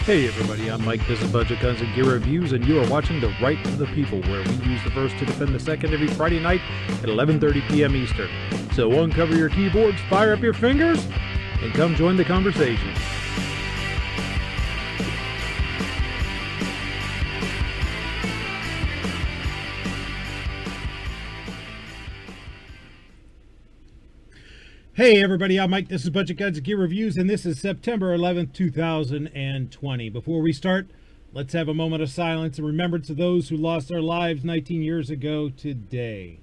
Hey everybody, I'm Mike. This is Budget Guns and Gear Reviews, and you are watching The Right of the People, where we use the first to defend the second every Friday night at 11:30 p.m. Eastern. So uncover your keyboards, fire up your fingers, and come join the conversation. Hey everybody, I'm Mike. This is Budget Guns and Gear Reviews, and this is September 11th, 2020. Before we start, let's have a moment of silence in remembrance of those who lost their lives 19 years ago today.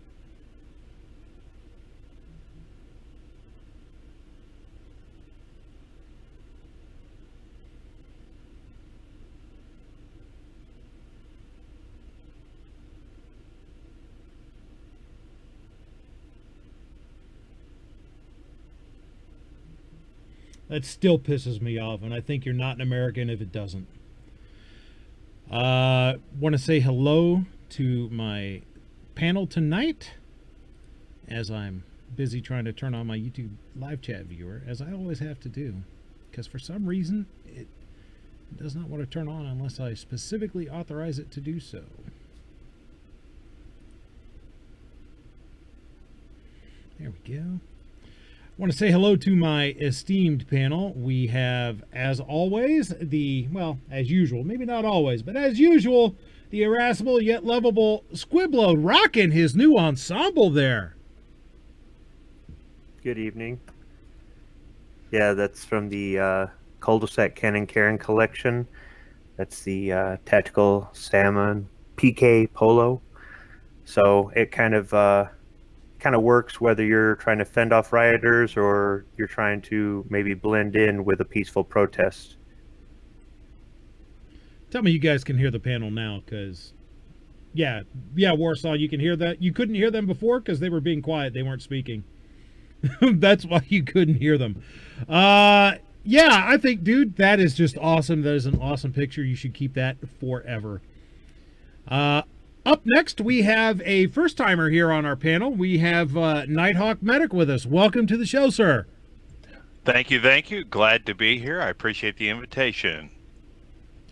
That still pisses me off, and I think you're not an American if it doesn't. Want to say hello to my panel tonight, as I'm busy trying to turn on my YouTube live chat viewer, as I always have to do, because for some reason it does not want to turn on unless I specifically authorize it to do so. There we go. I want to say hello to my esteemed panel. We have, as always, as usual, maybe not always, but as usual, the irascible yet lovable Squiblo rocking his new ensemble there. Good evening. Yeah, that's from the Cul-de-sac Cannon Karen collection. That's the Tactical Salmon PK Polo. So it kind of works whether you're trying to fend off rioters or you're trying to maybe blend in with a peaceful protest. Tell me you guys can hear the panel now, because yeah, Warsaw, you can hear that. You couldn't hear them before because they were being quiet. They weren't speaking. That's why you couldn't hear them. Yeah, I think, dude, that is just awesome. That is an awesome picture. You should keep that forever. Up next, we have a first-timer here on our panel. We have Nighthawk Medic with us. Welcome to the show, sir. Thank you. Glad to be here. I appreciate the invitation.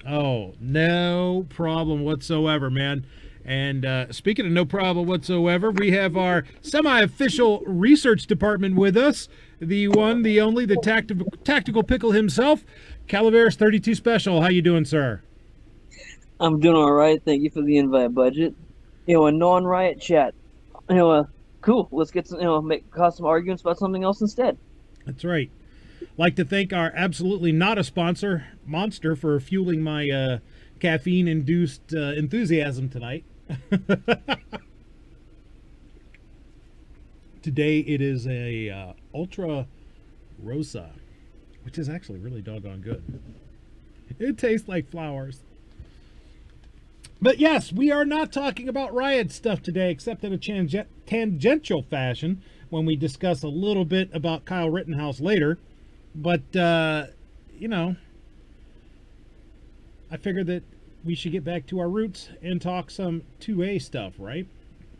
Oh, no problem whatsoever, man. And speaking of no problem whatsoever, we have our semi-official research department with us. The one, the only, the tactical pickle himself, Calaveras 32 Special. How you doing, sir? I'm doing all right. Thank you for the invite, Budget. A non-riot chat. Cool. Let's get some, cause some arguments about something else instead. That's right. Like to thank our absolutely not a sponsor, Monster, for fueling my caffeine-induced enthusiasm tonight. Today it is a Ultra Rosa, which is actually really doggone good. It tastes like flowers. But yes, we are not talking about riot stuff today, except in a tangential fashion when we discuss a little bit about Kyle Rittenhouse later. But, I figured that we should get back to our roots and talk some 2A stuff, right?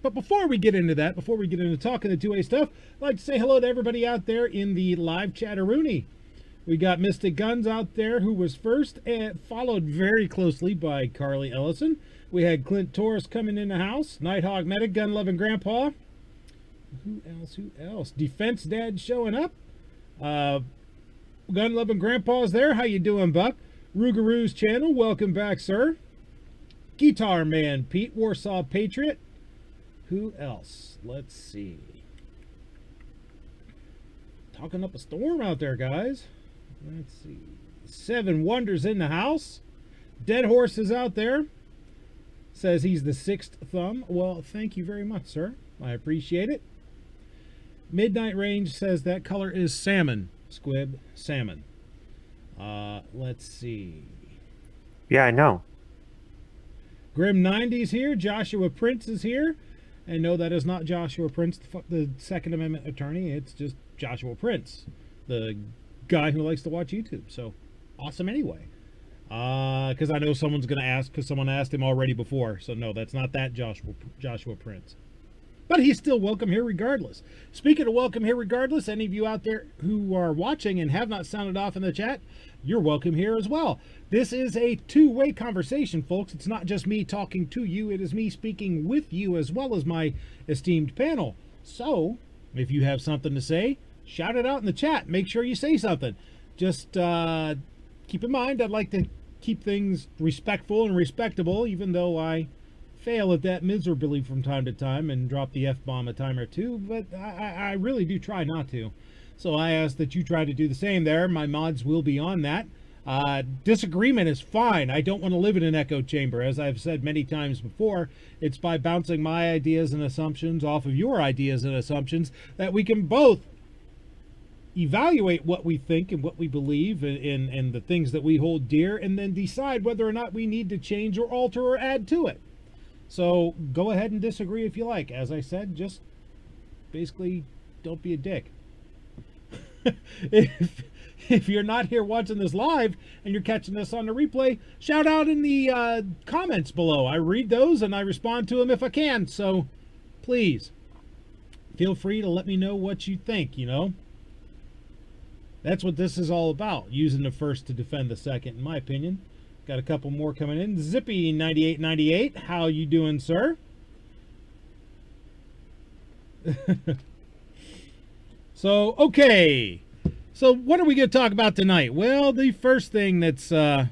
But before we get into that, before we get into talking the 2A stuff, I'd like to say hello to everybody out there in the live chat-a-rooney. We got Mystic Guns out there, who was first, and followed very closely by Carly Ellison. We had Clint Torres coming in the house. Nighthawk Medic, Gun Loving Grandpa. Who else? Defense Dad showing up. Gun Loving Grandpa's there. How you doing, Buck? Rougaroo's channel, welcome back, sir. Guitar Man Pete, Warsaw Patriot. Who else? Let's see. Talking up a storm out there, guys. Let's see. Seven Wonders in the house. Dead Horse is out there. Says he's the sixth thumb. Well, thank you very much, sir. I appreciate it. Midnight Range says that color is salmon. Squib, salmon. Let's see. Yeah, I know. Grim 90's here. Joshua Prince is here. And no, that is not Joshua Prince, the Second Amendment attorney. It's just Joshua Prince, the guy who likes to watch YouTube. So awesome anyway. Because I know someone's going to ask, because someone asked him already before. So no, that's not that Joshua Prince. But he's still welcome here regardless. Speaking of welcome here regardless, any of you out there who are watching and have not sounded off in the chat, you're welcome here as well. This is a two-way conversation, folks. It's not just me talking to you. It is me speaking with you as well as my esteemed panel. So, if you have something to say, shout it out in the chat. Make sure you say something. Just keep in mind, I'd like to keep things respectful and respectable, even though I fail at that miserably from time to time and drop the F-bomb a time or two, but I really do try not to. So I ask that you try to do the same there. My mods will be on that. Disagreement is fine. I don't want to live in an echo chamber. As I've said many times before, it's by bouncing my ideas and assumptions off of your ideas and assumptions that we can both evaluate what we think and what we believe and the things that we hold dear, and then decide whether or not we need to change or alter or add to it. So go ahead and disagree if you like. As I said, just basically don't be a dick. If you're not here watching this live and you're catching this on the replay, shout out in the comments below. I read those and I respond to them if I can. So please feel free to let me know what you think, you know. That's what this is all about, using the first to defend the second, in my opinion. Got a couple more coming in. Zippy9898, how you doing, sir? So, okay. So, what are we going to talk about tonight? Well, the first thing that's coming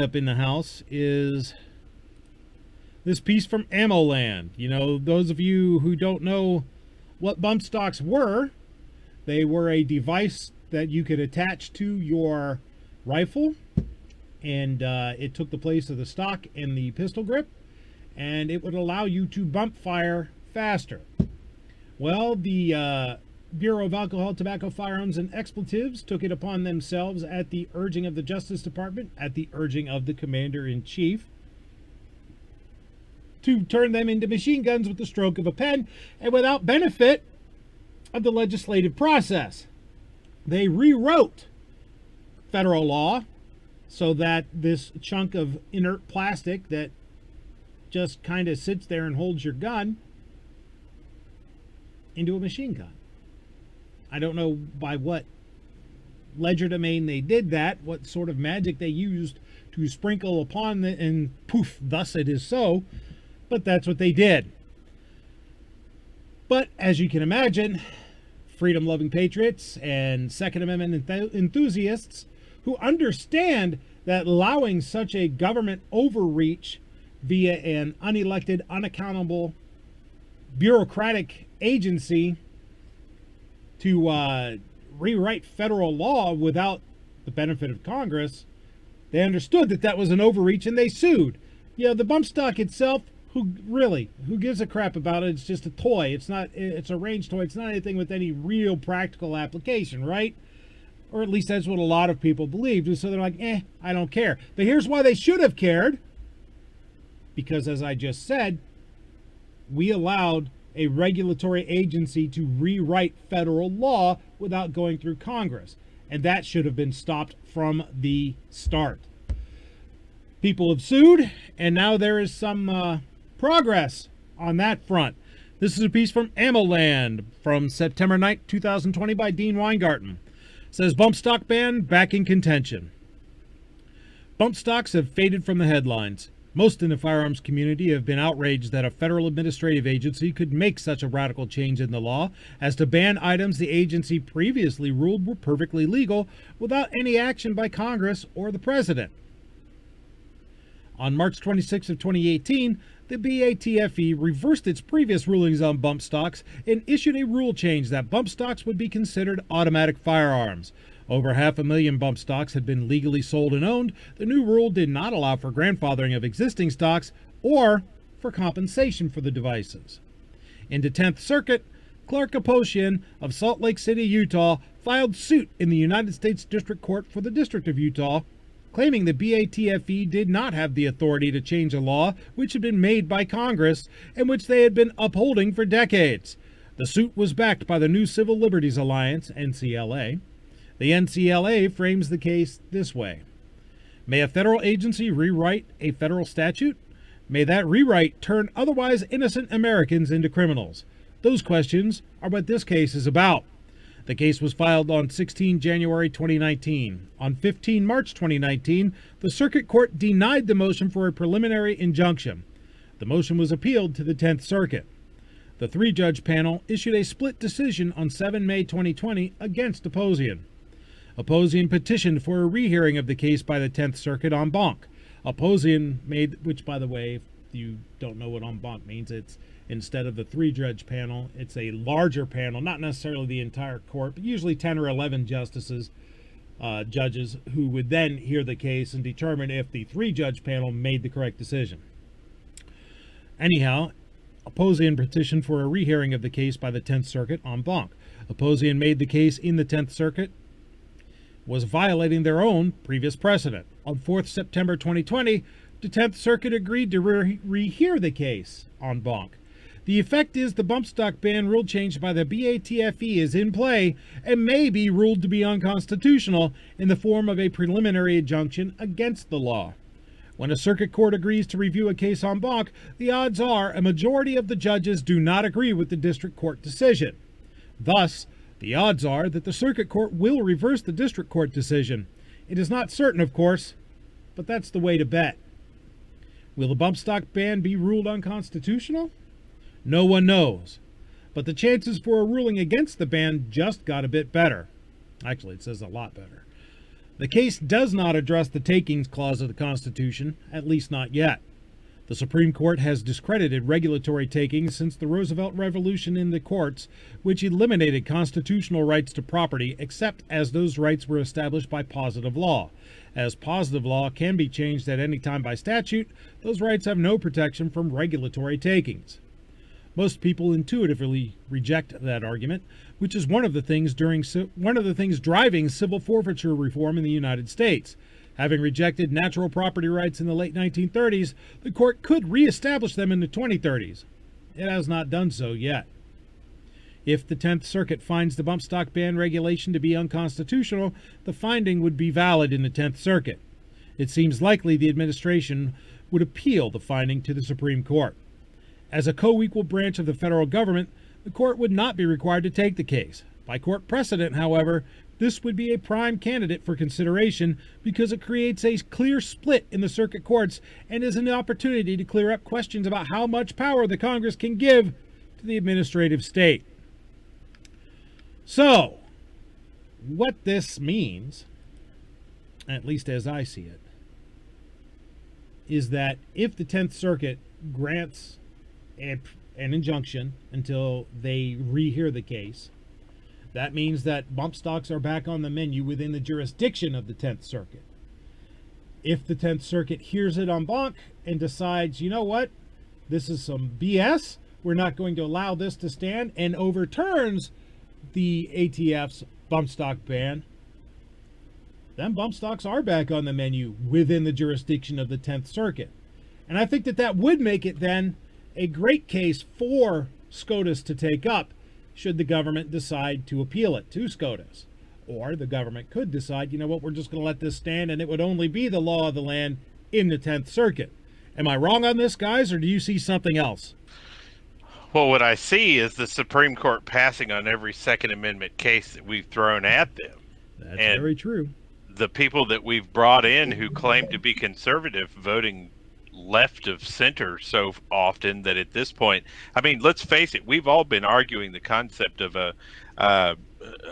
up in the house is this piece from Ammo Land. You know, those of you who don't know what Bumpstocks were, they were a device that you could attach to your rifle, and it took the place of the stock and the pistol grip, and it would allow you to bump fire faster. Well, the Bureau of Alcohol, Tobacco, Firearms, and Expletives took it upon themselves at the urging of the Justice Department, at the urging of the Commander-in-Chief, to turn them into machine guns with the stroke of a pen and without benefit of the legislative process. They rewrote federal law so that this chunk of inert plastic that just kind of sits there and holds your gun into a machine gun. I don't know by what legerdemain they did that, what sort of magic they used to sprinkle upon it, and poof, thus it is so, but that's what they did. But as you can imagine, freedom-loving patriots and Second Amendment enthusiasts who understand that allowing such a government overreach via an unelected, unaccountable, bureaucratic agency to rewrite federal law without the benefit of Congress, they understood that that was an overreach and they sued. You know, the bump stock itself, who gives a crap about it? It's just a toy. It's a range toy. It's not anything with any real practical application, right? Or at least that's what a lot of people believed. So they're like, I don't care. But here's why they should have cared. Because as I just said, we allowed a regulatory agency to rewrite federal law without going through Congress. And that should have been stopped from the start. People have sued, and now there is some progress on that front. This is a piece from Ammo Land from September 9th, 2020 by Dean Weingarten. It says, bump stock ban back in contention. Bump stocks have faded from the headlines. Most in the firearms community have been outraged that a federal administrative agency could make such a radical change in the law as to ban items the agency previously ruled were perfectly legal without any action by Congress or the President. On March 26 of 2018, the BATFE reversed its previous rulings on bump stocks and issued a rule change that bump stocks would be considered automatic firearms. Over 500,000 bump stocks had been legally sold and owned. The new rule did not allow for grandfathering of existing stocks or for compensation for the devices. In the 10th Circuit, Clark Aposhian of Salt Lake City, Utah, filed suit in the United States District Court for the District of Utah, claiming the BATFE did not have the authority to change a law which had been made by Congress and which they had been upholding for decades. The suit was backed by the New Civil Liberties Alliance, NCLA. The NCLA frames the case this way. May a federal agency rewrite a federal statute? May that rewrite turn otherwise innocent Americans into criminals? Those questions are what this case is about. The case was filed on 16 January 2019. On 15 March 2019, the Circuit Court denied the motion for a preliminary injunction. The motion was appealed to the 10th Circuit. The three-judge panel issued a split decision on 7 May 2020 against Opposian. Opposian petitioned for a rehearing of the case by the 10th Circuit en banc. Opposian made, which by the way, if you don't know what en banc means, it's instead of the three-judge panel, it's a larger panel, not necessarily the entire court, but usually 10 or 11 justices, judges, who would then hear the case and determine if the three-judge panel made the correct decision. Anyhow, Opposian petitioned for a rehearing of the case by the 10th Circuit en banc. Opposian made the case in the 10th Circuit was violating their own previous precedent. On 4th September 2020, the 10th Circuit agreed to rehear the case en banc. The effect is the bump stock ban rule change by the BATFE is in play and may be ruled to be unconstitutional in the form of a preliminary injunction against the law. When a circuit court agrees to review a case en banc, the odds are a majority of the judges do not agree with the district court decision. Thus, the odds are that the circuit court will reverse the district court decision. It is not certain, of course, but that's the way to bet. Will the bump stock ban be ruled unconstitutional? No one knows, but the chances for a ruling against the ban just got a bit better. Actually, it says a lot better. The case does not address the takings clause of the Constitution, at least not yet. The Supreme Court has discredited regulatory takings since the Roosevelt Revolution in the courts, which eliminated constitutional rights to property except as those rights were established by positive law. As positive law can be changed at any time by statute, those rights have no protection from regulatory takings. Most people intuitively reject that argument, which is one of the things driving civil forfeiture reform in the United States. Having rejected natural property rights in the late 1930s, the court could reestablish them in the 2030s. It has not done so yet. If the 10th Circuit finds the bump stock ban regulation to be unconstitutional, the finding would be valid in the 10th Circuit. It seems likely the administration would appeal the finding to the Supreme Court. As a co-equal branch of the federal government, the court would not be required to take the case. By court precedent, however, this would be a prime candidate for consideration because it creates a clear split in the circuit courts and is an opportunity to clear up questions about how much power the Congress can give to the administrative state. So, what this means, at least as I see it, is that if the 10th Circuit grants an injunction until they rehear the case, that means that bump stocks are back on the menu within the jurisdiction of the 10th Circuit. If the 10th Circuit hears it en banc and decides, you know what, this is some BS, we're not going to allow this to stand, and overturns the ATF's bump stock ban, then bump stocks are back on the menu within the jurisdiction of the 10th Circuit. And I think that that would make it then a great case for SCOTUS to take up should the government decide to appeal it to SCOTUS. Or the government could decide, you know what, we're just going to let this stand and it would only be the law of the land in the 10th Circuit. Am I wrong on this, guys, or do you see something else? Well, what I see is the Supreme Court passing on every Second Amendment case that we've thrown at them. That's very true. The people that we've brought in who claim to be conservative voting left of center so often that at this point, I mean, let's face it, we've all been arguing the concept of a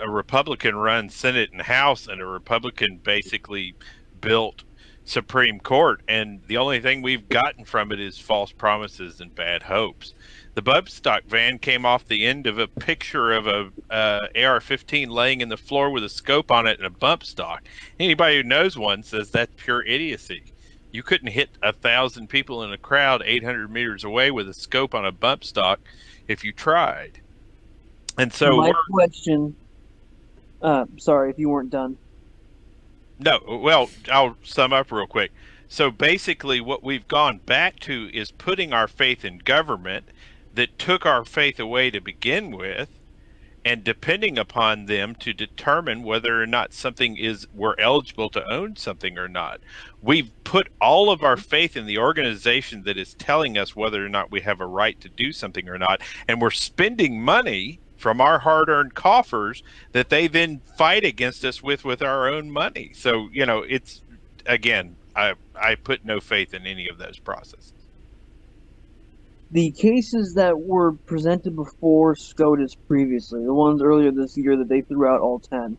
Republican-run Senate and House and a Republican basically built Supreme Court, and the only thing we've gotten from it is false promises and bad hopes. The Bumpstock van came off the end of a picture of a AR-15 laying in the floor with a scope on it and a bump stock. Anybody who knows one says that's pure idiocy. You couldn't hit 1,000 people in a crowd 800 meters away with a scope on a bump stock if you tried. And so my question, sorry if you weren't done. No, well, I'll sum up real quick. So basically what we've gone back to is putting our faith in government that took our faith away to begin with, and depending upon them to determine whether or not we're eligible to own something or not. We've put all of our faith in the organization that is telling us whether or not we have a right to do something or not, and we're spending money from our hard-earned coffers that they then fight against us with our own money. So, it's, again, I put no faith in any of those processes. The cases that were presented before SCOTUS previously, the ones earlier this year that they threw out all 10,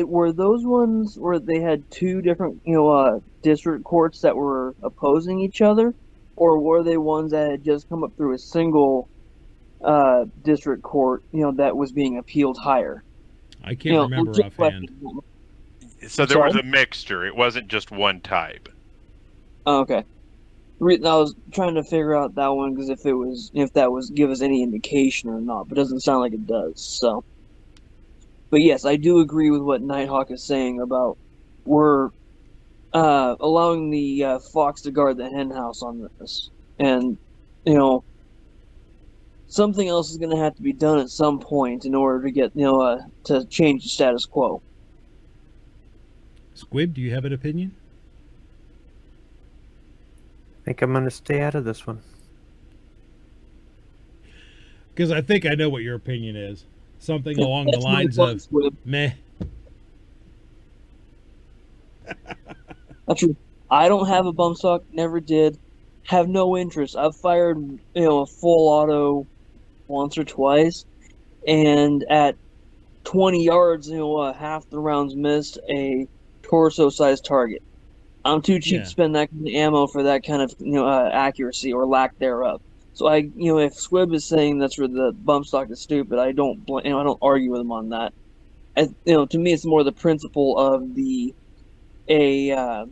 were those ones where they had two different, district courts that were opposing each other, or were they ones that had just come up through a single district court, that was being appealed higher? I can't remember offhand. So there was a mixture. It wasn't just one type. Oh, okay. I was trying to figure out that one because if that was give us any indication or not, but it doesn't sound like it does. So, but yes, I do agree with what Nighthawk is saying about we're allowing the fox to guard the hen house on this, and something else is going to have to be done at some point in order to get to change the status quo. Squib, do you have an opinion? I think I'm going to stay out of this one. Because I think I know what your opinion is. Something along the lines of meh. That's true. I don't have a bump stock, never did. Have no interest. I've fired, a full auto once or twice, and at 20 yards, half the rounds missed a torso-sized target. I'm too cheap to spend that kind of ammo for that kind of accuracy or lack thereof. So if Squib is saying that's where the bump stock is stupid, I don't I don't argue with him on that. To me, it's more the principle of a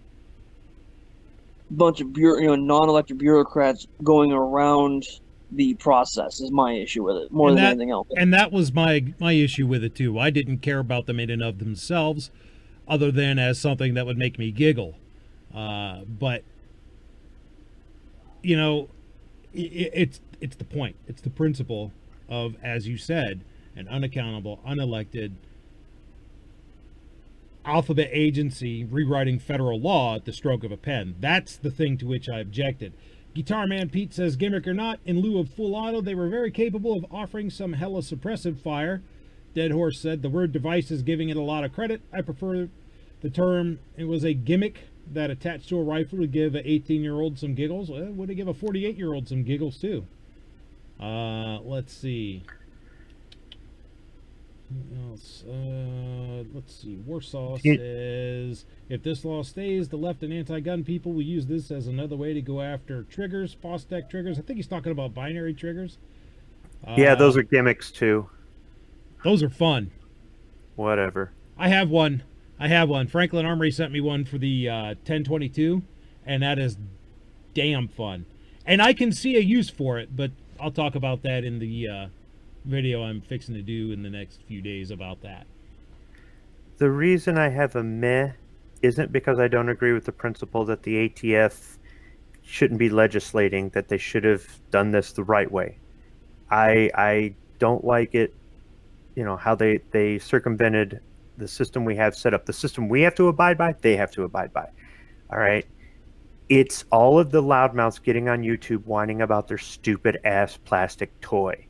bunch of non-elected bureaucrats going around the process is my issue with it more than anything else. And that was my issue with it too. I didn't care about them in and of themselves, other than as something that would make me giggle. But it's the point. It's the principle of, as you said, an unaccountable, unelected alphabet agency rewriting federal law at the stroke of a pen. That's the thing to which I objected. Guitar Man Pete says, gimmick or not, in lieu of full auto, they were very capable of offering some hella suppressive fire. Dead Horse said, the word device is giving it a lot of credit. I prefer the term, it was a gimmick that attached to a rifle to give an 18-year-old some giggles. Well, would it give a 48-year-old some giggles too? Let's see. What else? Let's see. Warsaw says, if this law stays, the left and anti-gun people will use this as another way to go after triggers, FOSDEC triggers. I think he's talking about binary triggers. Yeah, those are gimmicks too. Those are fun. Whatever. I have one. Franklin Armory sent me one for the 1022, and that is damn fun. And I can see a use for it, but I'll talk about that in the video I'm fixing to do in the next few days about that. The reason I have a meh isn't because I don't agree with the principle that the ATF shouldn't be legislating, that they should have done this the right way. I don't like it, how they circumvented the system we have set up. The system we have to abide by, they have to abide by. All right? It's all of the loudmouths getting on YouTube whining about their stupid ass plastic toy.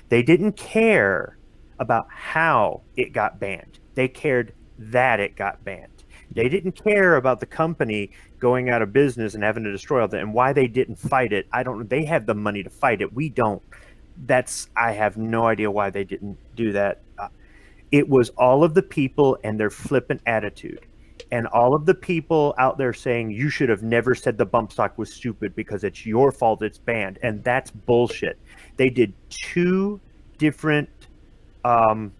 They didn't care about how it got banned. They cared that it got banned. They didn't care about the company going out of business and having to destroy all that, and why they didn't fight it. I don't know. They have the money to fight it. We don't. I have no idea why they didn't do that. It was all of the people and their flippant attitude, and all of the people out there saying you should have never said the bump stock was stupid because it's your fault it's banned, and that's bullshit. They did two different what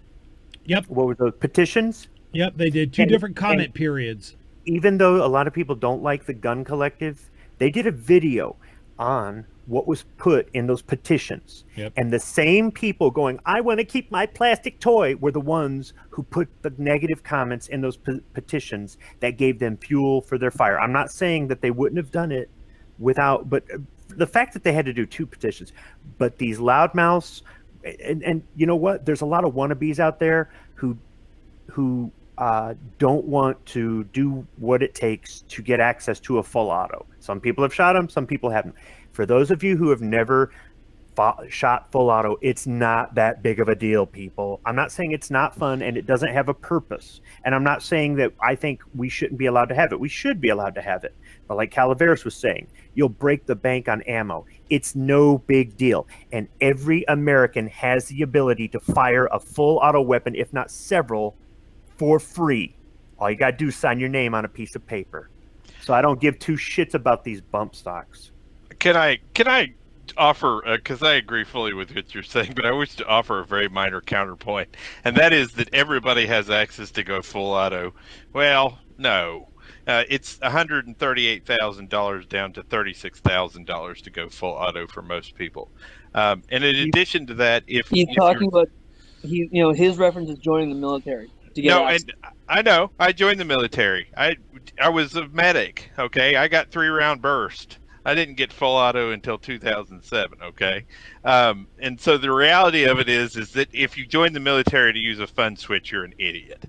were those petitions? Yep, they did two different comment periods. Even though a lot of people don't like the gun collective, they did a video on what was put in those petitions. Yep. And the same people going, I want to keep my plastic toy, were the ones who put the negative comments in those petitions that gave them fuel for their fire. I'm not saying that they wouldn't have done it without, but the fact that they had to do two petitions, but these loudmouths and you know what? There's a lot of wannabes out there who don't want to do what it takes to get access to a full auto. Some people have shot them, some people haven't. For those of you who have never shot full auto, it's not that big of a deal, people. I'm not saying it's not fun and it doesn't have a purpose. And I'm not saying that I think we shouldn't be allowed to have it. We should be allowed to have it. But like Calaveras was saying, you'll break the bank on ammo. It's no big deal. And every American has the ability to fire a full auto weapon, if not several, for free. All you gotta do is sign your name on a piece of paper. So I don't give two shits about these bump stocks. Can I offer, because I agree fully with what you're saying, but I wish to offer a very minor counterpoint, and that is that everybody has access to go full auto. Well, no. It's $138,000 down to $36,000 to go full auto for most people. And in addition to that, if his reference is joining the military to get access. And I know I joined the military. I was a medic. Okay, I got 3-round burst. I didn't get full auto until 2007. Okay, and so the reality of it is that if you join the military to use a fun switch, you're an idiot.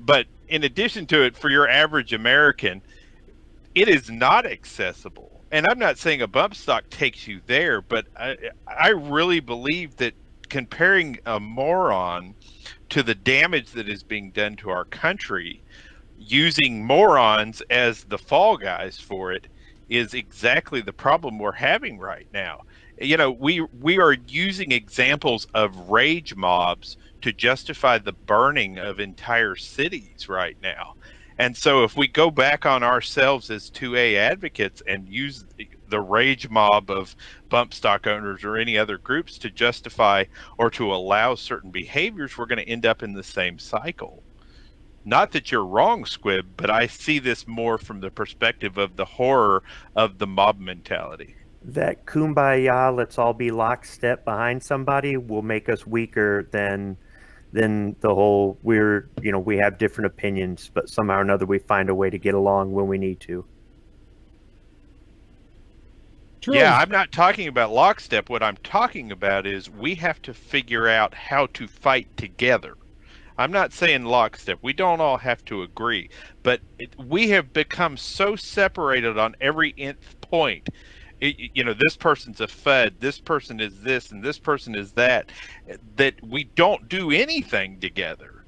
But in addition to it, for your average American, it is not accessible. And I'm not saying a bump stock takes you there, but I really believe that comparing a Moron to the damage that is being done to our country, using morons as the fall guys for it is exactly the problem we're having right now. You know, we are using examples of rage mobs to justify the burning of entire cities right now. And so if we go back on ourselves as 2A advocates and use the rage mob of bump stock owners or any other groups to justify or to allow certain behaviors, we're going to end up in the same cycle. Not that you're wrong, Squib, but I see this more from the perspective of the horror of the mob mentality. That kumbaya, let's all be lockstep behind somebody, will make us weaker than the whole we have different opinions, but somehow or another we find a way to get along when we need to. True. Yeah, I'm not talking about lockstep. What I'm talking about is we have to figure out how to fight together. I'm not saying lockstep. We don't all have to agree, but we have become so separated on every nth point. This person's a FUD, this person is this, and this person is that we don't do anything together.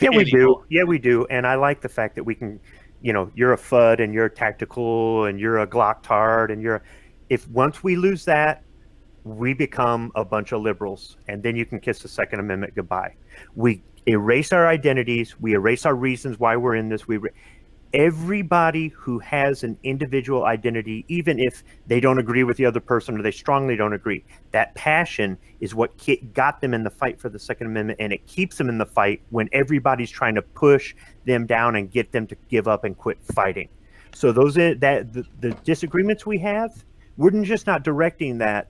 Yeah, we do. Yeah, we do. And I like the fact that we can, you're a FUD and you're a tactical and you're a Glocktard and if once we lose that, we become a bunch of liberals, and then you can kiss the Second Amendment goodbye. We erase our identities. We erase our reasons why we're in this. Everybody who has an individual identity, even if they don't agree with the other person or they strongly don't agree, that passion is what got them in the fight for the Second Amendment, and it keeps them in the fight when everybody's trying to push them down and get them to give up and quit fighting. So the disagreements we have, we're just not directing that,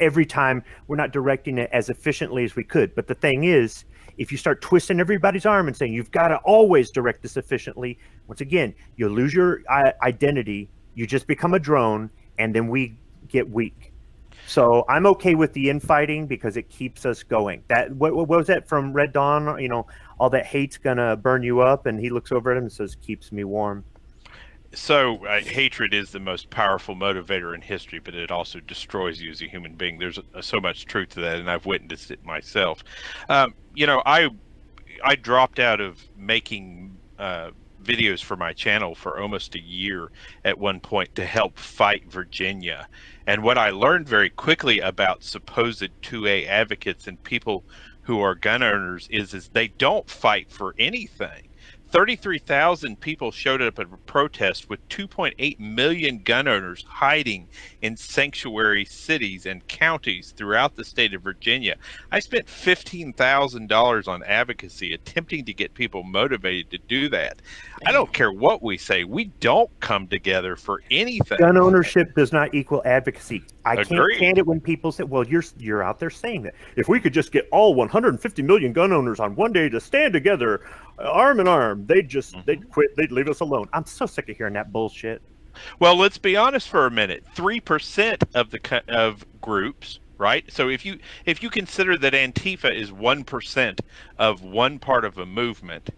every time. We're not directing it as efficiently as we could. But the thing is, if you start twisting everybody's arm and saying you've got to always direct this efficiently, once again, you'll lose your identity. You just become a drone, and then we get weak. So I'm okay with the infighting because it keeps us going. What was that from Red Dawn? All that hate's gonna burn you up, and he looks over at him and says, "Keeps me warm." So hatred is the most powerful motivator in history, but it also destroys you as a human being. There's so much truth to that, and I've witnessed it myself. I dropped out of making videos for my channel for almost a year at one point to help fight Virginia. And what I learned very quickly about supposed 2A advocates and people who are gun owners is they don't fight for anything. 33,000 people showed up at a protest with 2.8 million gun owners hiding in sanctuary cities and counties throughout the state of Virginia. I spent $15,000 on advocacy attempting to get people motivated to do that. I don't care what we say. We don't come together for anything. Gun ownership does not equal advocacy. I can't stand it when people say, well, you're out there saying that. If we could just get all 150 million gun owners on one day to stand together, arm in arm, they'd quit, they'd leave us alone. I'm so sick of hearing that bullshit. Well, let's be honest for a minute. 3% of groups, right? So if you consider that Antifa is 1% of one part of a movement,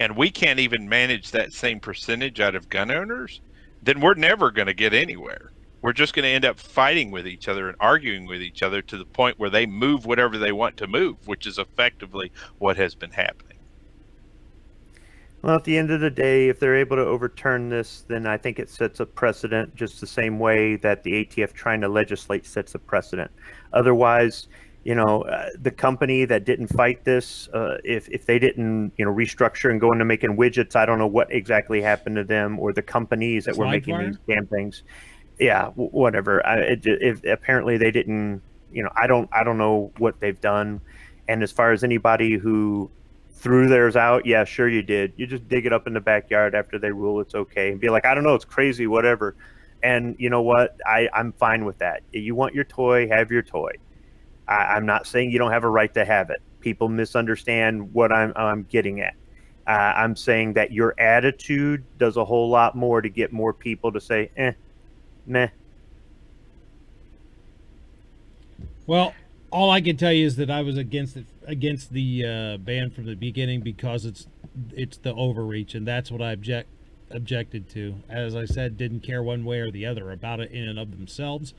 and we can't even manage that same percentage out of gun owners, then we're never going to get anywhere. We're just going to end up fighting with each other and arguing with each other to the point where they move whatever they want to move, which is effectively what has been happening. Well, at the end of the day, if they're able to overturn this, then I think it sets a precedent just the same way that the ATF trying to legislate sets a precedent. Otherwise, the company that didn't fight this, if they didn't, restructure and go into making widgets, I don't know what exactly happened to them, or the companies that were making these damn things. Yeah, whatever. If apparently they didn't, I don't know what they've done. And as far as anybody who threw theirs out, yeah, sure you did. You just dig it up in the backyard after they rule it's okay and be like, I don't know, it's crazy, whatever. And you know what? I'm fine with that. You want your toy, have your toy. I'm not saying you don't have a right to have it. People misunderstand what I'm getting at. I'm saying that your attitude does a whole lot more to get more people to say, meh. Well, all I can tell you is that I was against the ban from the beginning because it's the overreach, and that's what I objected to. As I said, didn't care one way or the other about it in and of themselves.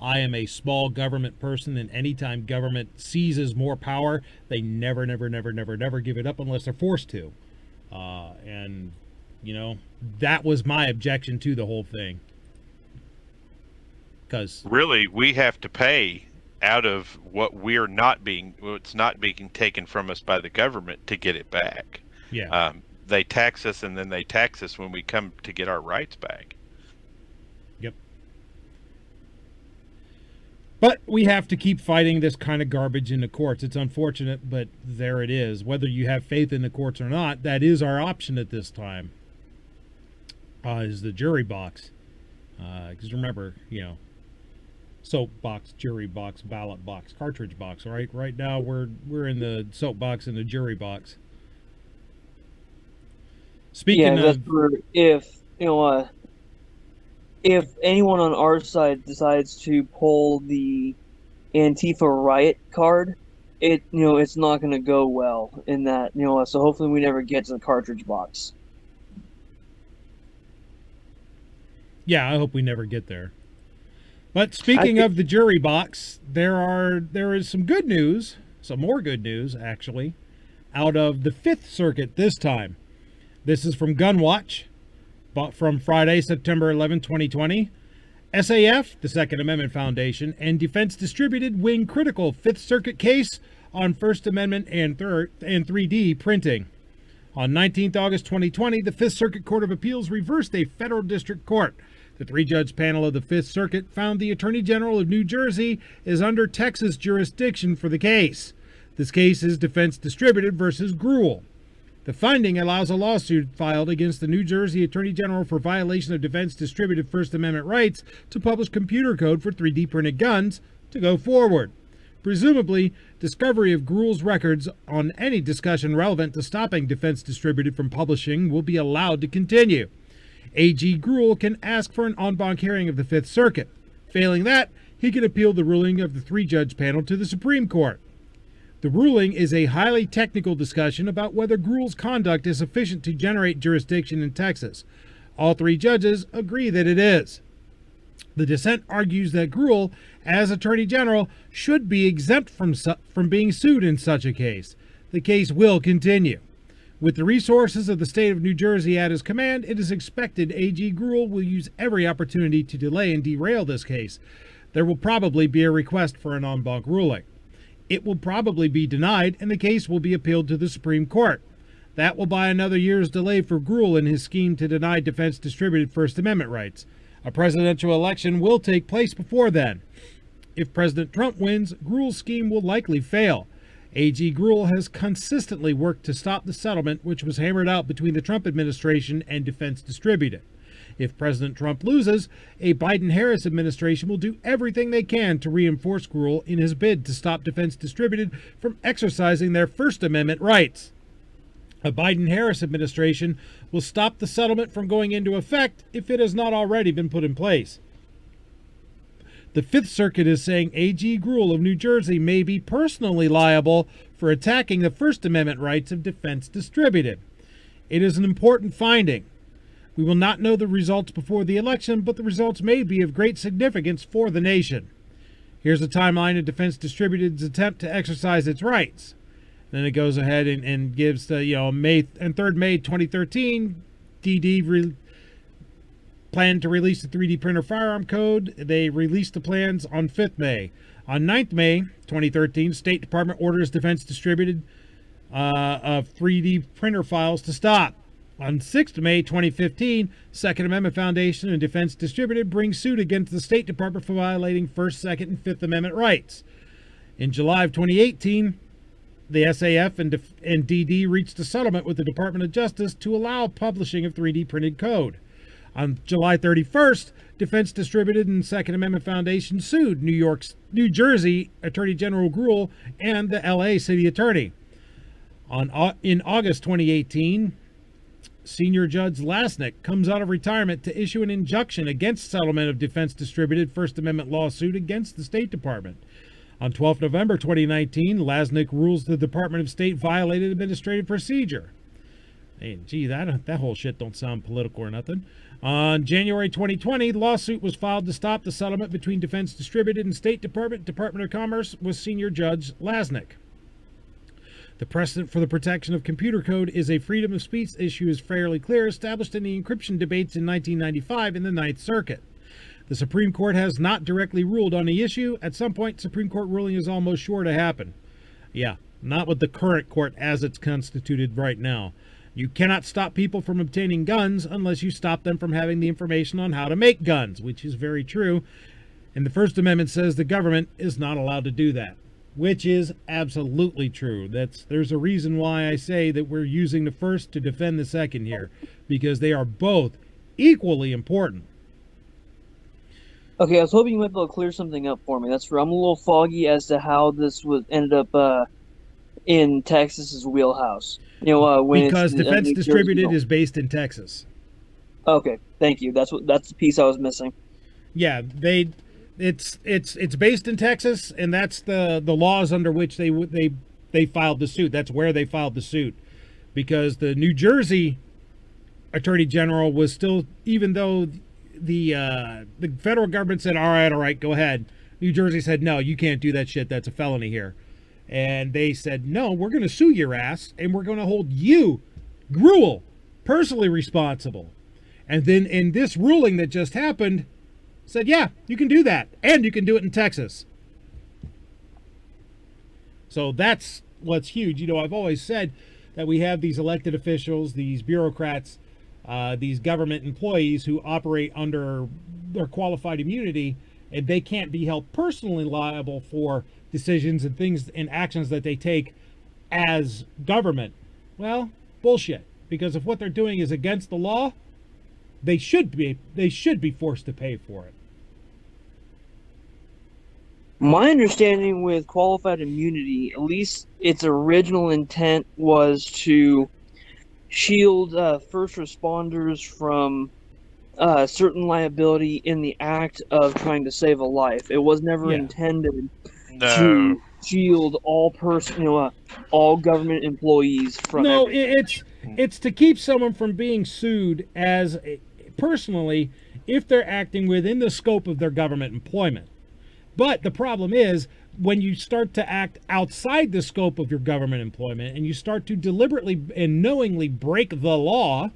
I am a small government person, and anytime government seizes more power, they never give it up unless they're forced to. And that was my objection to the whole thing. Because really, we have to pay out of what's not being taken from us by the government to get it back. Yeah. They tax us, and then they tax us when we come to get our rights back. Yep. But we have to keep fighting this kind of garbage in the courts. It's unfortunate, but there it is. Whether you have faith in the courts or not, that is our option at this time. Is the jury box. Because remember, soap box, jury box, ballot box, cartridge box. All right. Right now we're in the soap box and the jury box. Speaking of, if anyone on our side decides to pull the Antifa riot card, it's not going to go well in that, so hopefully we never get to the cartridge box. Yeah, I hope we never get there. But speaking of the jury box, there is some good news, some more good news actually, out of the Fifth Circuit this time. This is from Gunwatch, from Friday, September 11, 2020. SAF, the Second Amendment Foundation, and Defense Distributed win critical Fifth Circuit case on First Amendment and 3D printing. On 19th August 2020, the Fifth Circuit Court of Appeals reversed a federal district court. The three-judge panel of the Fifth Circuit found the Attorney General of New Jersey is under Texas jurisdiction for the case. This case is Defense Distributed versus Grewal. The finding allows a lawsuit filed against the New Jersey Attorney General for violation of Defense Distributed First Amendment rights to publish computer code for 3D printed guns to go forward. Presumably, discovery of Grewal's records on any discussion relevant to stopping Defense Distributed from publishing will be allowed to continue. AG Grewal can ask for an en banc hearing of the Fifth Circuit. Failing that, he can appeal the ruling of the three-judge panel to the Supreme Court. The ruling is a highly technical discussion about whether Grewal's conduct is sufficient to generate jurisdiction in Texas. All three judges agree that it is. The dissent argues that Grewal, as Attorney General, should be exempt from being sued in such a case. The case will continue. With the resources of the state of New Jersey at his command, it is expected AG Grewal will use every opportunity to delay and derail this case. There will probably be a request for an en banc ruling. It will probably be denied, and the case will be appealed to the Supreme Court. That will buy another year's delay for Grewal in his scheme to deny Defense Distributed First Amendment rights. A presidential election will take place before then. If President Trump wins, Grewal's scheme will likely fail. AG Grewal has consistently worked to stop the settlement which was hammered out between the Trump administration and Defense Distributed. If President Trump loses, a Biden-Harris administration will do everything they can to reinforce Grewal in his bid to stop Defense Distributed from exercising their First Amendment rights. A Biden-Harris administration will stop the settlement from going into effect if it has not already been put in place. The Fifth Circuit is saying A.G. Grewal of New Jersey may be personally liable for attacking the First Amendment rights of defense distributed. It is an important finding. We will not know the results before the election, but the results may be of great significance for the nation. Here's a timeline of Defense Distributed's attempt to exercise its rights. Then it goes ahead and gives the, May 2013, DD planned to release the 3D printer firearm code. They released the plans on 5th May. On 9th May 2013, State Department orders Defense Distributed of 3D printer files to stop. On 6th May 2015, Second Amendment Foundation and Defense Distributed bring suit against the State Department for violating First, Second, and Fifth Amendment rights. In July of 2018, the SAF and DD reached a settlement with the Department of Justice to allow publishing of 3D printed code. On July 31st, Defense Distributed and Second Amendment Foundation sued New Jersey Attorney General Grewal and the LA City Attorney. In August 2018, Senior Judge Lasnik comes out of retirement to issue an injunction against settlement of Defense Distributed First Amendment lawsuit against the State Department. On 12 November 2019, Lasnik rules the Department of State violated administrative procedure. Hey, gee, that whole shit don't sound political or nothing. On January 2020, lawsuit was filed to stop the settlement between Defense Distributed and State Department of Commerce with Senior Judge Lasnik. The precedent for the protection of computer code is a freedom of speech issue is fairly clear, established in the encryption debates in 1995 in the Ninth Circuit. The Supreme Court has not directly ruled on the issue. At some point, Supreme Court ruling is almost sure to happen. Yeah, not with the current court as it's constituted right now. You cannot stop people from obtaining guns unless you stop them from having the information on how to make guns, which is very true. And the First Amendment says the government is not allowed to do that, which is absolutely true. There's a reason why I say that we're using the first to defend the second here, because they are both equally important. Okay, I was hoping you might be able to clear something up for me. I'm a little foggy as to how this ended up in Texas's wheelhouse. Because Defense Distributed is based in Texas. Okay, thank you. That's the piece I was missing. Yeah, it's based in Texas, and that's the laws under which they filed the suit. That's where they filed the suit, because the New Jersey Attorney General was still, even though the federal government said, all right, go ahead. New Jersey said, no, you can't do that shit. That's a felony here. And they said, no, we're going to sue your ass, and we're going to hold you, Grewal, personally responsible. And then in this ruling that just happened, said, yeah, you can do that, and you can do it in Texas. So that's what's huge. I've always said that we have these elected officials, these bureaucrats, these government employees who operate under their qualified immunity, and they can't be held personally liable for decisions and things and actions that they take as government. Well, bullshit. Because if what they're doing is against the law, they should be forced to pay for it. My understanding with qualified immunity, at least its original intent, was to shield first responders from certain liability in the act of trying to save a life. It was never intended to shield all all government employees from. No, it's to keep someone from being sued as personally if they're acting within the scope of their government employment. But the problem is when you start to act outside the scope of your government employment and you start to deliberately and knowingly break the law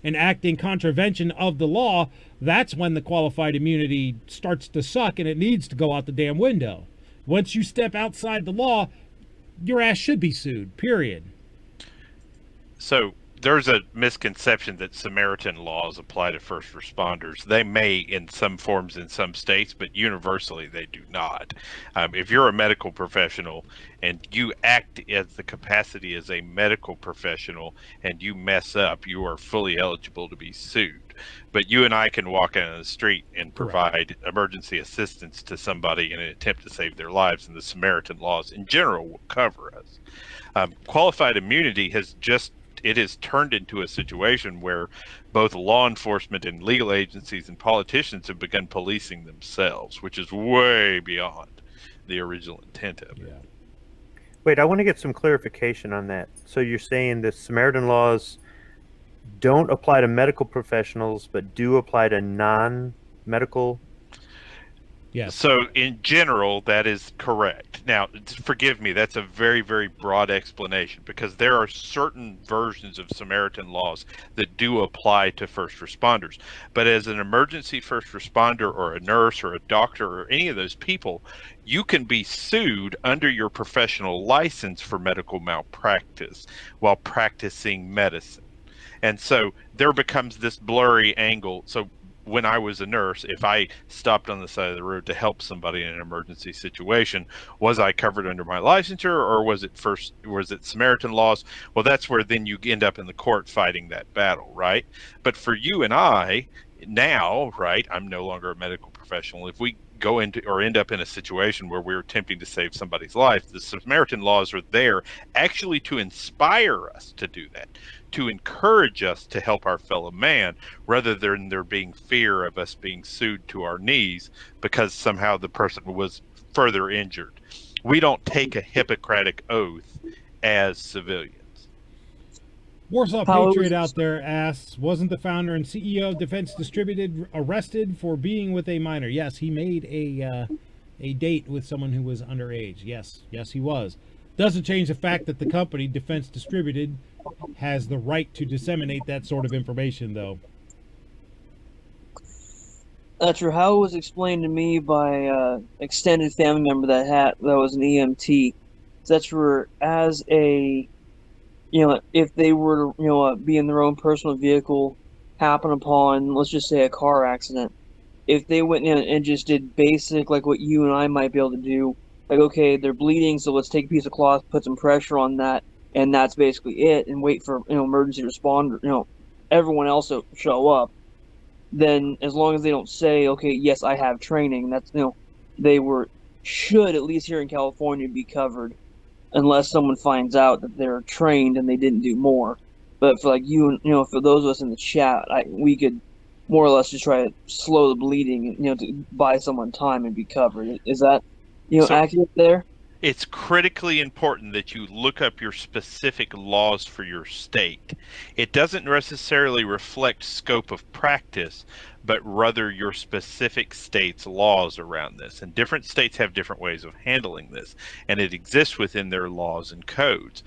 and act in contravention of the law, that's when the qualified immunity starts to suck and it needs to go out the damn window. Once you step outside the law, your ass should be sued, period. So there's a misconception that Samaritan laws apply to first responders. They may in some forms in some states, but universally they do not. If you're a medical professional and you act as the capacity as a medical professional and you mess up, you are fully eligible to be sued. But you and I can walk out on the street and provide emergency assistance to somebody in an attempt to save their lives, and the Samaritan laws in general will cover us. Qualified immunity has just it has turned into a situation where both law enforcement and legal agencies and politicians have begun policing themselves, which is way beyond the original intent of it. Yeah. Wait, I want to get some clarification on that. So you're saying the Samaritan laws don't apply to medical professionals, but do apply to non-medical? Yes. So in general, that is correct. Now, forgive me, that's a very, very broad explanation, because there are certain versions of Samaritan laws that do apply to first responders. But as an emergency first responder or a nurse or a doctor or any of those people, you can be sued under your professional license for medical malpractice while practicing medicine. And so there becomes this blurry angle. So when I was a nurse, if I stopped on the side of the road to help somebody in an emergency situation, was I covered under my licensure, or was it Samaritan laws? Well, that's where then you end up in the court fighting that battle, right? But for you and I now, right, I'm no longer a medical professional. If we go into or end up in a situation where we're attempting to save somebody's life, the Samaritan laws are there actually to inspire us to do that, to encourage us to help our fellow man, rather than there being fear of us being sued to our knees because somehow the person was further injured. We don't take a Hippocratic oath as civilians. Warsaw Patriot out there asks, wasn't the founder and CEO of Defense Distributed arrested for being with a minor? Yes, he made a date with someone who was underage. Yes, he was. Doesn't change the fact that the company, Defense Distributed, has the right to disseminate that sort of information, though. That's true. How it was explained to me by extended family member that was an EMT. That's where, as a, if they were to, be in their own personal vehicle, happen upon, let's just say, a car accident, if they went in and just did basic, like what you and I might be able to do, like, okay, they're bleeding, so let's take a piece of cloth, put some pressure on that, and that's basically it, and wait for, emergency responder, everyone else to show up, then as long as they don't say, okay, yes, I have training, that's, they should, at least here in California, be covered, unless someone finds out that they're trained and they didn't do more. But for like you, for those of us in the chat, we could more or less just try to slow the bleeding, to buy someone time and be covered. Is that, So accurate there? it's critically important that you look up your specific laws for your state. It doesn't necessarily reflect scope of practice, but rather your specific state's laws around this. And different states have different ways of handling this, and it exists within their laws and codes.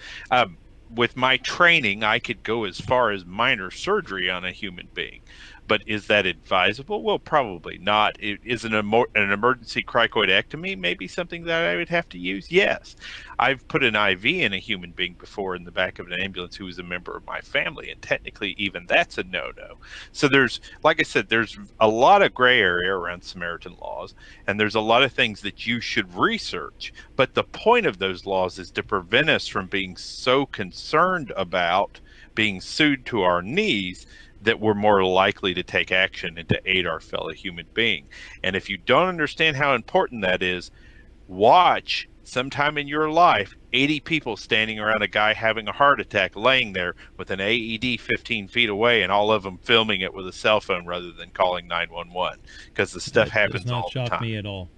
With my training, I could go as far as minor surgery on a human being. But is that advisable? Well, probably not. Is an emergency cricoidectomy maybe something that I would have to use? Yes. I've put an IV in a human being before in the back of an ambulance who was a member of my family, and technically even that's a no-no. So there's, like I said, there's a lot of gray area around Samaritan laws, and there's a lot of things that you should research. But the point of those laws is to prevent us from being so concerned about being sued to our knees that we're more likely to take action and to aid our fellow human being. And if you don't understand how important that is, watch sometime in your life 80 people standing around a guy having a heart attack laying there with an AED 15 feet away, and all of them filming it with a cell phone rather than calling 911, because the stuff happens all the time. Does not shock me at all.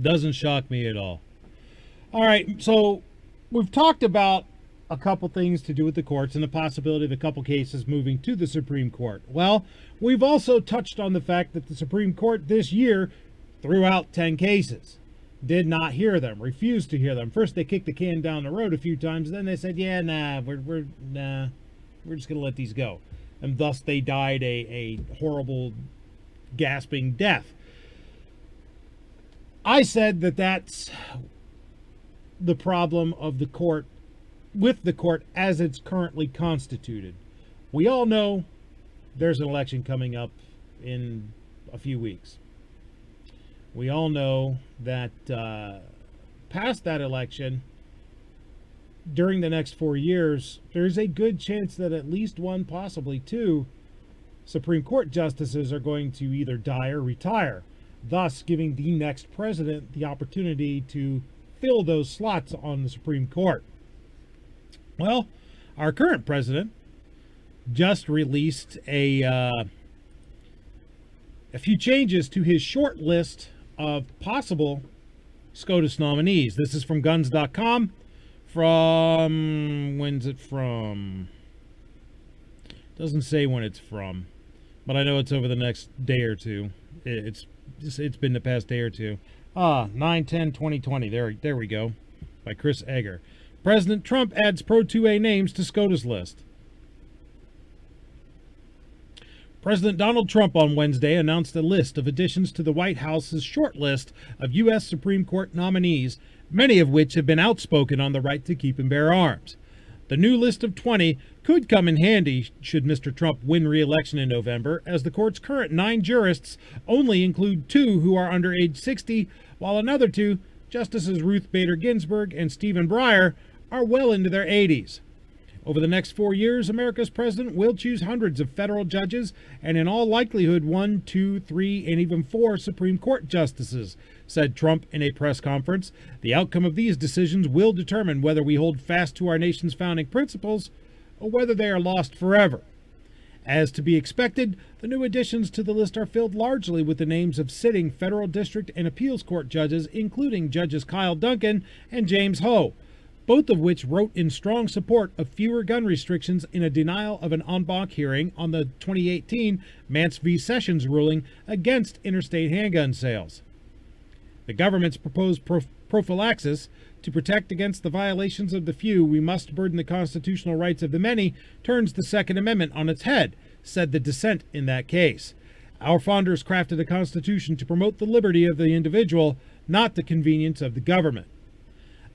Doesn't shock me at all. All right, so we've talked about a couple things to do with the courts and the possibility of a couple cases moving to the Supreme Court. Well, we've also touched on the fact that the Supreme Court this year threw out 10 cases, did not hear them, refused to hear them. First, they kicked the can down the road a few times, then they said, yeah, we're just going to let these go. And thus they died a horrible, gasping death. I said that that's the problem of the court, with the court as it's currently constituted. We all know there's an election coming up in a few weeks. We all know that past that election, during the next 4 years, there's a good chance that at least one, possibly two, Supreme Court justices are going to either die or retire, thus giving the next president the opportunity to fill those slots on the Supreme Court. Well, our current president, just released a few changes to his short list of possible SCOTUS nominees. This is from guns.com. From, when's it from? Doesn't say when it's from, but I know it's over the next day or two. It's been the past day or two. 9/10/2020. There we go. By Chris Egger. President Trump adds Pro-2A names to SCOTUS list. President Donald Trump on Wednesday announced a list of additions to the White House's short list of U.S. Supreme Court nominees, many of which have been outspoken on the right to keep and bear arms. The new list of 20 could come in handy should Mr. Trump win re-election in November, as the court's current 9 jurists only include 2 who are under age 60, while another 2, Justices Ruth Bader Ginsburg and Stephen Breyer, are well into their 80s. Over the next 4 years, America's president will choose hundreds of federal judges and in all likelihood 1, 2, 3, and even 4 Supreme Court justices, said Trump in a press conference. The outcome of these decisions will determine whether we hold fast to our nation's founding principles or whether they are lost forever. As to be expected, the new additions to the list are filled largely with the names of sitting federal district and appeals court judges, including Judges Kyle Duncan and James Ho, both of which wrote in strong support of fewer gun restrictions in a denial of an en banc hearing on the 2018 Mance v. Sessions ruling against interstate handgun sales. The government's proposed prophylaxis to protect against the violations of the few we must burden the constitutional rights of the many turns the Second Amendment on its head, said the dissent in that case. Our founders crafted a constitution to promote the liberty of the individual, not the convenience of the government.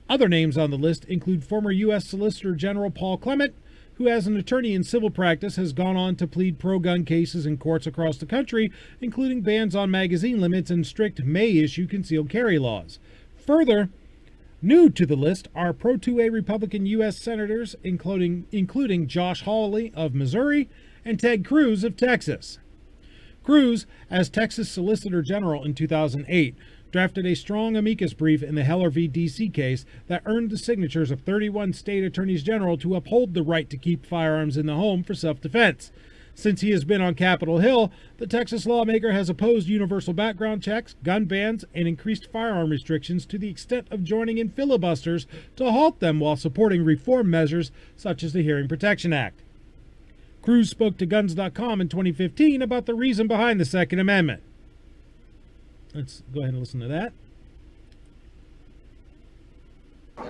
Other names on the list include former U.S. Solicitor General Paul Clement, who as an attorney in civil practice has gone on to plead pro-gun cases in courts across the country, including bans on magazine limits and strict may-issue concealed carry laws. Further, new to the list are Pro-2A Republican U.S. Senators, including Josh Hawley of Missouri and Ted Cruz of Texas. Cruz, as Texas Solicitor General in 2008, drafted a strong amicus brief in the Heller v. D.C. case that earned the signatures of 31 state attorneys general to uphold the right to keep firearms in the home for self-defense. Since he has been on Capitol Hill, the Texas lawmaker has opposed universal background checks, gun bans, and increased firearm restrictions to the extent of joining in filibusters to halt them while supporting reform measures such as the Hearing Protection Act. Cruz spoke to Guns.com in 2015 about the reason behind the Second Amendment. Let's go ahead and listen to that.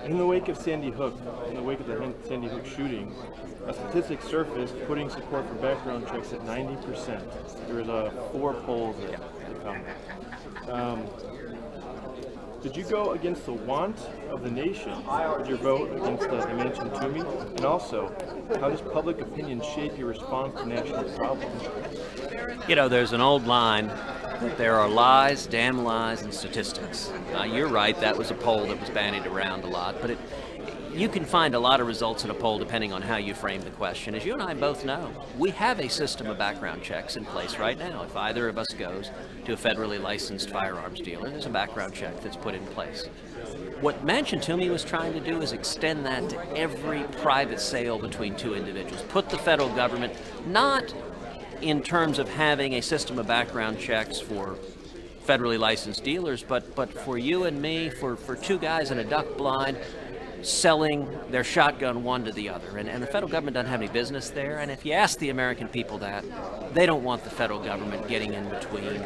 In the wake of Sandy Hook, in the wake of the Sandy Hook shooting, a statistic surfaced putting support for background checks at 90%. There was 4 polls that found that. Did you go against the want of the nation with your vote against the mentioned to me? And also, how does public opinion shape your response to national problems? You know, there's an old line that there are lies, damn lies, and statistics. You're right, that was a poll that was bandied around a lot, but you can find a lot of results in a poll depending on how you frame the question. As you and I both know, we have a system of background checks in place right now. If either of us goes to a federally licensed firearms dealer, there's a background check that's put in place. What Manchin Toomey was trying to do is extend that to every private sale between 2 individuals. Put the federal government, not in terms of having a system of background checks for federally licensed dealers, but for you and me, for 2 guys in a duck blind, selling their shotgun one to the other. And the federal government doesn't have any business there. And if you ask the American people that, they don't want the federal government getting in between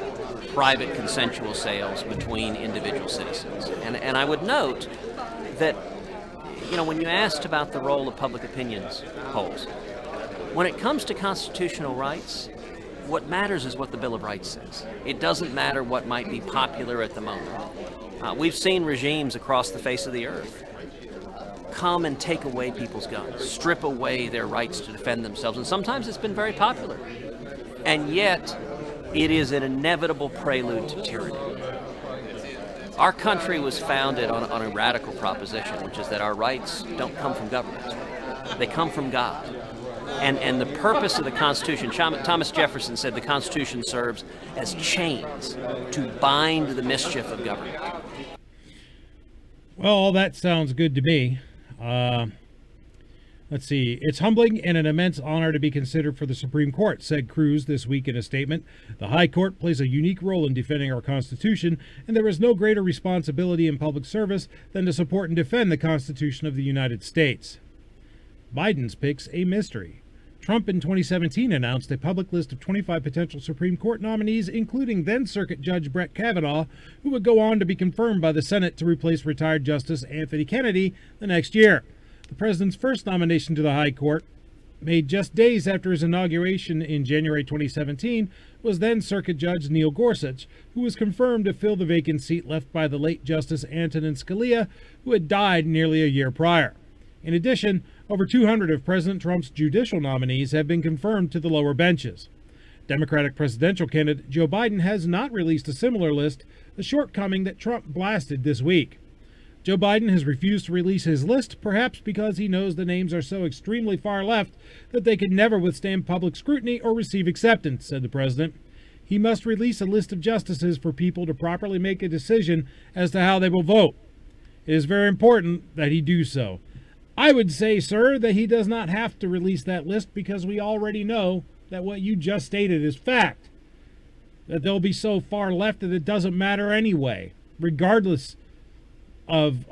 private consensual sales between individual citizens. And I would note that, you know, when you asked about the role of public opinions polls, when it comes to constitutional rights, what matters is what the Bill of Rights says. It doesn't matter what might be popular at the moment. We've seen regimes across the face of the earth come and take away people's guns, strip away their rights to defend themselves, and sometimes it's been very popular. And yet, it is an inevitable prelude to tyranny. Our country was founded on a radical proposition, which is that our rights don't come from government. They come from God. And the purpose of the Constitution, Thomas Jefferson said the Constitution serves as chains to bind the mischief of government. Well, all that sounds good to me. Let's see. It's humbling and an immense honor to be considered for the Supreme Court, said Cruz this week in a statement. The High Court plays a unique role in defending our Constitution, and there is no greater responsibility in public service than to support and defend the Constitution of the United States. Biden's picks a mystery. Trump in 2017 announced a public list of 25 potential Supreme Court nominees, including then-Circuit Judge Brett Kavanaugh, who would go on to be confirmed by the Senate to replace retired Justice Anthony Kennedy the next year. The president's first nomination to the High Court, made just days after his inauguration in January 2017, was then Circuit Judge Neil Gorsuch, who was confirmed to fill the vacant seat left by the late Justice Antonin Scalia, who had died nearly a year prior. In addition, over 200 of President Trump's judicial nominees have been confirmed to the lower benches. Democratic presidential candidate Joe Biden has not released a similar list, a shortcoming that Trump blasted this week. Joe Biden has refused to release his list, perhaps because he knows the names are so extremely far left that they could never withstand public scrutiny or receive acceptance, said the president. He must release a list of justices for people to properly make a decision as to how they will vote. It is very important that he do so. I would say, sir, that he does not have to release that list because we already know that what you just stated is fact. That they'll be so far left that it doesn't matter anyway, regardless of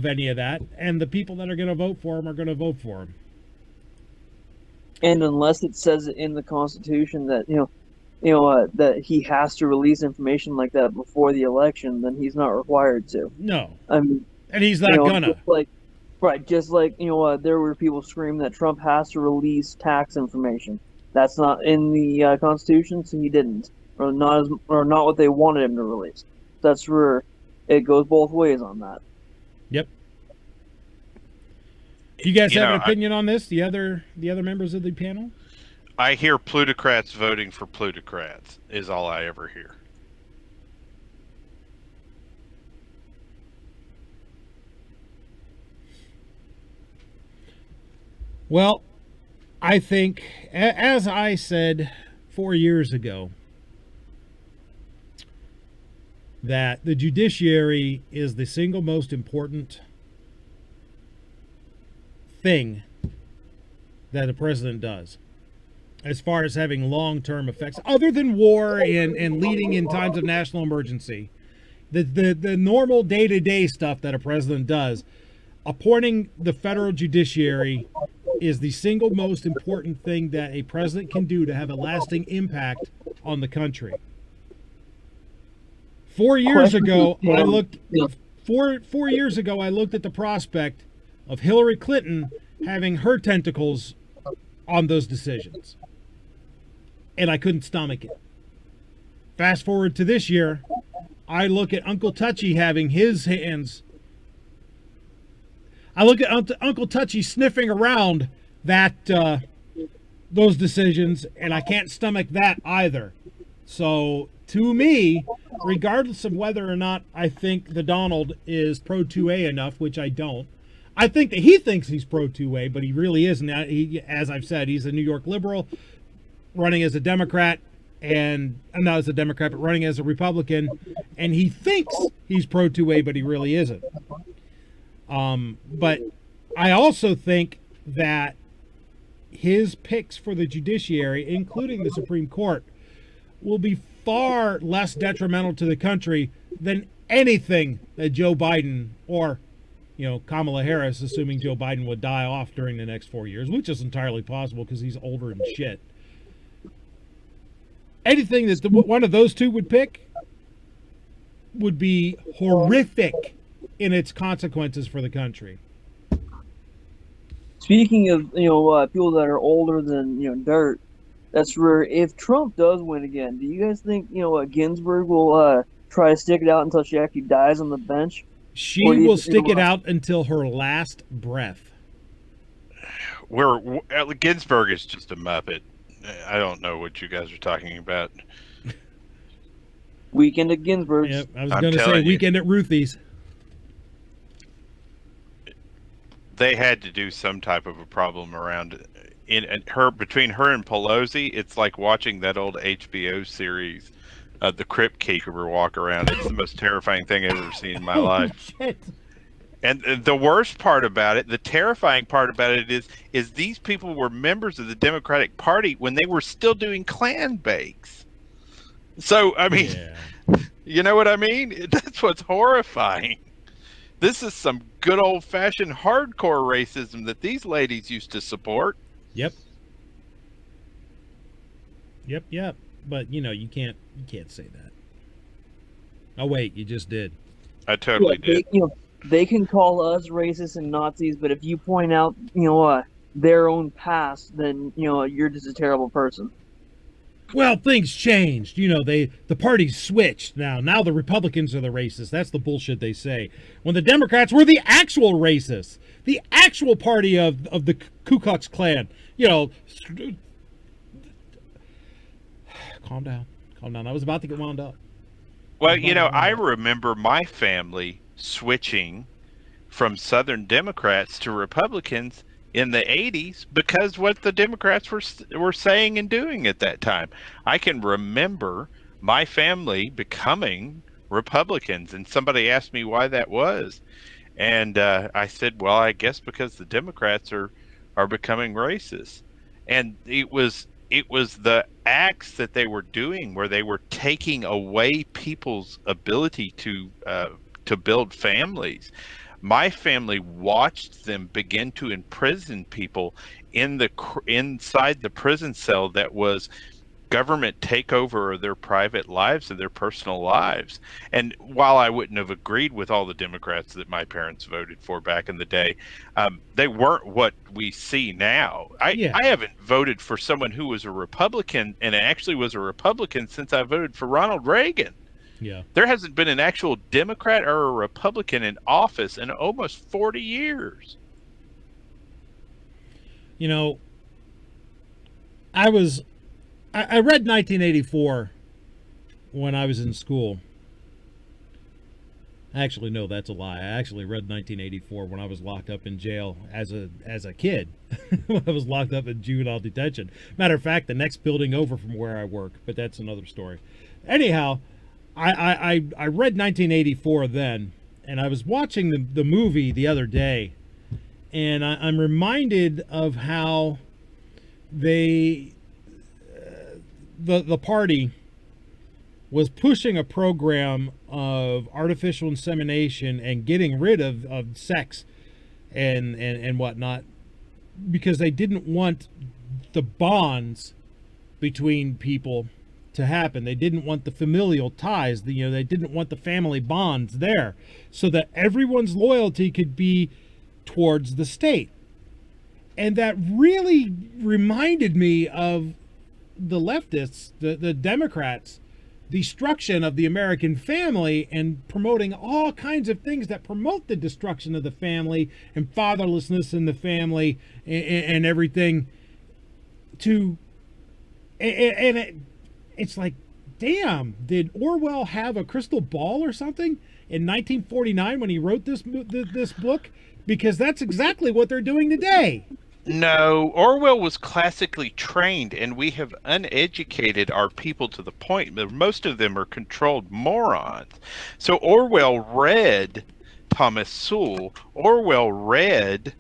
any of that, and the people that are going to vote for him are going to vote for him. And unless it says in the Constitution that that he has to release information like that before the election, then he's not required to. No, I mean, and he's not gonna. Just like there were people screaming that Trump has to release tax information. That's not in the Constitution, so he didn't, or not what they wanted him to release. That's where it goes both ways on that. Yep. You guys have an opinion on this? The other members of the panel? I hear plutocrats voting for plutocrats is all I ever hear. Well, I think, as I said 4 years ago, that the judiciary is the single most important thing that a president does as far as having long-term effects, other than war and leading in times of national emergency. The normal day-to-day stuff that a president does, appointing the federal judiciary is the single most important thing that a president can do to have a lasting impact on the country. 4 years ago, I looked. 4 years ago, I looked at the prospect of Hillary Clinton having her tentacles on those decisions, and I couldn't stomach it. Fast forward to this year, I look at Uncle Touchy having his hands. I look at Uncle Touchy sniffing around that those decisions, and I can't stomach that either. So, to me, regardless of whether or not I think the Donald is pro-2A enough, which I don't, I think that he thinks he's pro-2A, but he really isn't. As I've said, he's a New York liberal running as a Democrat, and not as a Democrat, but running as a Republican, and he thinks he's pro-2A, but he really isn't. But I also think that his picks for the judiciary, including the Supreme Court, will be far less detrimental to the country than anything that Joe Biden or, Kamala Harris, assuming Joe Biden would die off during the next 4 years, which is entirely possible because he's older than shit. Anything that one of those two would pick would be horrific in its consequences for the country. Speaking of people that are older than dirt, that's where if Trump does win again, do you guys think Ginsburg will try to stick it out until she actually dies on the bench? She will stick it out until her last breath. Ginsburg is just a muppet. I don't know what you guys are talking about. Weekend at Ginsburg's. Yep, I was going to say weekend at Ruthie's. They had to do some type of a problem around between her and Pelosi. It's like watching that old HBO series, The Crypt Keeper, walk around. It's the most terrifying thing I've ever seen in my life. Shit. And the worst part about it, the terrifying part about it is these people were members of the Democratic Party when they were still doing Klan bakes. So, I mean, you know what I mean? That's what's horrifying. This is some good old-fashioned hardcore racism that these ladies used to support. Yep. But, you can't say that. Oh, wait, you just did. I totally did. They can call us racist and Nazis, but if you point out, their own past, then, you're just a terrible person. Well, things changed. The parties switched now. Now the Republicans are the racists. That's the bullshit they say. When the Democrats were the actual racists, the actual party of the Ku Klux Klan. Calm down. I was about to get wound up. Well, I remember my family switching from Southern Democrats to Republicans in the 80s because what the Democrats were saying and doing at that time. I can remember my family becoming Republicans, and somebody asked me why that was. And I said, well, I guess because the Democrats are becoming racist. And it was the acts that they were doing where they were taking away people's ability to build families. My family watched them begin to imprison people inside the prison cell that was government takeover of their private lives and their personal lives. And while I wouldn't have agreed with all the Democrats that my parents voted for back in the day, they weren't what we see now. I haven't voted for someone who was a Republican and actually was a Republican since I voted for Ronald Reagan. Yeah. There hasn't been an actual Democrat or a Republican in office in almost 40 years. I read 1984 when I was in school. Actually, no, that's a lie. I actually read 1984 when I was locked up in jail as a kid. When I was locked up in juvenile detention. Matter of fact, the next building over from where I work, but that's another story. Anyhow, I read 1984 then, and I was watching the movie the other day, and I'm reminded of how the party was pushing a program of artificial insemination and getting rid of sex and whatnot because they didn't want the bonds between people to happen. They didn't want the familial ties. They didn't want the family bonds there, so that everyone's loyalty could be towards the state. And that really reminded me of the leftists, the Democrats, destruction of the American family and promoting all kinds of things that promote the destruction of the family and fatherlessness in the family and everything. It's like, damn, did Orwell have a crystal ball or something in 1949 when he wrote this book? Because that's exactly what they're doing today. No, Orwell was classically trained, and we have uneducated our people to the point that most of them are controlled morons. So Orwell read Thomas Sowell. Orwell read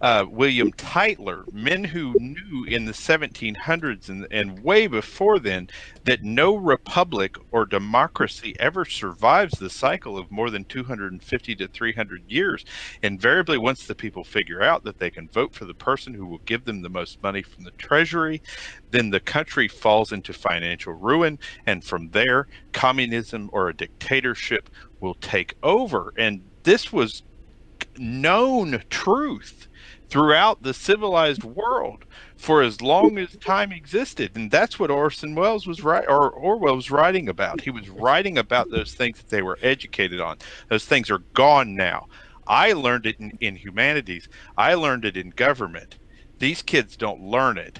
William Tytler, men who knew in the 1700s and way before then that no republic or democracy ever survives the cycle of more than 250 to 300 years. Invariably, once the people figure out that they can vote for the person who will give them the most money from the treasury, then the country falls into financial ruin, and from there, communism or a dictatorship will take over. And this was known truth throughout the civilized world for as long as time existed. And that's what Orson Welles was Orwell was writing about. He was writing about those things that they were educated on. Those things are gone now. I learned it in humanities. I learned it in government. These kids don't learn it.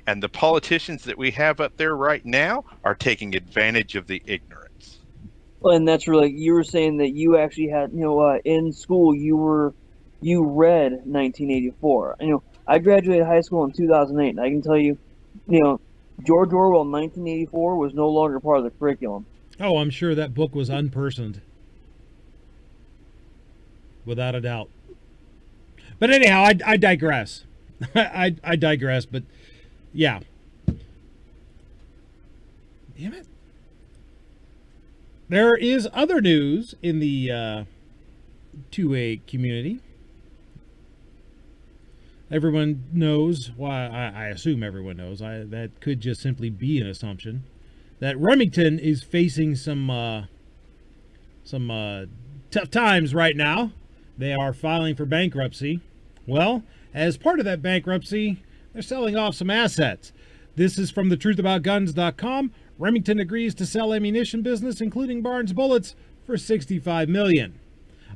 And the politicians that we have up there right now are taking advantage of the ignorance. Well, and that's really, you were saying that you actually had, in school you read 1984. I graduated high school in 2008, and I can tell you, George Orwell 1984 was no longer part of the curriculum. Oh, I'm sure that book was unpersoned. without a doubt. But anyhow, I digress. I digress, but yeah. Damn it. There is other news in the 2A community. Everyone knows, well, I assume everyone knows, that could just simply be an assumption, that Remington is facing some tough times right now. They are filing for bankruptcy. Well, as part of that bankruptcy, they're selling off some assets. This is from thetruthaboutguns.com. Remington agrees to sell ammunition business, including Barnes bullets, for $65 million.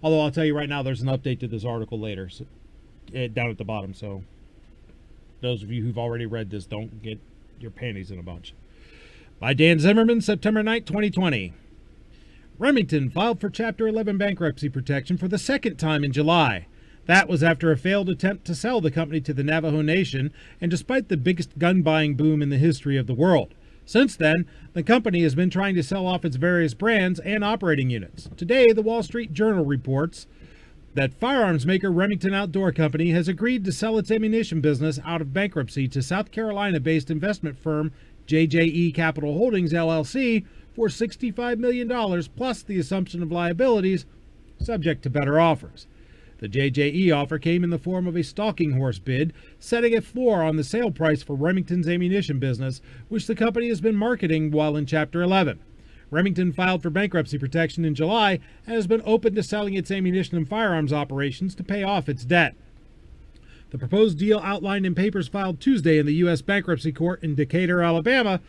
Although I'll tell you right now, there's an update to this article later, so, down at the bottom. So those of you who've already read this, don't get your panties in a bunch. By Dan Zimmerman, September 9, 2020. Remington filed for Chapter 11 bankruptcy protection for the second time in July. That was after a failed attempt to sell the company to the Navajo Nation, and despite the biggest gun buying boom in the history of the world. Since then, the company has been trying to sell off its various brands and operating units. Today, the Wall Street Journal reports that firearms maker Remington Outdoor Company has agreed to sell its ammunition business out of bankruptcy to South Carolina-based investment firm JJE Capital Holdings, LLC, for $65 million, plus the assumption of liabilities, subject to better offers. The JJE offer came in the form of a stalking horse bid, setting a floor on the sale price for Remington's ammunition business, which the company has been marketing while in Chapter 11. Remington filed for bankruptcy protection in July and has been open to selling its ammunition and firearms operations to pay off its debt. The proposed deal, outlined in papers filed Tuesday in the U.S. Bankruptcy Court in Decatur, Alabama,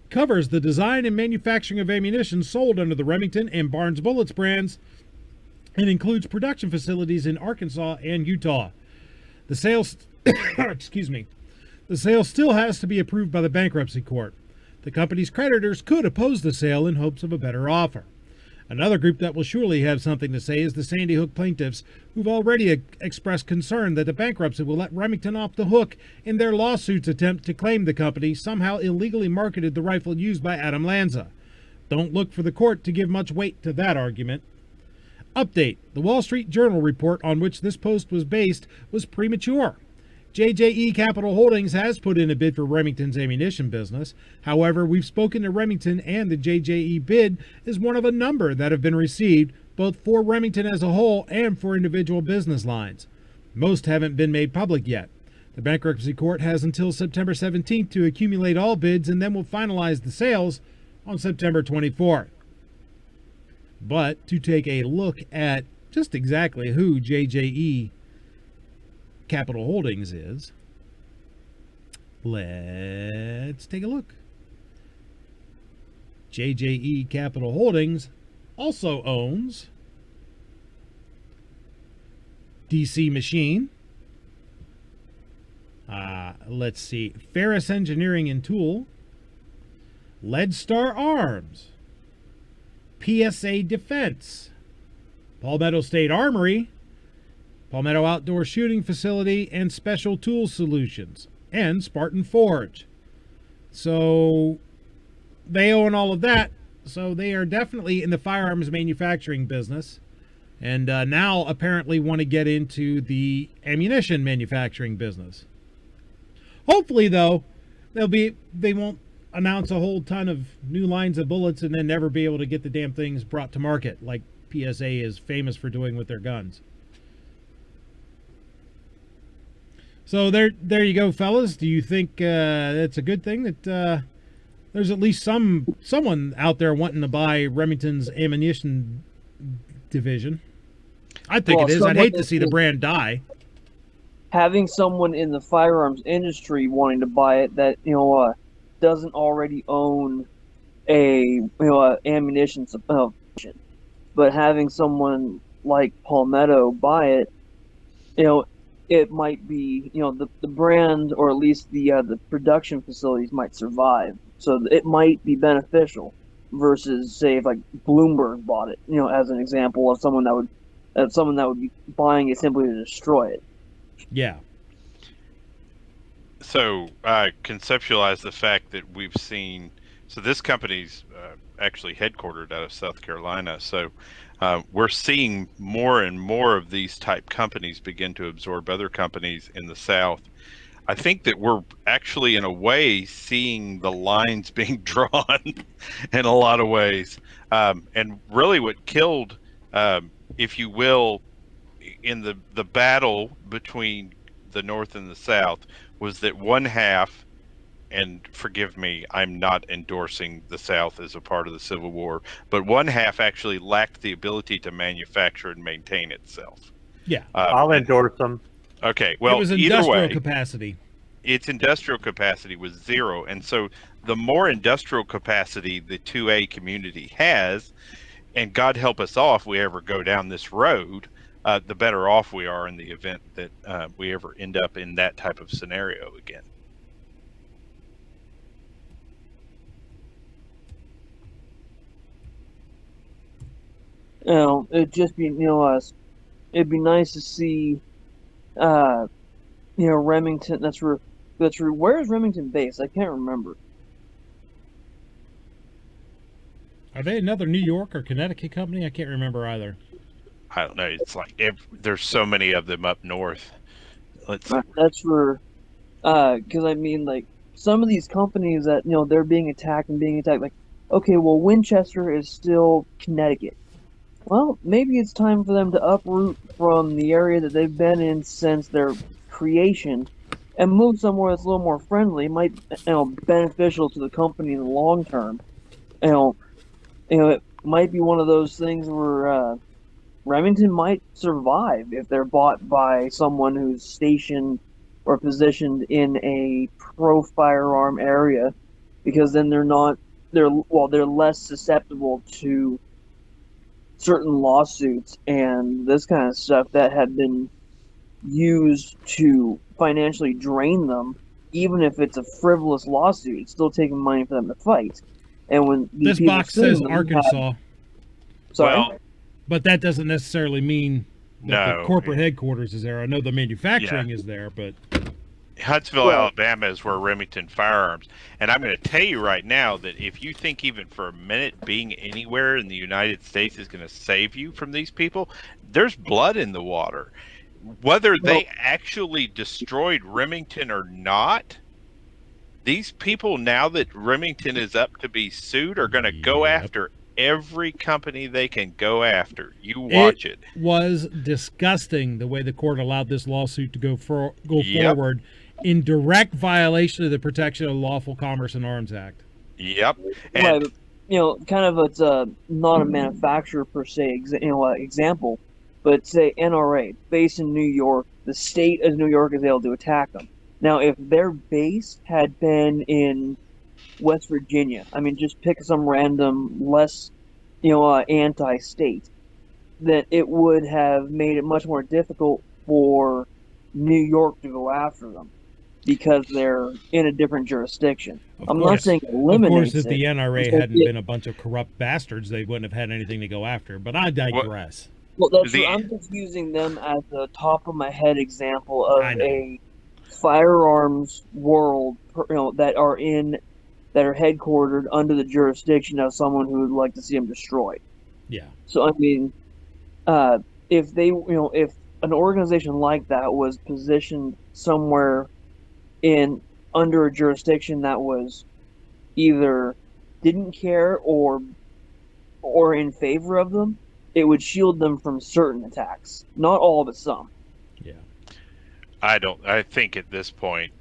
covers the design and manufacturing of ammunition sold under the Remington and Barnes Bullets brands, and includes production facilities in Arkansas and Utah. The sale, the sale still has to be approved by the bankruptcy court. The company's creditors could oppose the sale in hopes of a better offer. Another group that will surely have something to say is the Sandy Hook plaintiffs, who've already expressed concern that the bankruptcy will let Remington off the hook in their lawsuit's attempt to claim the company somehow illegally marketed the rifle used by Adam Lanza. Don't look for the court to give much weight to that argument. Update. The Wall Street Journal report on which this post was based was premature. JJE Capital Holdings has put in a bid for Remington's ammunition business. However, we've spoken to Remington, and the JJE bid is one of a number that have been received, both for Remington as a whole and for individual business lines. Most haven't been made public yet. The bankruptcy court has until September 17th to accumulate all bids, and then will finalize the sales on September 24th. But to take a look at just exactly who JJE Capital Holdings is, let's take a look. JJE Capital Holdings also owns DC Machine, let's see, Ferris Engineering and Tool, Leadstar Arms, PSA Defense, Palmetto State Armory, Palmetto Outdoor Shooting Facility, and Special Tools Solutions, and Spartan Forge. So they own all of that. So they are definitely in the firearms manufacturing business, and now apparently want to get into the ammunition manufacturing business. Hopefully, though, they won't announce a whole ton of new lines of bullets and then never be able to get the damn things brought to market like PSA is famous for doing with their guns. So there you go, fellas. Do you think it's a good thing that there's at least someone out there wanting to buy Remington's ammunition division? I think it is. I'd hate to see the brand die. Having someone in the firearms industry wanting to buy it that doesn't already own a ammunition supply, but having someone like Palmetto buy it, it might be the brand, or at least the production facilities might survive, so it might be beneficial versus say if like Bloomberg bought it, as an example of someone that would be buying it simply to destroy it. Yeah. So I conceptualize the fact that we've seen, so this company's actually headquartered out of South Carolina. So We're seeing more and more of these type companies begin to absorb other companies in the South. I think that we're actually, in a way, seeing the lines being drawn in a lot of ways. And really what killed, if you will, in the battle between the North and the South was that one half, and forgive me, I'm not endorsing the South as a part of the Civil War, but one half actually lacked the ability to manufacture and maintain itself. Yeah. I'll endorse them. Okay, well, it was either industrial way, capacity. its industrial capacity was zero. And so the more industrial capacity the 2A community has, and God help us all if we ever go down this road, the better off we are in the event that we ever end up in that type of scenario again. It'd just be, it'd be nice to see, Remington. That's where. Where is Remington based? I can't remember. Are they another New York or Connecticut company? I can't remember either. I don't know. It's like there's so many of them up north. That's where, because I mean, like some of these companies that they're being attacked. Like, okay, well, Winchester is still Connecticut. Well, maybe it's time for them to uproot from the area that they've been in since their creation and move somewhere that's a little more friendly. Might beneficial to the company in the long term. It might be one of those things where Remington might survive if they're bought by someone who's stationed or positioned in a pro firearm area, because then they're less susceptible to certain lawsuits and this kind of stuff that had been used to financially drain them. Even if it's a frivolous lawsuit, it's still taking money for them to fight. And when this box says Arkansas, sorry, well, but that doesn't necessarily mean that the corporate No. headquarters is there. I know the manufacturing is there, but Huntsville, Alabama is where Remington Firearms. And I'm going to tell you right now that if you think even for a minute being anywhere in the United States is going to save you from these people, there's blood in the water. Whether they actually destroyed Remington or not, these people, now that Remington is up to be sued, are going to go after every company they can go after. You watch it. It was disgusting the way the court allowed this lawsuit to go forward in direct violation of the Protection of Lawful Commerce and Arms Act. Yep. Right, kind of it's not a manufacturer per se example, but say NRA based in New York, the state of New York is able to attack them. Now, if their base had been in West Virginia, I mean, just pick some random less, anti-state, that it would have made it much more difficult for New York to go after them because they're in a different jurisdiction. I'm not saying eliminate. Of course, if the NRA hadn't been a bunch of corrupt bastards, they wouldn't have had anything to go after. But I digress. Well, I'm just using them as the top of my head example of a firearms world, that are headquartered under the jurisdiction of someone who would like to see them destroyed. Yeah. So I mean, if they, if an organization like that was positioned somewhere under a jurisdiction that was either didn't care or in favor of them, it would shield them from certain attacks. Not all, but some. Yeah. I think at this point,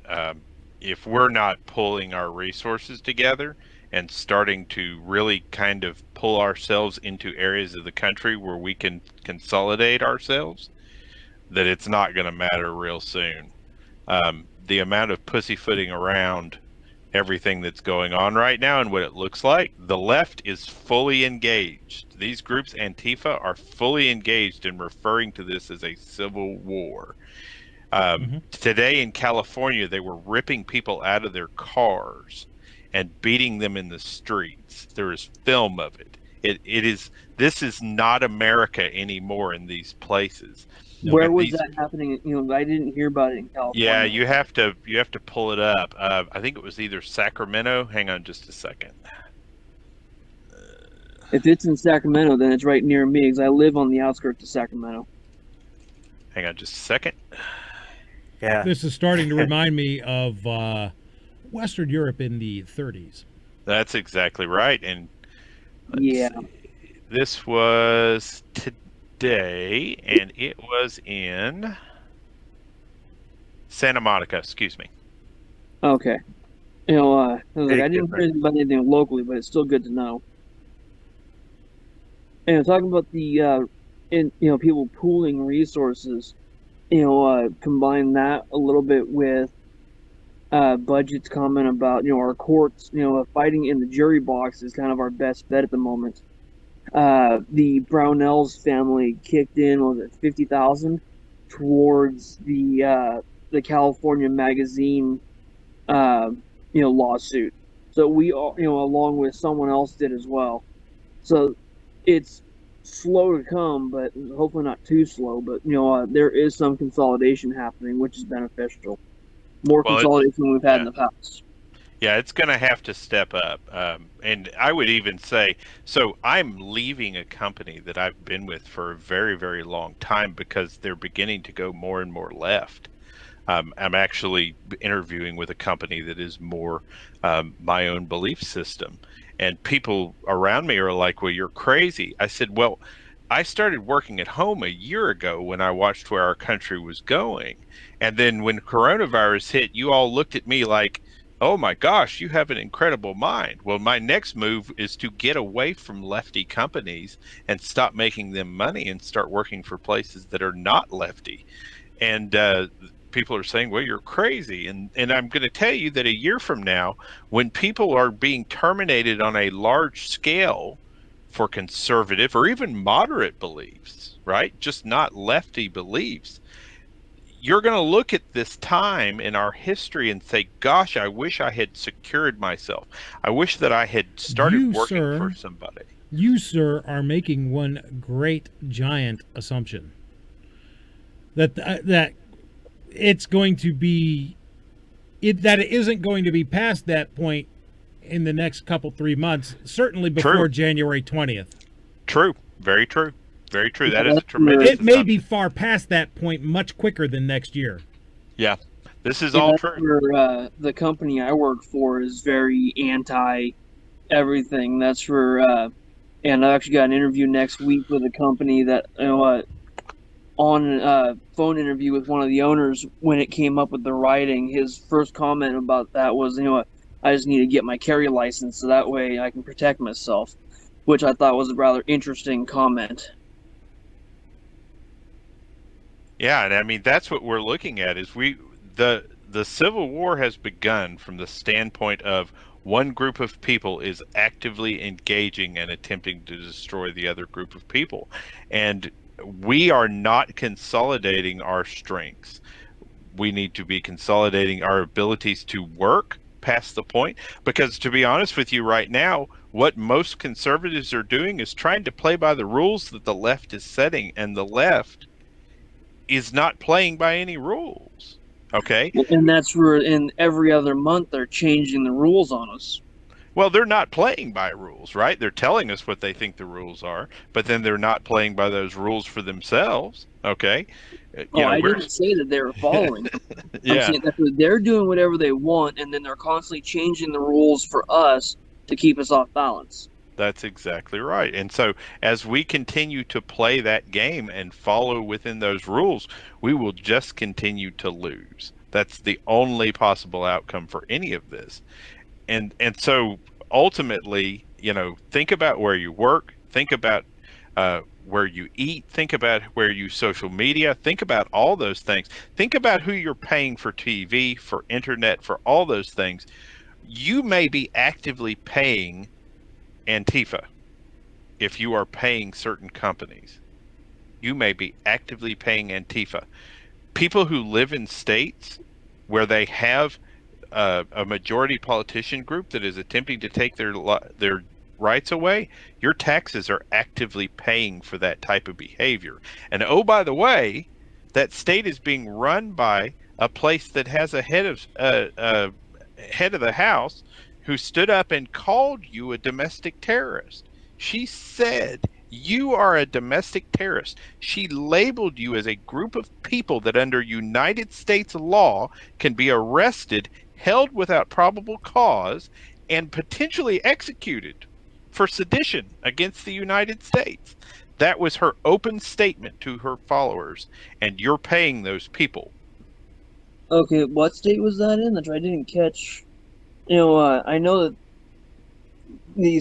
if we're not pulling our resources together and starting to really kind of pull ourselves into areas of the country where we can consolidate ourselves, that it's not going to matter real soon. The amount of pussyfooting around everything that's going on right now and what it looks like, the left is fully engaged. These groups, Antifa, are fully engaged in referring to this as a civil war. Today in California, they were ripping people out of their cars and beating them in the streets. There is film of it. This is not America anymore in these places. Where was that happening? I didn't hear about it in California. Yeah, you have to pull it up. I think it was either Sacramento. Hang on just a second. If it's in Sacramento, then it's right near me because I live on the outskirts of Sacramento. Hang on just a second. Yeah. This is starting to remind me of Western Europe in the 30s. That's exactly right. And Yeah. this was today, and it was in Santa Monica. Excuse me. Okay. I was like, Big I didn't hear difference. about anything locally, but it's still good to know. And talking about the, people pooling resources, combine that a little bit with Budget's comment about, our courts, fighting in the jury box is kind of our best bet at the moment. The Brownells family kicked in, was it 50,000 towards the California magazine, lawsuit. So we all, along with someone else did as well. So it's slow to come, but hopefully not too slow. But there is some consolidation happening, which is beneficial. More consolidation than we've had in the past. Yeah, it's going to have to step up. And I would even say, so I'm leaving a company that I've been with for a very, very long time because they're beginning to go more and more left. I'm actually interviewing with a company that is more my own belief system. And people around me are like, well, you're crazy. I said, well, I started working at home a year ago when I watched where our country was going. And then when coronavirus hit, you all looked at me like, oh my gosh, you have an incredible mind. Well, my next move is to get away from lefty companies and stop making them money and start working for places that are not lefty. And people are saying, well, you're crazy. And I'm going to tell you that a year from now, when people are being terminated on a large scale for conservative or even moderate beliefs, right? Just not lefty beliefs. You're going to look at this time in our history and say, gosh, I wish I had secured myself. I wish that I had started working for somebody. You, sir, are making one great, giant assumption. That it's going to be... that it isn't going to be past that point in the next 3 months, certainly before January 20th. True. Very true. Very true. That is a tremendous It may be far past that point much quicker than next year. Yeah. This is all true. For, the company I work for is very anti everything. That's for and I actually got an interview next week with a company that on a phone interview with one of the owners when it came up with the writing, his first comment about that was, I just need to get my carry license so that way I can protect myself, which I thought was a rather interesting comment. Yeah, and I mean that's what we're looking at is the Civil War has begun from the standpoint of one group of people is actively engaging and attempting to destroy the other group of people. And we are not consolidating our strengths. We need to be consolidating our abilities to work past the point, because to be honest with you right now, what most conservatives are doing is trying to play by the rules that the left is setting, and the left is not playing by any rules. Okay? And that's where in every other month they're changing the rules on us. Well, they're not playing by rules, right? They're telling us what they think the rules are, but then they're not playing by those rules for themselves. Okay? I didn't say that they were following. Yeah. I'm saying that they're doing whatever they want, and then they're constantly changing the rules for us to keep us off balance. That's exactly right. And so as we continue to play that game and follow within those rules, we will just continue to lose. That's the only possible outcome for any of this. And so ultimately, think about where you work, think about where you eat, think about where you social media, think about all those things. Think about who you're paying for TV, for internet, for all those things. You may be actively paying Antifa if you are paying certain companies. You may be actively paying Antifa. People who live in states where they have a majority politician group that is attempting to take their rights away, your taxes are actively paying for that type of behavior. And oh, by the way, that state is being run by a place that has a head of the House who stood up and called you a domestic terrorist. She said you are a domestic terrorist. She labeled you as a group of people that under United States law can be arrested, held without probable cause, and potentially executed for sedition against the United States. That was her open statement to her followers, and you're paying those people. Okay, what state was that in? That I didn't catch. I know that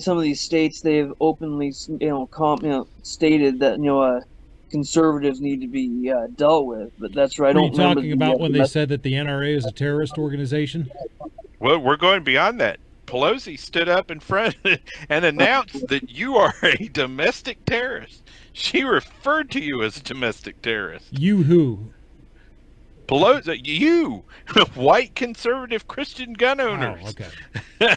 some of these states, they've openly, stated that conservatives need to be dealt with. But that's right. I Are you don't remember talking about when they said that the NRA is a terrorist organization? Well, we're going beyond that. Pelosi stood up in front and announced that you are a domestic terrorist. She referred to you as a domestic terrorist. You who? Pelosi, you, white conservative Christian gun owners. Oh, okay.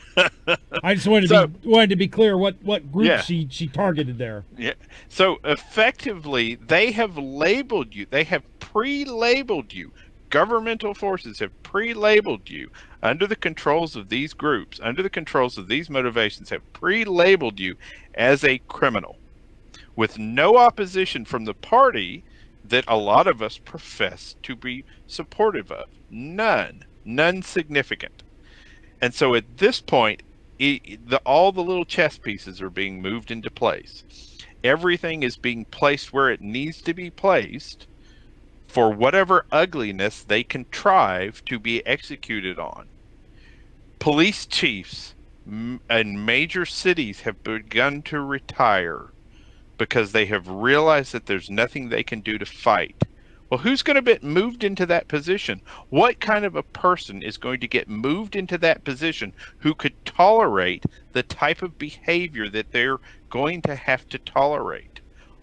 I just wanted to be clear what group she targeted there. Yeah. So effectively, they have labeled you. They have pre-labeled you. Governmental forces have pre-labeled you under the controls of these groups, under the controls of these motivations, have pre-labeled you as a criminal with no opposition from the party that a lot of us profess to be supportive of. None significant. And so at this point, all the little chess pieces are being moved into place. Everything is being placed where it needs to be placed for whatever ugliness they contrive to be executed on. Police chiefs in major cities have begun to retire because they have realized that there's nothing they can do to fight. Well, who's going to get moved into that position? What kind of a person is going to get moved into that position who could tolerate the type of behavior that they're going to have to tolerate?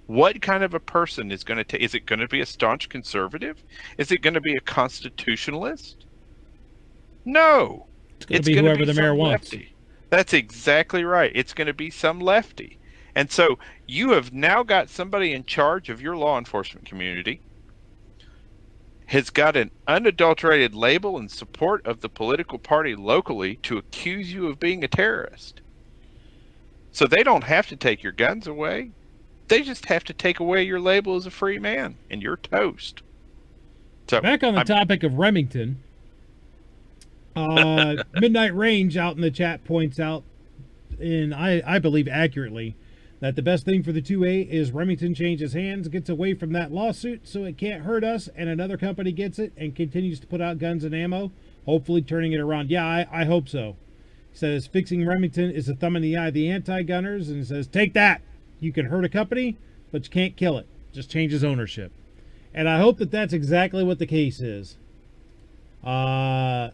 What kind of a person is going to is it going to be a staunch conservative? Is it going to be a constitutionalist? No. It's going to be whoever the mayor wants. Lefty. That's exactly right. It's going to be some lefty. And so you have now got somebody in charge of your law enforcement community, has got an unadulterated label in support of the political party locally to accuse you of being a terrorist. So they don't have to take your guns away. They just have to take away your label as a free man, and you're toast. So back on the topic of Remington, Midnight Range out in the chat points out, and I believe accurately, that the best thing for the 2A is Remington changes hands, gets away from that lawsuit so it can't hurt us, and another company gets it and continues to put out guns and ammo, hopefully turning it around. Yeah, I hope so. He says fixing Remington is a thumb in the eye of the anti-gunners, and he says, take that. You can hurt a company, but you can't kill it. Just changes ownership. And I hope that that's exactly what the case is. Let's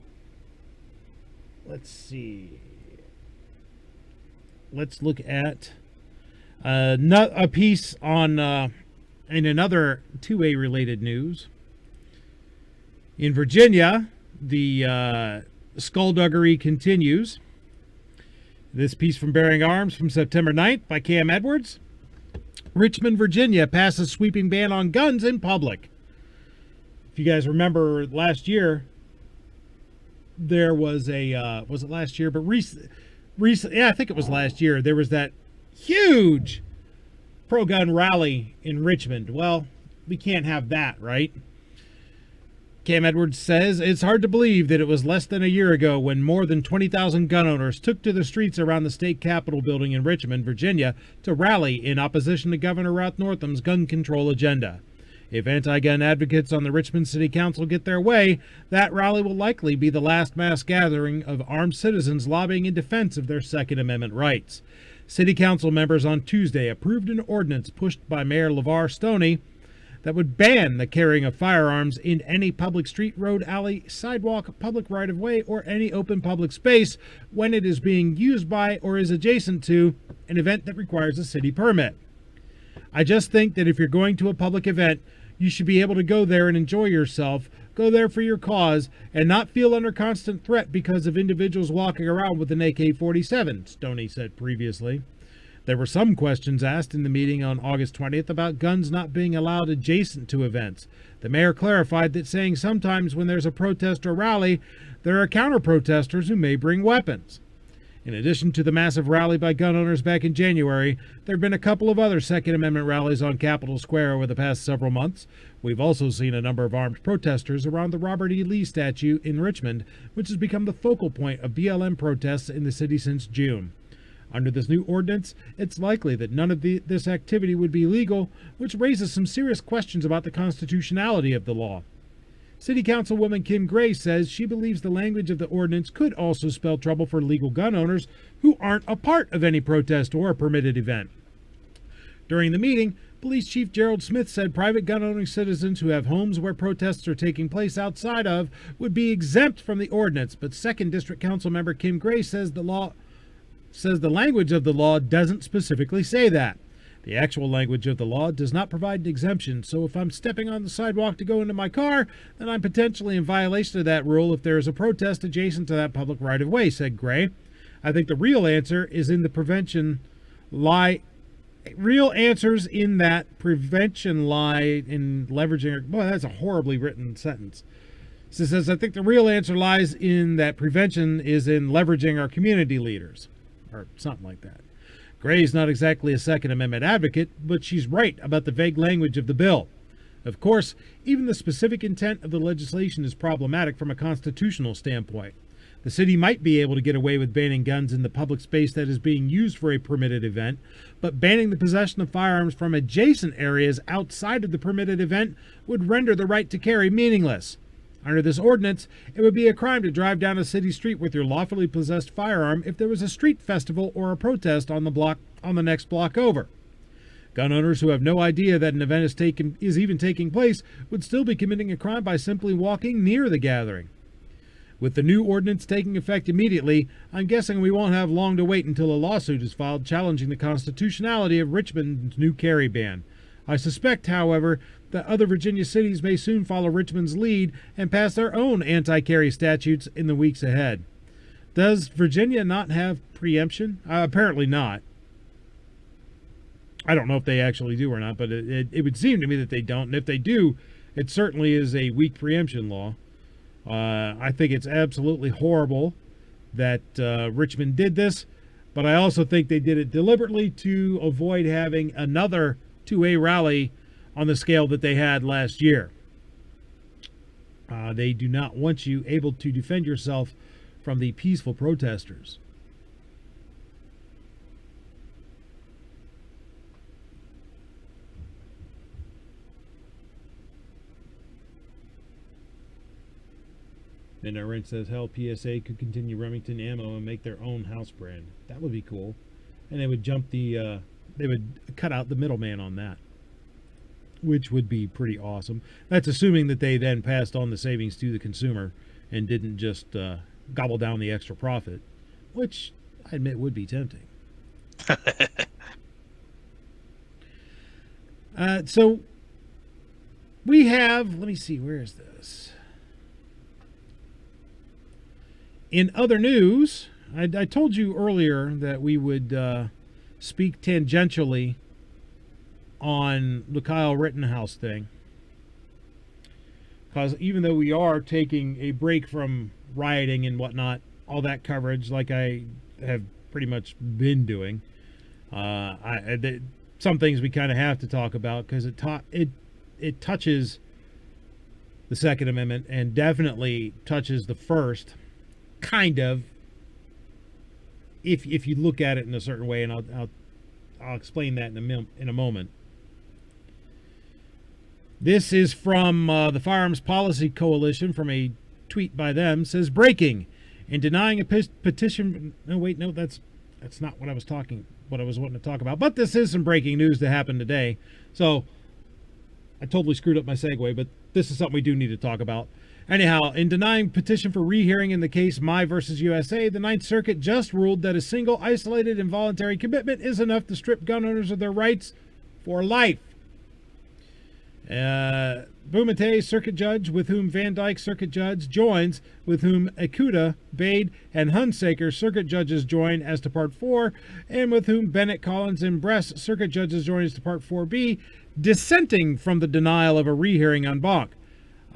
see. Let's look at a piece on in another 2A related news. In Virginia, the skullduggery continues. This piece from Bearing Arms from September 9th by Cam Edwards. Richmond, Virginia passes sweeping ban on guns in public. If you guys remember last year, there was a, was it last year? But yeah, I think it was last year. There was that huge pro-gun rally in Richmond. Well, we can't have that, right? Cam Edwards says it's hard to believe that it was less than a year ago when more than 20,000 gun owners took to the streets around the state capitol building in Richmond, Virginia, to rally in opposition to Governor Ralph Northam's gun control agenda. If anti-gun advocates on the Richmond City Council get their way, that rally will likely be the last mass gathering of armed citizens lobbying in defense of their Second Amendment rights. City Council members on Tuesday approved an ordinance pushed by Mayor LeVar Stoney that would ban the carrying of firearms in any public street, road, alley, sidewalk, public right-of-way, or any open public space when it is being used by or is adjacent to an event that requires a city permit. I just think that if you're going to a public event, you should be able to go there and enjoy yourself, go there for your cause, and not feel under constant threat because of individuals walking around with an AK-47, Stoney said previously. There were some questions asked in the meeting on August 20th about guns not being allowed adjacent to events. The mayor clarified that saying sometimes when there's a protest or rally, there are counter-protesters who may bring weapons. In addition to the massive rally by gun owners back in January, there have been a couple of other Second Amendment rallies on Capitol Square over the past several months. We've also seen a number of armed protesters around the Robert E. Lee statue in Richmond, which has become the focal point of BLM protests in the city since June. Under this new ordinance, it's likely that none of this activity would be legal, which raises some serious questions about the constitutionality of the law. City Councilwoman Kim Gray says she believes the language of the ordinance could also spell trouble for legal gun owners who aren't a part of any protest or permitted event. During the meeting, Police Chief Gerald Smith said private gun-owning citizens who have homes where protests are taking place outside of would be exempt from the ordinance, but 2nd District Council member Kim Gray says the language of the law doesn't specifically say that. The actual language of the law does not provide an exemption, so if I'm stepping on the sidewalk to go into my car, then I'm potentially in violation of that rule if there is a protest adjacent to that public right-of-way, said Gray. I think the real answer is in the real answers in that prevention lie in leveraging. Boy, that's a horribly written sentence. So it says, I think the real answer lies in that prevention is in leveraging our community leaders, or something like that. Gray's not exactly a Second Amendment advocate, but she's right about the vague language of the bill. Of course, even the specific intent of the legislation is problematic from a constitutional standpoint. The city might be able to get away with banning guns in the public space that is being used for a permitted event, but banning the possession of firearms from adjacent areas outside of the permitted event would render the right to carry meaningless. Under this ordinance, it would be a crime to drive down a city street with your lawfully possessed firearm if there was a street festival or a protest on the next block over. Gun owners who have no idea that an event is even taking place would still be committing a crime by simply walking near the gathering. With the new ordinance taking effect immediately, I'm guessing we won't have long to wait until a lawsuit is filed challenging the constitutionality of Richmond's new carry ban. I suspect, however, that other Virginia cities may soon follow Richmond's lead and pass their own anti-carry statutes in the weeks ahead. Does Virginia not have preemption? Apparently not. I don't know if they actually do or not, but it would seem to me that they don't. And if they do, it certainly is a weak preemption law. I think it's absolutely horrible that Richmond did this, but I also think they did it deliberately to avoid having another 2A rally on the scale that they had last year. They do not want you able to defend yourself from the peaceful protesters. And Aaron says, hell, PSA could continue Remington ammo and make their own house brand. That would be cool. And they would they would cut out the middleman on that, which would be pretty awesome. That's assuming that they then passed on the savings to the consumer and didn't just gobble down the extra profit, which I admit would be tempting. So we have, let me see, where is this? In other news, I told you earlier that we would speak tangentially on the Kyle Rittenhouse thing. Because even though we are taking a break from rioting and whatnot, all that coverage, like I have pretty much been doing, some things we kind of have to talk about because it touches the Second Amendment and definitely touches the First. Kind of, if you look at it in a certain way, and I'll explain that in a moment. This is from the Firearms Policy Coalition, from a tweet by them. Says, breaking in denying a petition. No, wait, no, that's not what I was wanting to talk about. But this is some breaking news that happened today. So I totally screwed up my segue, but this is something we do need to talk about. Anyhow, in denying petition for rehearing in the case My versus USA, the Ninth Circuit just ruled that a single, isolated, involuntary commitment is enough to strip gun owners of their rights for life. Bumate, circuit judge, with whom Van Dyke, circuit judge, joins, with whom Ikuda, Bade, and Hunsaker, circuit judges, join as to Part 4, and with whom Bennett, Collins, and Bress, circuit judges, join as to Part 4B, dissenting from the denial of a rehearing en banc.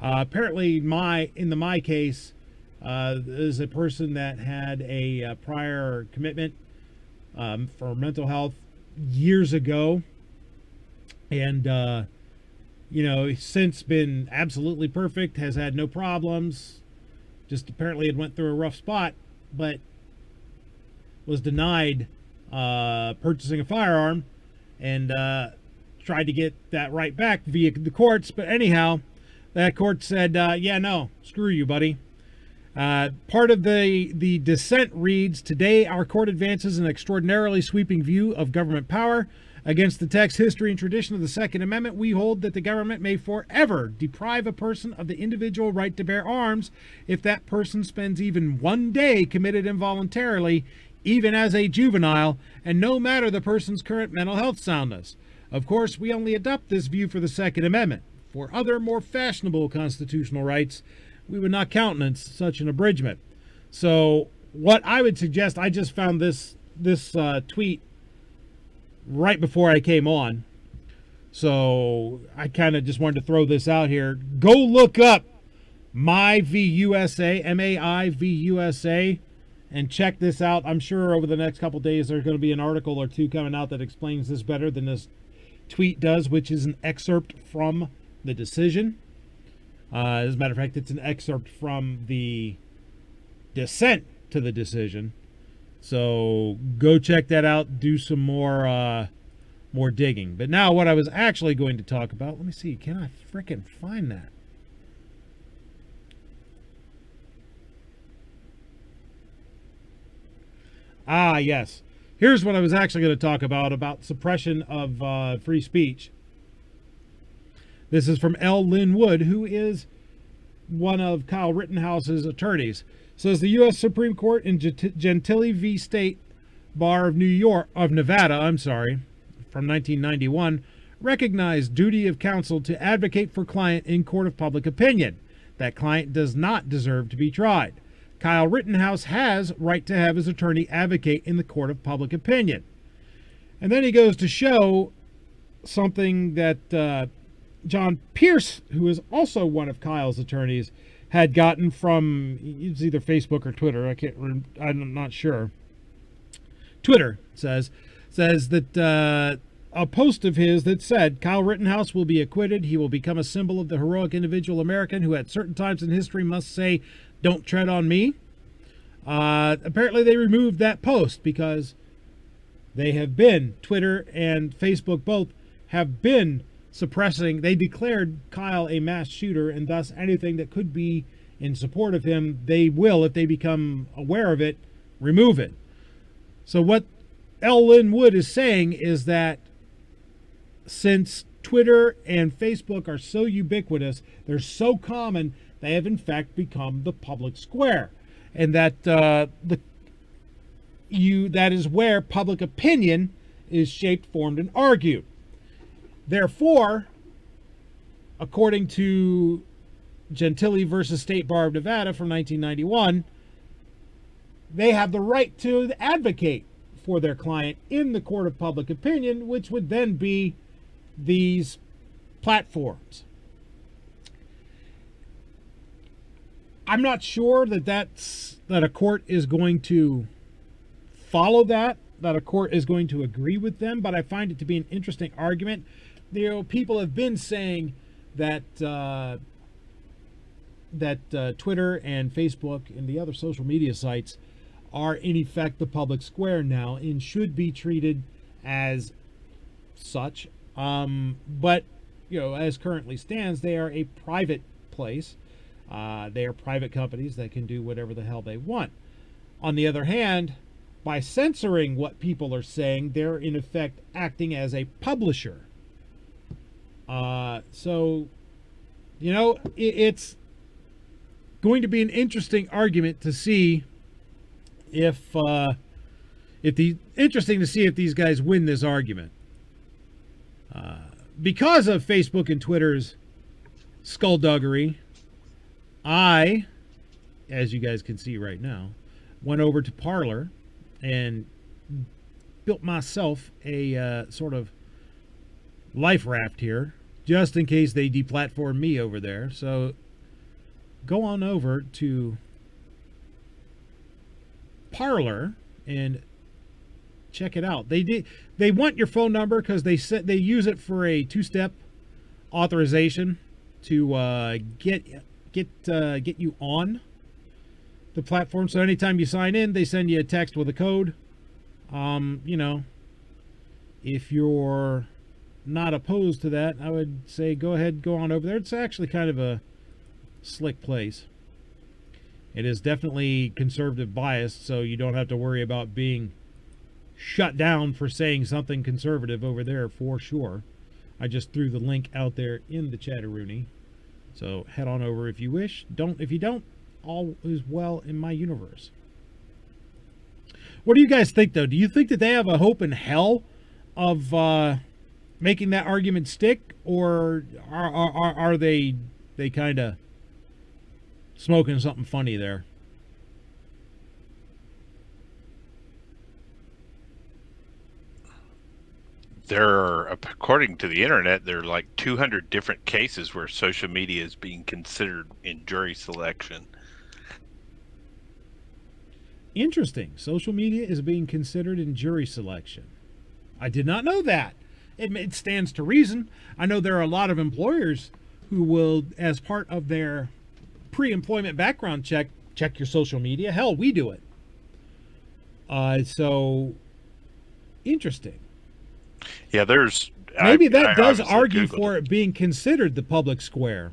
Apparently, in the My case, is a person that had a prior commitment for mental health years ago, and he's since been absolutely perfect, has had no problems, just apparently had went through a rough spot, but was denied purchasing a firearm, and tried to get that right back via the courts. But anyhow, that court said, yeah, no, screw you, buddy. Part of the dissent reads, today our court advances an extraordinarily sweeping view of government power. Against the text, history, and tradition of the Second Amendment, we hold that the government may forever deprive a person of the individual right to bear arms if that person spends even one day committed involuntarily, even as a juvenile, and no matter the person's current mental health soundness. Of course, we only adopt this view for the Second Amendment. For other, more fashionable constitutional rights, we would not countenance such an abridgment. So what I would suggest, I just found this tweet right before I came on, so I kind of just wanted to throw this out here. Go look up MAI-V-USA, MAI-V-USA, and check this out. I'm sure over the next couple days there's going to be an article or two coming out that explains this better than this tweet does, which is an excerpt from the decision. As a matter of fact, it's an excerpt from the dissent to the decision. So go check that out. Do some more digging. But now what I was actually going to talk about, let me see. Can I frickin' find that? Ah, yes. Here's what I was actually going to talk about suppression of free speech. This is from L. Lynn Wood, who is one of Kyle Rittenhouse's attorneys. Says the U.S. Supreme Court in Gentile v. State Bar of Nevada, from 1991, recognized duty of counsel to advocate for client in court of public opinion. That client does not deserve to be tried. Kyle Rittenhouse has right to have his attorney advocate in the court of public opinion. And then he goes to show something that John Pierce, who is also one of Kyle's attorneys, had gotten from, it's either Facebook or Twitter. I'm not sure. Twitter says that a post of his that said, Kyle Rittenhouse will be acquitted. He will become a symbol of the heroic individual American who at certain times in history must say, don't tread on me. Apparently they removed that post because they have been, Twitter and Facebook both have been suppressing. They declared Kyle a mass shooter, and thus anything that could be in support of him, they will, if they become aware of it, remove it. So what L. Lynn Wood is saying is that since Twitter and Facebook are so ubiquitous, they're so common, they have in fact become the public square, and that that is where public opinion is shaped, formed, and argued. Therefore, according to Gentile versus State Bar of Nevada from 1991, they have the right to advocate for their client in the court of public opinion, which would then be these platforms. I'm not sure that a court is going to follow that a court is going to agree with them, but I find it to be an interesting argument. People have been saying that Twitter and Facebook and the other social media sites are in effect the public square now and should be treated as such. But as currently stands, they are a private place. They are private companies that can do whatever the hell they want. On the other hand, by censoring what people are saying, they're in effect acting as a publisher. So it's going to be an interesting argument to see if these guys win this argument. Because of Facebook and Twitter's skullduggery, I, as you guys can see right now, went over to Parler and built myself a sort of life raft here, just in case they deplatform me over there. So go on over to Parler and check it out. They want your phone number because they use it for a 2-step authorization to get you on the platform. So anytime you sign in, they send you a text with a code. You know, if you're not opposed to that, I would say go ahead, go on over there. It's actually kind of a slick place. It is definitely conservative biased, so you don't have to worry about being shut down for saying something conservative over there for sure. I just threw the link out there in the chatteroony. So head on over if you wish. If you don't, all is well in my universe. What do you guys think, though? Do you think that they have a hope in hell of making that argument stick, or are they kind of smoking something funny there? There are, according to the internet, there are like 200 different cases where social media is being considered in jury selection. Interesting. Social media is being considered in jury selection. I did not know that. It stands to reason. I know there are a lot of employers who will, as part of their pre-employment background check your social media. Hell, we do it. So, interesting. Yeah, there's... Maybe that does obviously argue Googled for it being considered the public square.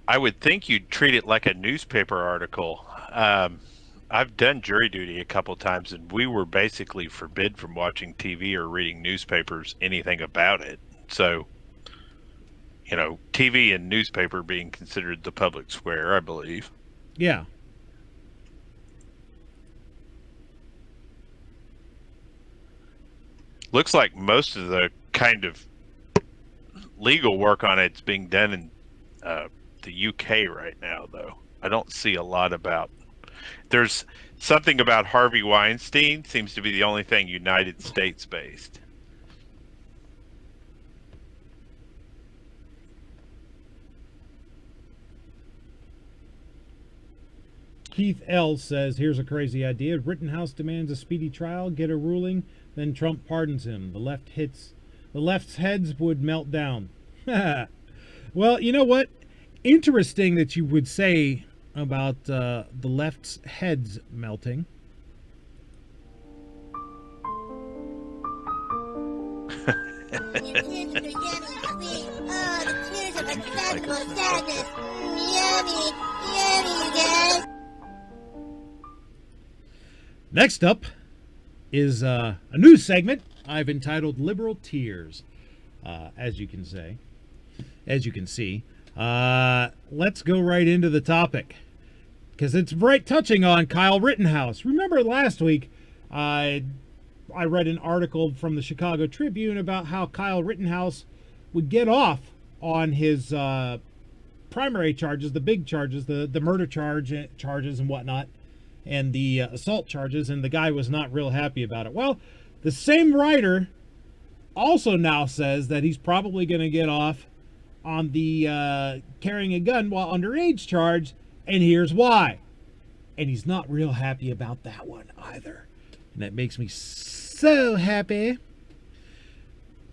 I would think you'd treat it like a newspaper article. I've done jury duty a couple times, and we were basically forbid from watching TV or reading newspapers, anything about it. So, you know, TV and newspaper being considered the public square, I believe. Yeah. Looks like most of the kind of legal work on it's being done in the UK right now, though. I don't see a lot about... There's something about Harvey Weinstein seems to be the only thing United States based. Keith L. says, here's a crazy idea. Rittenhouse demands a speedy trial, get a ruling, then Trump pardons him. The left's heads would melt down. Well, you know what? Interesting that you would say about the left's heads melting. Next up is a news segment I've entitled Liberal Tears, as you can see. Let's go right into the topic, because it's right touching on Kyle Rittenhouse. Remember last week I read an article from the Chicago Tribune about how Kyle Rittenhouse would get off on his primary charges, the big charges, the murder charges and whatnot, and the assault charges, and the guy was not real happy about it. Well, the same writer also now says that he's probably going to get off on the carrying a gun while underage charge, and here's why. And he's not real happy about that one either. And that makes me so happy.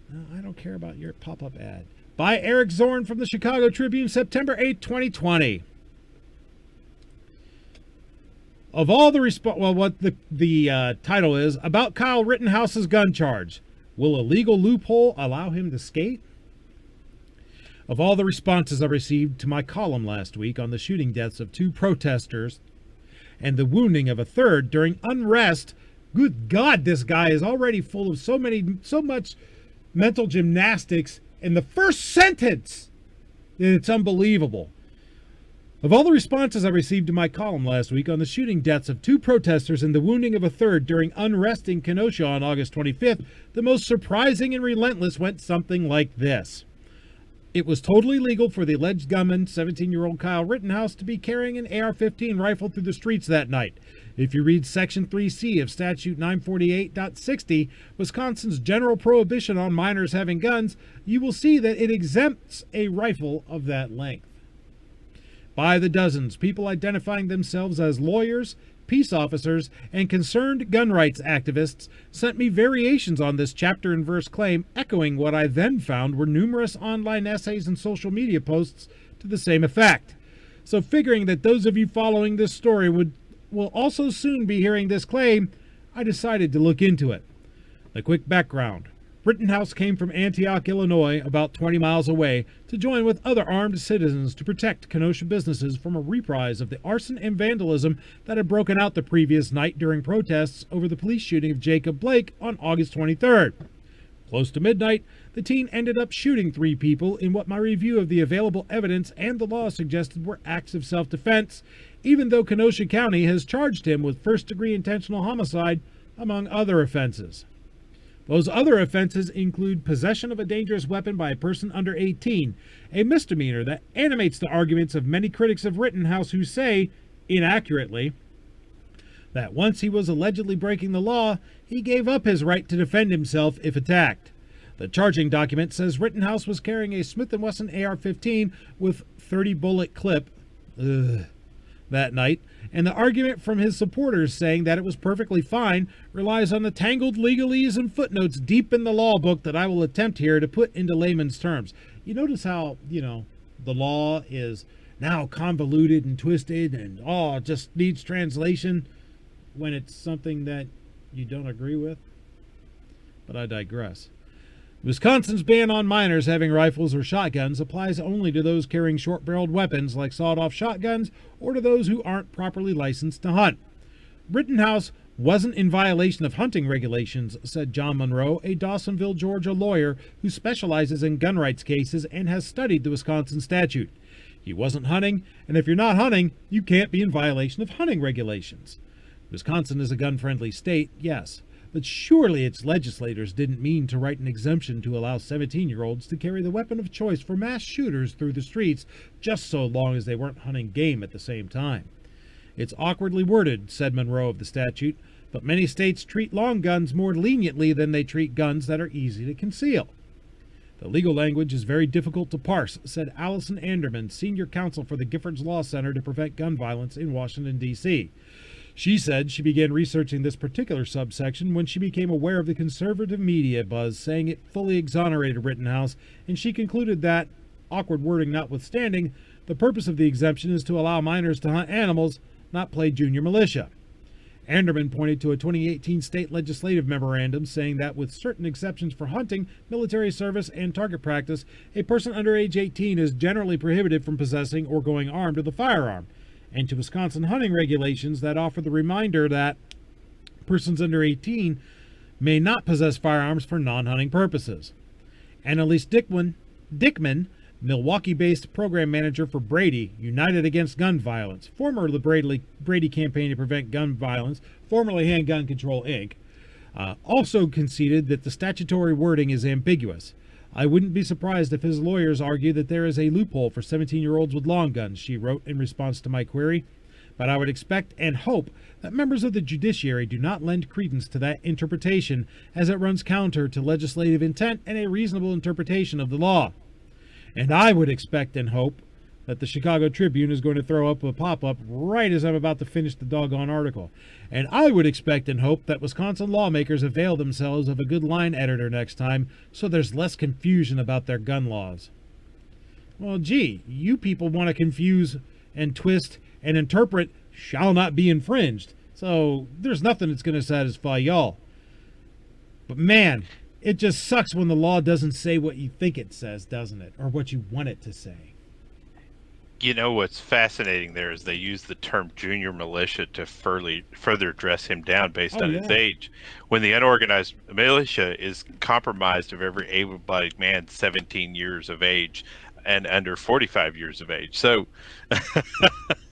No, I don't care about your pop-up ad. By Eric Zorn from the Chicago Tribune, September 8, 2020. Of all the what the title is, about Kyle Rittenhouse's gun charge. Will a legal loophole allow him to skate? Of all the responses I received to my column last week on the shooting deaths of 2 protesters and the wounding of a 3rd during unrest, good God, this guy is already full of so much mental gymnastics in the first sentence. It's unbelievable. Of all the responses I received to my column last week on the shooting deaths of 2 protesters and the wounding of a 3rd during unrest in Kenosha on August 25th, the most surprising and relentless went something like this. It was totally legal for the alleged gunman, 17-year-old Kyle Rittenhouse, to be carrying an AR-15 rifle through the streets that night. If you read Section 3C of Statute 948.60, Wisconsin's general prohibition on minors having guns, you will see that it exempts a rifle of that length. by the dozens, people identifying themselves as lawyers, peace officers, and concerned gun rights activists sent me variations on this chapter and verse claim, echoing what I then found were numerous online essays and social media posts to the same effect. So figuring that those of you following this story will also soon be hearing this claim, I decided to look into it. The quick background. Rittenhouse came from Antioch, Illinois, about 20 miles away, to join with other armed citizens to protect Kenosha businesses from a reprise of the arson and vandalism that had broken out the previous night during protests over the police shooting of Jacob Blake on August 23rd. Close to midnight, the teen ended up shooting 3 people in what my review of the available evidence and the law suggested were acts of self-defense, even though Kenosha County has charged him with first-degree intentional homicide, among other offenses. Those other offenses include possession of a dangerous weapon by a person under 18, a misdemeanor that animates the arguments of many critics of Rittenhouse who say, inaccurately, that once he was allegedly breaking the law, he gave up his right to defend himself if attacked. The charging document says Rittenhouse was carrying a Smith & Wesson AR-15 with 30-bullet clip that night, and the argument from his supporters saying that it was perfectly fine relies on the tangled legalese and footnotes deep in the law book that I will attempt here to put into layman's terms. You notice how, the law is now convoluted and twisted and, just needs translation when it's something that you don't agree with? But I digress. Wisconsin's ban on minors having rifles or shotguns applies only to those carrying short-barreled weapons like sawed-off shotguns or to those who aren't properly licensed to hunt. Rittenhouse wasn't in violation of hunting regulations, said John Monroe, a Dawsonville, Georgia lawyer who specializes in gun rights cases and has studied the Wisconsin statute. He wasn't hunting, and if you're not hunting, you can't be in violation of hunting regulations. Wisconsin is a gun-friendly state, yes. But surely its legislators didn't mean to write an exemption to allow 17-year-olds to carry the weapon of choice for mass shooters through the streets just so long as they weren't hunting game at the same time. It's awkwardly worded, said Monroe of the statute, but many states treat long guns more leniently than they treat guns that are easy to conceal. The legal language is very difficult to parse, said Allison Anderman, senior counsel for the Giffords Law Center to Prevent Gun Violence in Washington, D.C. She said she began researching this particular subsection when she became aware of the conservative media buzz saying it fully exonerated Rittenhouse, and she concluded that, awkward wording notwithstanding, the purpose of the exemption is to allow minors to hunt animals, not play junior militia. Anderman pointed to a 2018 state legislative memorandum saying that with certain exceptions for hunting, military service, and target practice, a person under age 18 is generally prohibited from possessing or going armed with a firearm, and to Wisconsin hunting regulations that offer the reminder that persons under 18 may not possess firearms for non-hunting purposes. Annalise Dickman, Milwaukee-based program manager for Brady, United Against Gun Violence, former of the Brady Campaign to Prevent Gun Violence, formerly Handgun Control, Inc., also conceded that the statutory wording is ambiguous. I wouldn't be surprised if his lawyers argue that there is a loophole for 17-year-olds with long guns, she wrote in response to my query. But I would expect and hope that members of the judiciary do not lend credence to that interpretation, as it runs counter to legislative intent and a reasonable interpretation of the law. And I would expect and hope that the Chicago Tribune is going to throw up a pop-up right as I'm about to finish the doggone article. And I would expect and hope that Wisconsin lawmakers avail themselves of a good line editor next time so there's less confusion about their gun laws. Well, gee, you people want to confuse and twist and interpret shall not be infringed, so there's nothing that's going to satisfy y'all. But man, it just sucks when the law doesn't say what you think it says, doesn't it? Or what you want it to say. You know what's fascinating there is they use the term junior militia to further dress him down based on his age. When the unorganized militia is compromised of every able-bodied man 17 years of age and under 45 years of age. So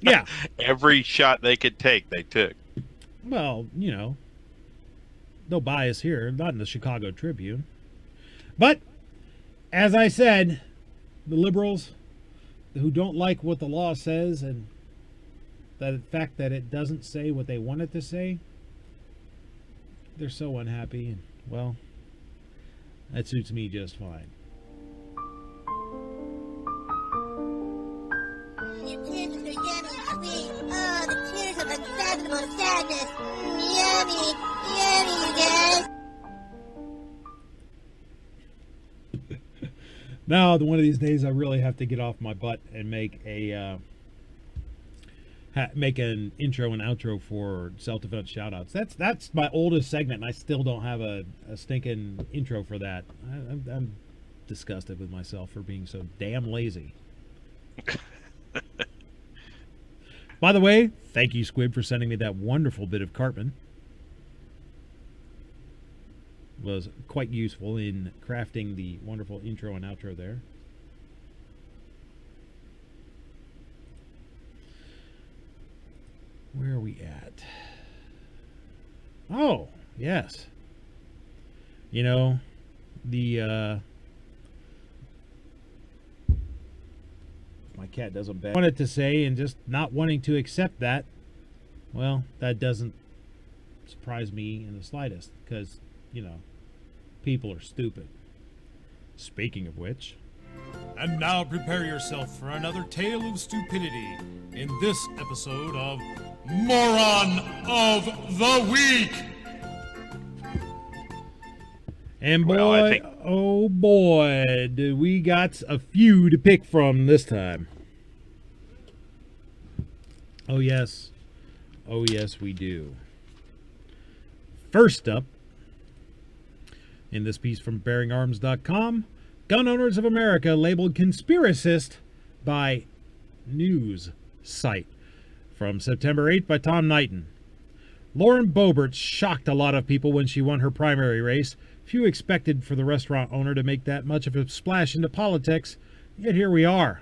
yeah, every shot they could take, they took. Well, no bias here, not in the Chicago Tribune. But, as I said, the liberals who don't like what the law says and the fact that it doesn't say what they want it to say, they're so unhappy, and, well, that suits me just fine. You can't unfathomable sadness. Yummy, yummy, you guys. Now, one of these days, I really have to get off my butt and make a make an intro and outro for Self-Defense Shoutouts. That's my oldest segment, and I still don't have a stinking intro for that. I'm disgusted with myself for being so damn lazy. By the way, thank you, Squib, for sending me that wonderful bit of Cartman. Was quite useful in crafting the wonderful intro and outro there. Where are we at? Oh, yes. You know, the my cat doesn't bet. Wanted to say, and just not wanting to accept that, well, that doesn't surprise me in the slightest, because, you know, people are stupid. Speaking of which. And now prepare yourself for another tale of stupidity in this episode of Moron of the Week. And boy, Well, oh boy, do we got a few to pick from this time. Oh yes. Oh yes, we do. First up, in this piece from BearingArms.com, Gun Owners of America labeled conspiracist by news site. From September 8th by Tom Knighton. Lauren Boebert shocked a lot of people when she won her primary race. Few expected for the restaurant owner to make that much of a splash into politics, yet here we are.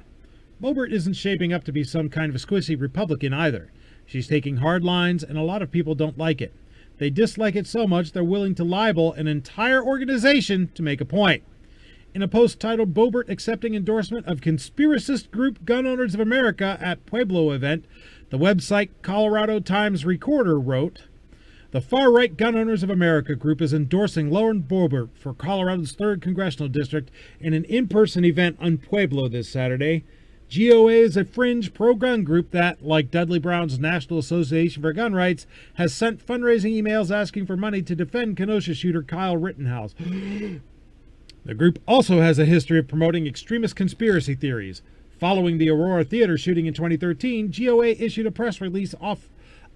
Boebert isn't shaping up to be some kind of a squishy Republican either. She's taking hard lines, and a lot of people don't like it. They dislike it so much they're willing to libel an entire organization to make a point. In a post titled Boebert Accepting Endorsement of Conspiracist Group Gun Owners of America at Pueblo event, the website Colorado Times Recorder wrote, the far-right Gun Owners of America group is endorsing Lauren Boebert for Colorado's 3rd Congressional District in an in-person event on Pueblo this Saturday. GOA is a fringe pro-gun group that, like Dudley Brown's National Association for Gun Rights, has sent fundraising emails asking for money to defend Kenosha shooter Kyle Rittenhouse. The group also has a history of promoting extremist conspiracy theories. Following the Aurora Theater shooting in 2013, GOA issued a press release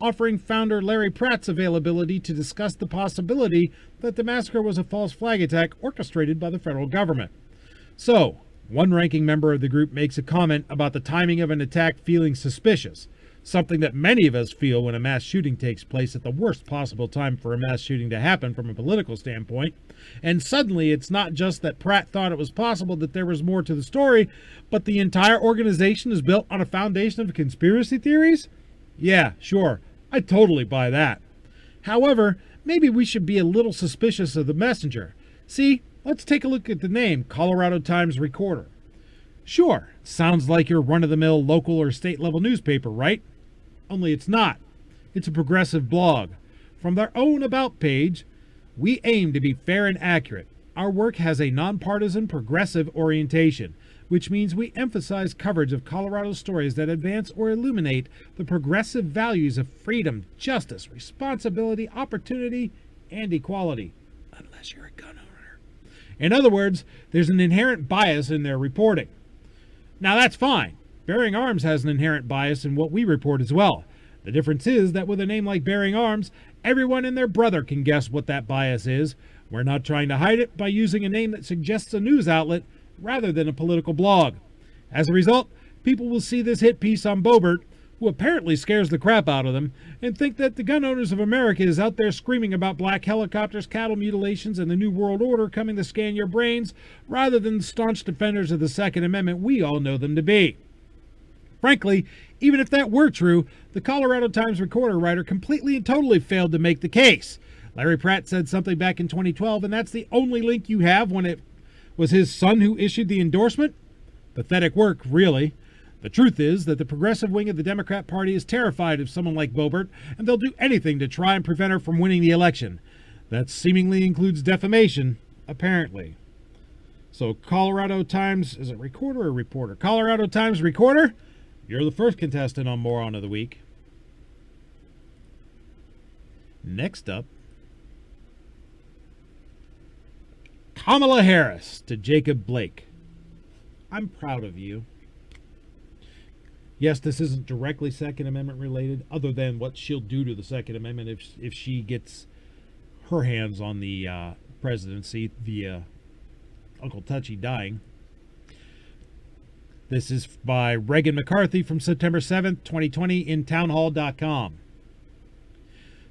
offering founder Larry Pratt's availability to discuss the possibility that the massacre was a false flag attack orchestrated by the federal government. So, one ranking member of the group makes a comment about the timing of an attack feeling suspicious, something that many of us feel when a mass shooting takes place at the worst possible time for a mass shooting to happen from a political standpoint. And suddenly it's not just that Pratt thought it was possible that there was more to the story, but the entire organization is built on a foundation of conspiracy theories? Yeah, sure. I totally buy that. However, maybe we should be a little suspicious of the messenger. See, let's take a look at the name Colorado Times Recorder. Sure, sounds like your run-of-the-mill local or state-level newspaper, right? Only it's not. It's a progressive blog. From their own About page, we aim to be fair and accurate. Our work has a nonpartisan progressive orientation, which means we emphasize coverage of Colorado stories that advance or illuminate the progressive values of freedom, justice, responsibility, opportunity, and equality. Unless you're a gun owner. In other words, there's an inherent bias in their reporting. Now that's fine. Bearing Arms has an inherent bias in what we report as well. The difference is that with a name like Bearing Arms, everyone and their brother can guess what that bias is. We're not trying to hide it by using a name that suggests a news outlet rather than a political blog. As a result, people will see this hit piece on Boebert, who apparently scares the crap out of them, and think that the Gun Owners of America is out there screaming about black helicopters, cattle mutilations, and the New World Order coming to scan your brains, rather than the staunch defenders of the Second Amendment we all know them to be. Frankly, even if that were true, the Colorado Times Recorder writer completely and totally failed to make the case. Larry Pratt said something back in 2012, and that's the only link you have when it was his son who issued the endorsement? Pathetic work, really. The truth is that the progressive wing of the Democrat Party is terrified of someone like Boebert, and they'll do anything to try and prevent her from winning the election. That seemingly includes defamation, apparently. So Colorado Times, is it Recorder or Reporter? Colorado Times Recorder, you're the first contestant on Moron of the Week. Next up, Kamala Harris to Jacob Blake. I'm proud of you. Yes, this isn't directly Second Amendment related, other than what she'll do to the Second Amendment if she gets her hands on the presidency via Uncle Touchy dying. This is by Reagan McCarthy from September 7th, 2020 in townhall.com.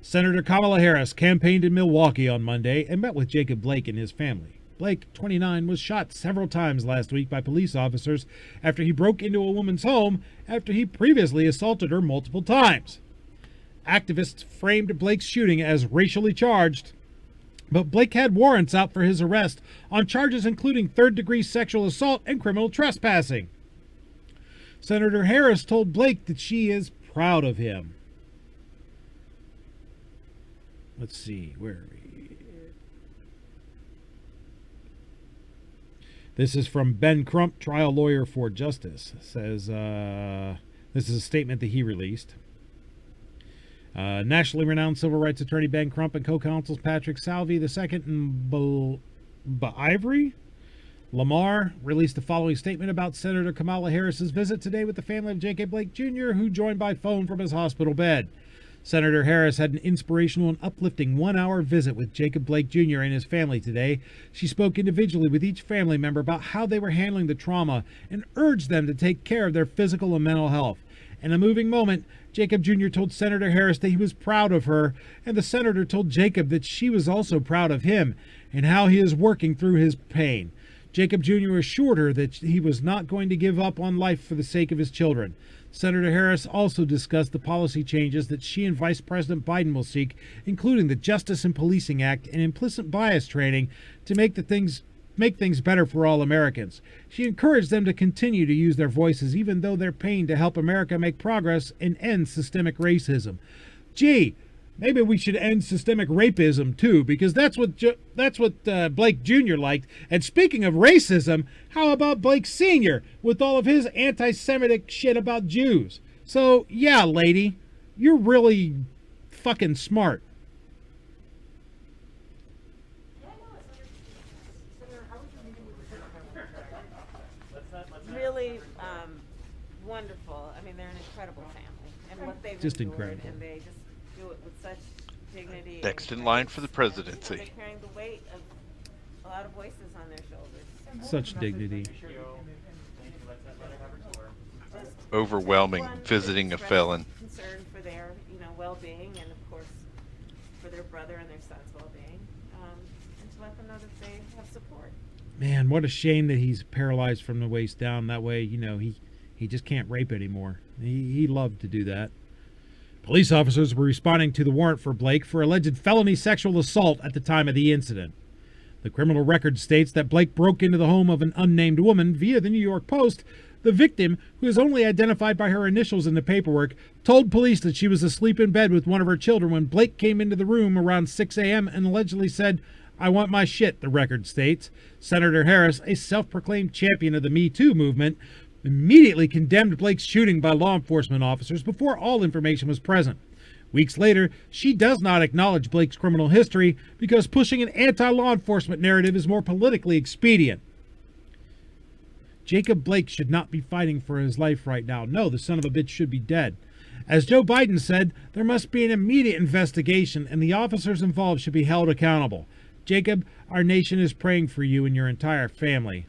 Senator Kamala Harris campaigned in Milwaukee on Monday and met with Jacob Blake and his family. Blake, 29, was shot several times last week by police officers after he broke into a woman's home after he previously assaulted her multiple times. Activists framed Blake's shooting as racially charged, but Blake had warrants out for his arrest on charges including third-degree sexual assault and criminal trespassing. Senator Harris told Blake that she is proud of him. Let's see, where are we? This is from Ben Crump, trial lawyer for justice. It says, this is a statement that he released. Nationally renowned civil rights attorney Ben Crump and co-counsels Patrick Salvey II and Ivory Lamar released the following statement about Senator Kamala Harris's visit today with the family of Jacob Blake Jr., who joined by phone from his hospital bed. Senator Harris had an inspirational and uplifting one-hour visit with Jacob Blake Jr. and his family today. She spoke individually with each family member about how they were handling the trauma and urged them to take care of their physical and mental health. In a moving moment, Jacob Jr. told Senator Harris that he was proud of her, and the senator told Jacob that she was also proud of him and how he is working through his pain. Jacob Jr. assured her that he was not going to give up on life for the sake of his children. Senator Harris also discussed the policy changes that she and Vice President Biden will seek, including the Justice and Policing Act and implicit bias training to make things better for all Americans. She encouraged them to continue to use their voices, even though they're pained, to help America make progress and end systemic racism. Gee, maybe we should end systemic rapism too, because that's what Blake Jr. liked. And speaking of racism, how about Blake Sr. with all of his anti-Semitic shit about Jews? So yeah, lady, you're really fucking smart. Really wonderful. I mean, they're an incredible family, and what they've Just endured, incredible. and they just do it with such dignity. Next and in line for the they're presidency. carrying the weight of a lot of voices on their shoulders. Such dignity. Overwhelming One, visiting a express felon. Concern for their, well-being, and of course, for their brother and their son's well-being, and to let them know that they have support. Man, what a shame that he's paralyzed from the waist down. That way, he just can't rape anymore. He loved to do that. Police officers were responding to the warrant for Blake for alleged felony sexual assault at the time of the incident. The criminal record states that Blake broke into the home of an unnamed woman via the New York Post. The victim, who is only identified by her initials in the paperwork, told police that she was asleep in bed with one of her children when Blake came into the room around 6 a.m. and allegedly said, "I want my shit," the record states. Senator Harris, a self-proclaimed champion of the Me Too movement, immediately condemned Blake's shooting by law enforcement officers before all information was present. Weeks later, she does not acknowledge Blake's criminal history because pushing an anti-law enforcement narrative is more politically expedient. Jacob Blake should not be fighting for his life right now. No, the son of a bitch should be dead. As Joe Biden said, there must be an immediate investigation and the officers involved should be held accountable. Jacob, our nation is praying for you and your entire family.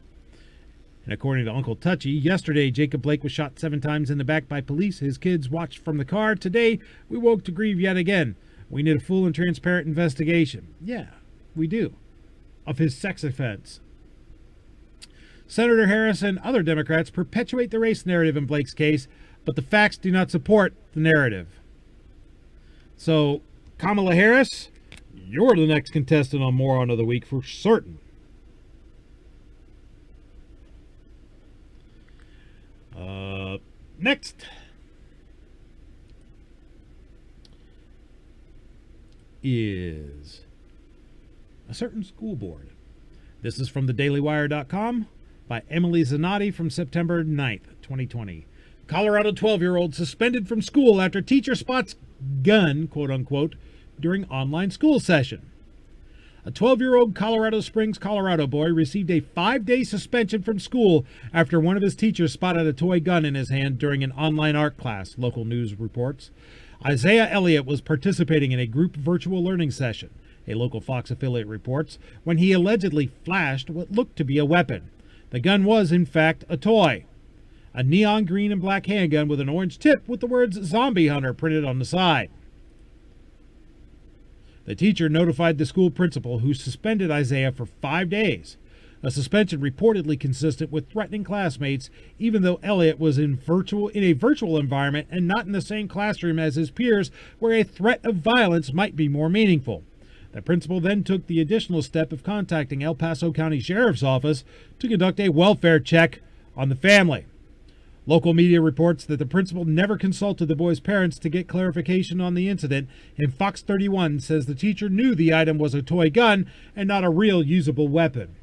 And according to Uncle Touchy, yesterday Jacob Blake was shot 7 times in the back by police. His kids watched from the car. Today, we woke to grieve yet again. We need a full and transparent investigation. Yeah, we do. Of his sex offense. Senator Harris and other Democrats perpetuate the race narrative in Blake's case, but the facts do not support the narrative. So, Kamala Harris, you're the next contestant on Moron of the Week for certain. Next is a certain school board. This is from thedailywire.com by Emily Zanotti from September 9th, 2020. Colorado 12-year-old suspended from school after teacher spots gun, quote-unquote, during online school session. A 12-year-old Colorado Springs, Colorado boy received a 5-day suspension from school after one of his teachers spotted a toy gun in his hand during an online art class, local news reports. Isaiah Elliott was participating in a group virtual learning session, a local Fox affiliate reports, when he allegedly flashed what looked to be a weapon. The gun was, in fact, a toy. A neon green and black handgun with an orange tip with the words "Zombie Hunter" printed on the side. The teacher notified the school principal, who suspended Isaiah for 5 days, a suspension reportedly consistent with threatening classmates, even though Elliott was in a virtual environment and not in the same classroom as his peers, where a threat of violence might be more meaningful. The principal then took the additional step of contacting El Paso County Sheriff's Office to conduct a welfare check on the family. Local media reports that the principal never consulted the boy's parents to get clarification on the incident, and Fox 31 says the teacher knew the item was a toy gun and not a real usable weapon.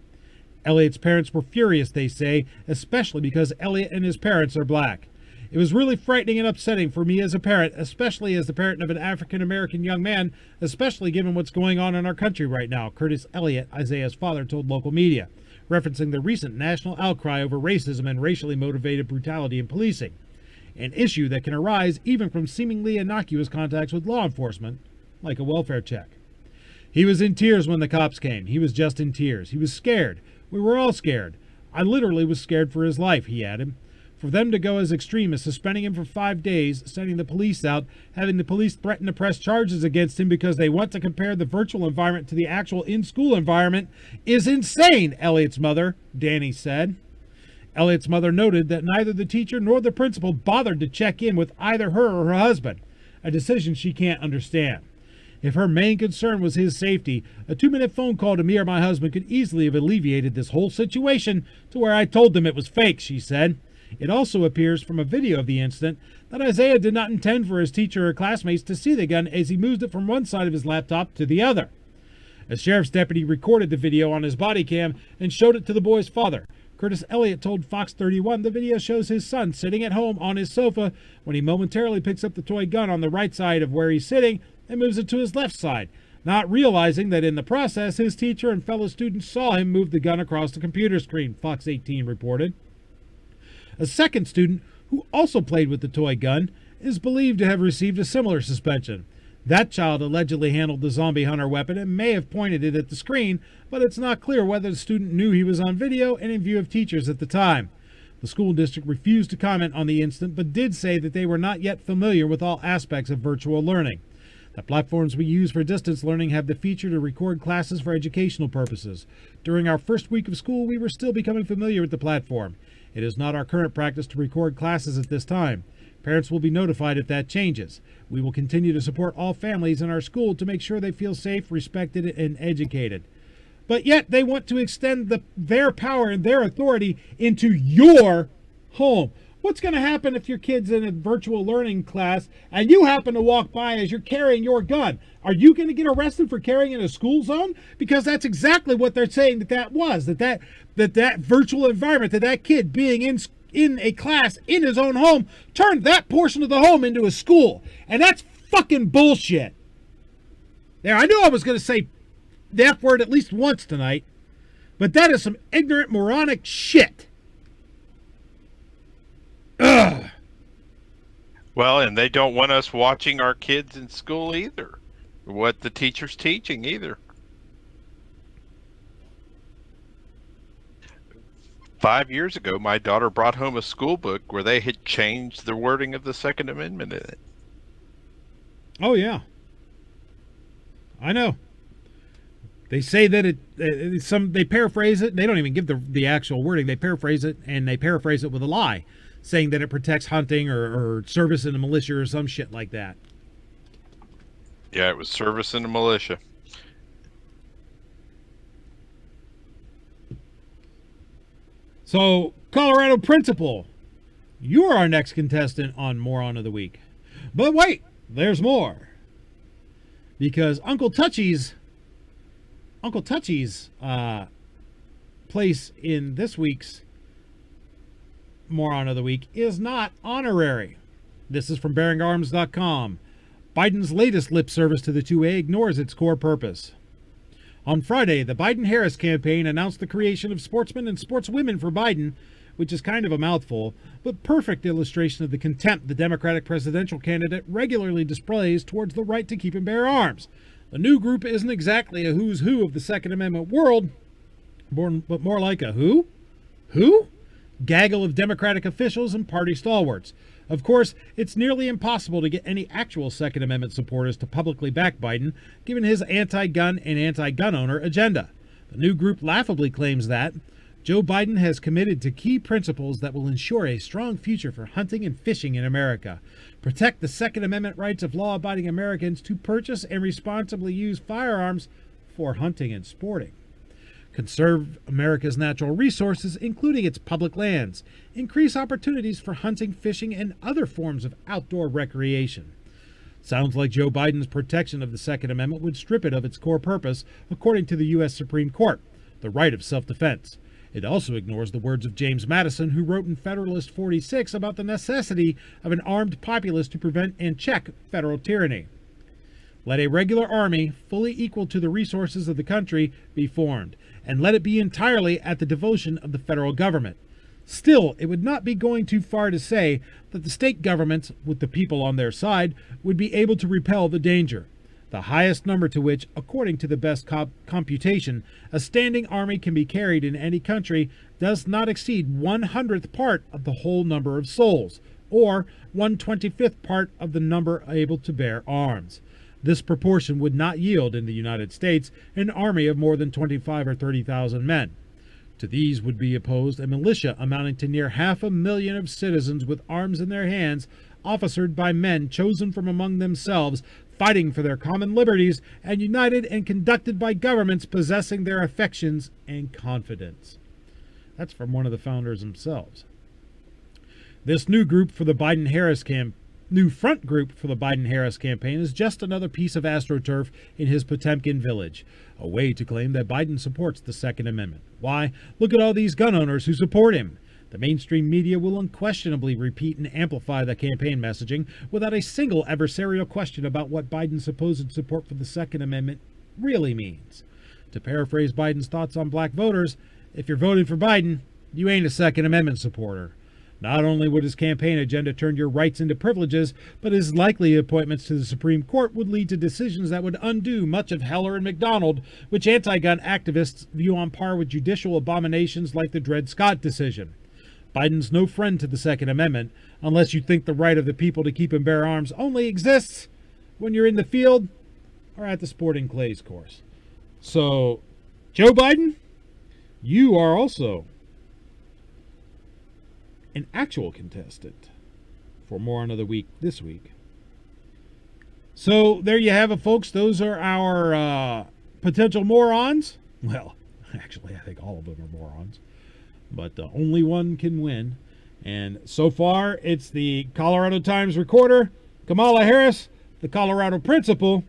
Elliott's parents were furious, they say, especially because Elliott and his parents are black. It was really frightening and upsetting for me as a parent, especially as the parent of an African-American young man, especially given what's going on in our country right now, Curtis Elliott, Isaiah's father, told local media, referencing the recent national outcry over racism and racially motivated brutality in policing, an issue that can arise even from seemingly innocuous contacts with law enforcement, like a welfare check. He was in tears when the cops came. He was just in tears. He was scared. We were all scared. I literally was scared for his life, he added. For them to go as extreme as suspending him for 5 days, sending the police out, having the police threaten to press charges against him because they want to compare the virtual environment to the actual in-school environment, is insane, Elliott's mother, Danny said. Elliott's mother noted that neither the teacher nor the principal bothered to check in with either her or her husband, a decision she can't understand. If her main concern was his safety, a 2-minute phone call to me or my husband could easily have alleviated this whole situation to where I told them it was fake, she said. It also appears from a video of the incident that Isaiah did not intend for his teacher or classmates to see the gun as he moved it from one side of his laptop to the other. A sheriff's deputy recorded the video on his body cam and showed it to the boy's father. Curtis Elliott told Fox 31 the video shows his son sitting at home on his sofa when he momentarily picks up the toy gun on the right side of where he's sitting and moves it to his left side, not realizing that in the process his teacher and fellow students saw him move the gun across the computer screen, Fox 18 reported. A second student, who also played with the toy gun, is believed to have received a similar suspension. That child allegedly handled the zombie hunter weapon and may have pointed it at the screen, but it's not clear whether the student knew he was on video and in view of teachers at the time. The school district refused to comment on the incident, but did say that they were not yet familiar with all aspects of virtual learning. The platforms we use for distance learning have the feature to record classes for educational purposes. During our first week of school, we were still becoming familiar with the platform. It is not our current practice to record classes at this time. Parents will be notified if that changes. We will continue to support all families in our school to make sure they feel safe, respected, and educated. But yet they want to extend their power and their authority into your home. What's going to happen if your kid's in a virtual learning class and you happen to walk by as you're carrying your gun? Are you going to get arrested for carrying in a school zone? Because that's exactly what they're saying that was, that virtual environment, that kid being in a class in his own home turned that portion of the home into a school. And that's fucking bullshit. There, I knew I was going to say the F word at least once tonight, but that is some ignorant, moronic shit. Ugh. Well, and they don't want us watching our kids in school either. What the teacher's teaching either. 5 years ago, my daughter brought home a school book where they had changed the wording of the Second Amendment in it. Oh, yeah. I know. They say that they paraphrase it. They don't even give the actual wording. They paraphrase it, and they paraphrase it with a lie, saying that it protects hunting or service in the militia or some shit like that. Yeah, it was service in the militia. So, Colorado principal, you're our next contestant on Moron of the Week. But wait, there's more. Because Uncle Touchy's place in this week's Moron of the Week is not honorary. This is from bearingarms.com. Biden's latest lip service to the 2A ignores its core purpose. On Friday, the Biden-Harris campaign announced the creation of Sportsmen and Sportswomen for Biden, which is kind of a mouthful, but perfect illustration of the contempt the Democratic presidential candidate regularly displays towards the right to keep and bear arms. The new group isn't exactly a who's who of the Second Amendment world, but more like a who? Who? Gaggle of Democratic officials and party stalwarts. Of course, it's nearly impossible to get any actual Second Amendment supporters to publicly back Biden, given his anti-gun and anti-gun owner agenda. The new group laughably claims that Joe Biden has committed to key principles that will ensure a strong future for hunting and fishing in America, protect the Second Amendment rights of law-abiding Americans to purchase and responsibly use firearms for hunting and sporting, conserve America's natural resources, including its public lands, increase opportunities for hunting, fishing, and other forms of outdoor recreation. Sounds like Joe Biden's protection of the Second Amendment would strip it of its core purpose, according to the U.S. Supreme Court, the right of self-defense. It also ignores the words of James Madison, who wrote in Federalist 46 about the necessity of an armed populace to prevent and check federal tyranny. Let a regular army, fully equal to the resources of the country, be formed, and let it be entirely at the devotion of the federal government. Still, it would not be going too far to say that the state governments, with the people on their side, would be able to repel the danger, the highest number to which, according to the best computation, a standing army can be carried in any country does not exceed 1/100th part of the whole number of souls, or 1/25th part of the number able to bear arms. This proportion would not yield in the United States an army of more than 25 or 30,000 men. To these would be opposed a militia amounting to near 500,000 of citizens with arms in their hands, officered by men chosen from among themselves, fighting for their common liberties, and united and conducted by governments possessing their affections and confidence. That's from one of the founders themselves. This new group for the Biden-Harris new front group for the Biden-Harris campaign is just another piece of AstroTurf in his Potemkin village, a way to claim that Biden supports the Second Amendment. Why, look at all these gun owners who support him. The mainstream media will unquestionably repeat and amplify the campaign messaging without a single adversarial question about what Biden's supposed support for the Second Amendment really means. To paraphrase Biden's thoughts on black voters, if you're voting for Biden, you ain't a Second Amendment supporter. Not only would his campaign agenda turn your rights into privileges, but his likely appointments to the Supreme Court would lead to decisions that would undo much of Heller and McDonald, which anti-gun activists view on par with judicial abominations like the Dred Scott decision. Biden's no friend to the Second Amendment, unless you think the right of the people to keep and bear arms only exists when you're in the field or at the sporting clays course. So, Joe Biden, you are also an actual contestant for Moron of the Week this week. So there you have it, folks. Those are our potential morons. Well, actually, I think all of them are morons, but only one can win. And so far, it's the Colorado Times Recorder, Kamala Harris, the Colorado Principal,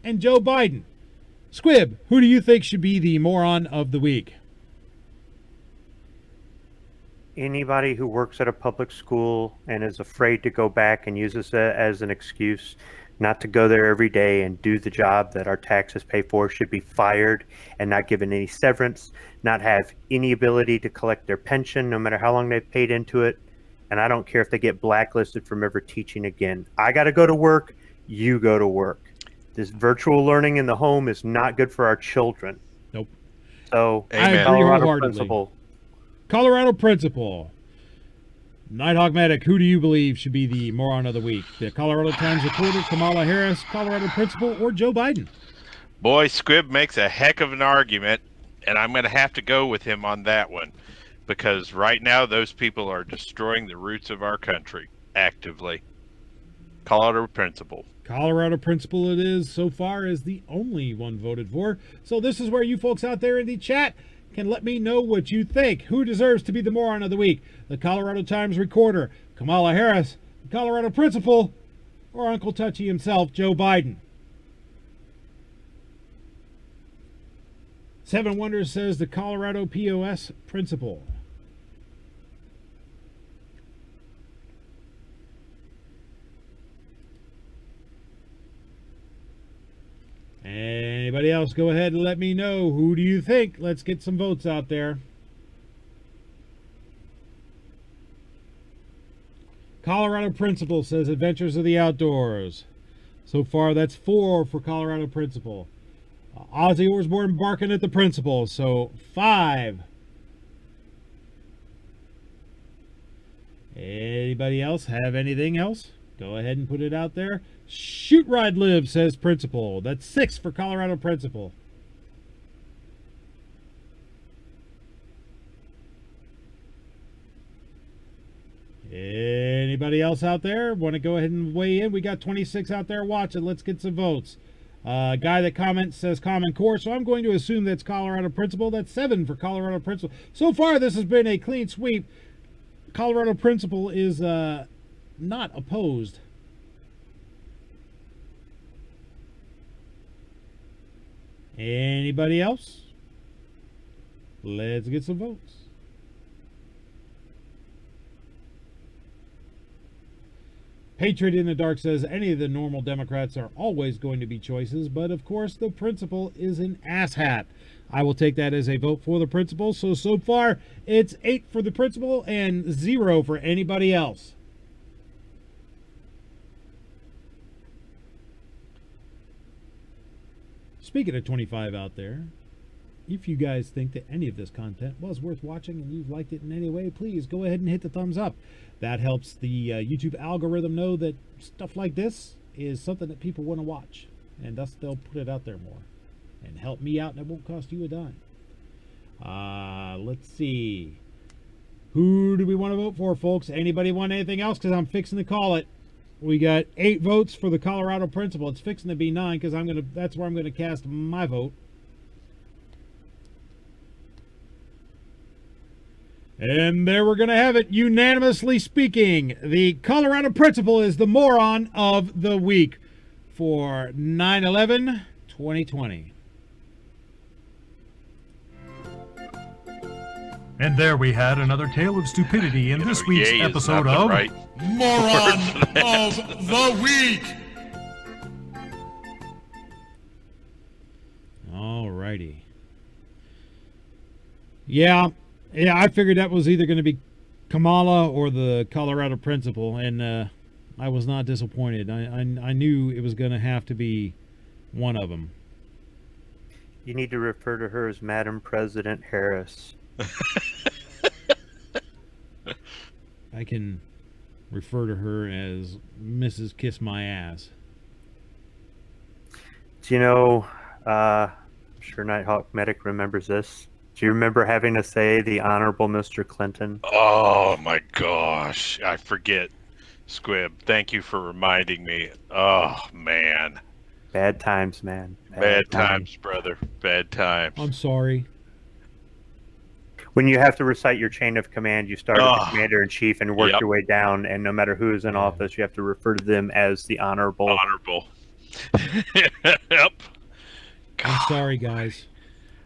and Joe Biden. Squib, who do you think should be the Moron of the Week? Anybody who works at a public school and is afraid to go back and uses it as an excuse not to go there every day and do the job that our taxes pay for should be fired and not given any severance, not have any ability to collect their pension no matter how long they've paid into it. And I don't care if they get blacklisted from ever teaching again. I got to go to work. You go to work. This virtual learning in the home is not good for our children. Nope. So, I agree wholeheartedly. Colorado Principal. Nighthawk Medic, who do you believe should be the Moron of the Week? The Colorado Times Reporter, Kamala Harris, Colorado Principal, or Joe Biden? Boy, Squib makes a heck of an argument, and I'm going to have to go with him on that one. Because right now, those people are destroying the roots of our country, actively. Colorado Principal. Colorado Principal it is, so far, as the only one voted for. So this is where you folks out there in the chat can let me know what you think. Who deserves to be the Moron of the Week? The Colorado Times Recorder, Kamala Harris, the Colorado Principal, or Uncle Touchy himself, Joe Biden? Seven Wonders says the Colorado POS Principal. Anybody else, go ahead and let me know. Who do you think? Let's get some votes out there. Colorado Principal says Adventures of the Outdoors. So far, that's 4 for Colorado Principal. Ozzy Osbourne barking at the Principal, so 5. Anybody else have anything else? Go ahead and put it out there. Shoot Ride Live says Principal. That's 6 for Colorado Principal. Anybody else out there want to go ahead and weigh in? We got 26 out there watching. Let's get some votes. Guy that comments says Common Core, so I'm going to assume that's Colorado Principal. That's 7 for Colorado Principal. So far, this has been a clean sweep. Colorado Principal is not opposed. Anybody else? Let's get some votes. Patriot in the Dark says any of the normal Democrats are always going to be choices, but of course the Principal is an asshat. I will take that as a vote for the Principal. So far, it's 8 for the Principal and 0 for anybody else. Speaking of 25 out there, if you guys think that any of this content was worth watching and you've liked it in any way, please go ahead and hit the thumbs up. That helps the YouTube algorithm know that stuff like this is something that people want to watch, and thus they'll put it out there more and help me out, and it won't cost you a dime. Let's see. Who do we want to vote for, folks? Anybody want anything else? Because I'm fixing to call it. We got 8 votes for the Colorado Principal. It's fixing to be 9 because that's where I'm going to cast my vote. And there we're going to have it. Unanimously speaking, the Colorado Principal is the Moron of the Week for 9/11/2020. And there we had another tale of stupidity in this week's yay is episode not the of right Moron of the Week. Alrighty. Yeah, I figured that was either going to be Kamala or the Colorado Principal, and I was not disappointed. I knew it was going to have to be one of them. You need to refer to her as Madam President Harris. I can refer to her as Mrs. Kiss My Ass. Do you know, I'm sure Nighthawk Medic remembers this. Do you remember having to say the Honorable Mr. Clinton? Oh my gosh, I forget. Squib, thank you for reminding me. Oh man. Bad times, man. Bad times, brother. Bad times. I'm sorry. When you have to recite your chain of command, you start with the Commander-in-Chief and work your way down, and no matter who is in office, you have to refer to them as the Honorable. Yep. I'm sorry, guys.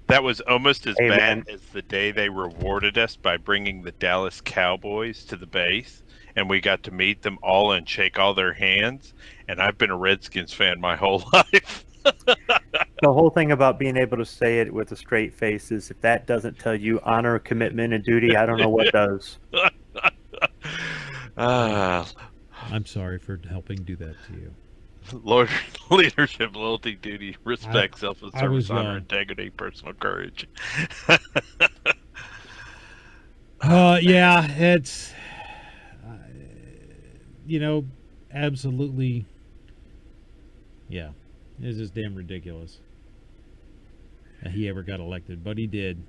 That was almost as Amen. bad as the day they rewarded us by bringing the Dallas Cowboys to the base, and we got to meet them all and shake all their hands, and I've been a Redskins fan my whole life. The whole thing about being able to say it with a straight face is if that doesn't tell you honor, commitment, and duty, I don't know what does. I'm sorry for helping do that to you. Lord, leadership, loyalty, duty, respect, self-service, honor, integrity, personal courage. Yeah, it's, absolutely, yeah. It's just damn ridiculous that he ever got elected, but he did.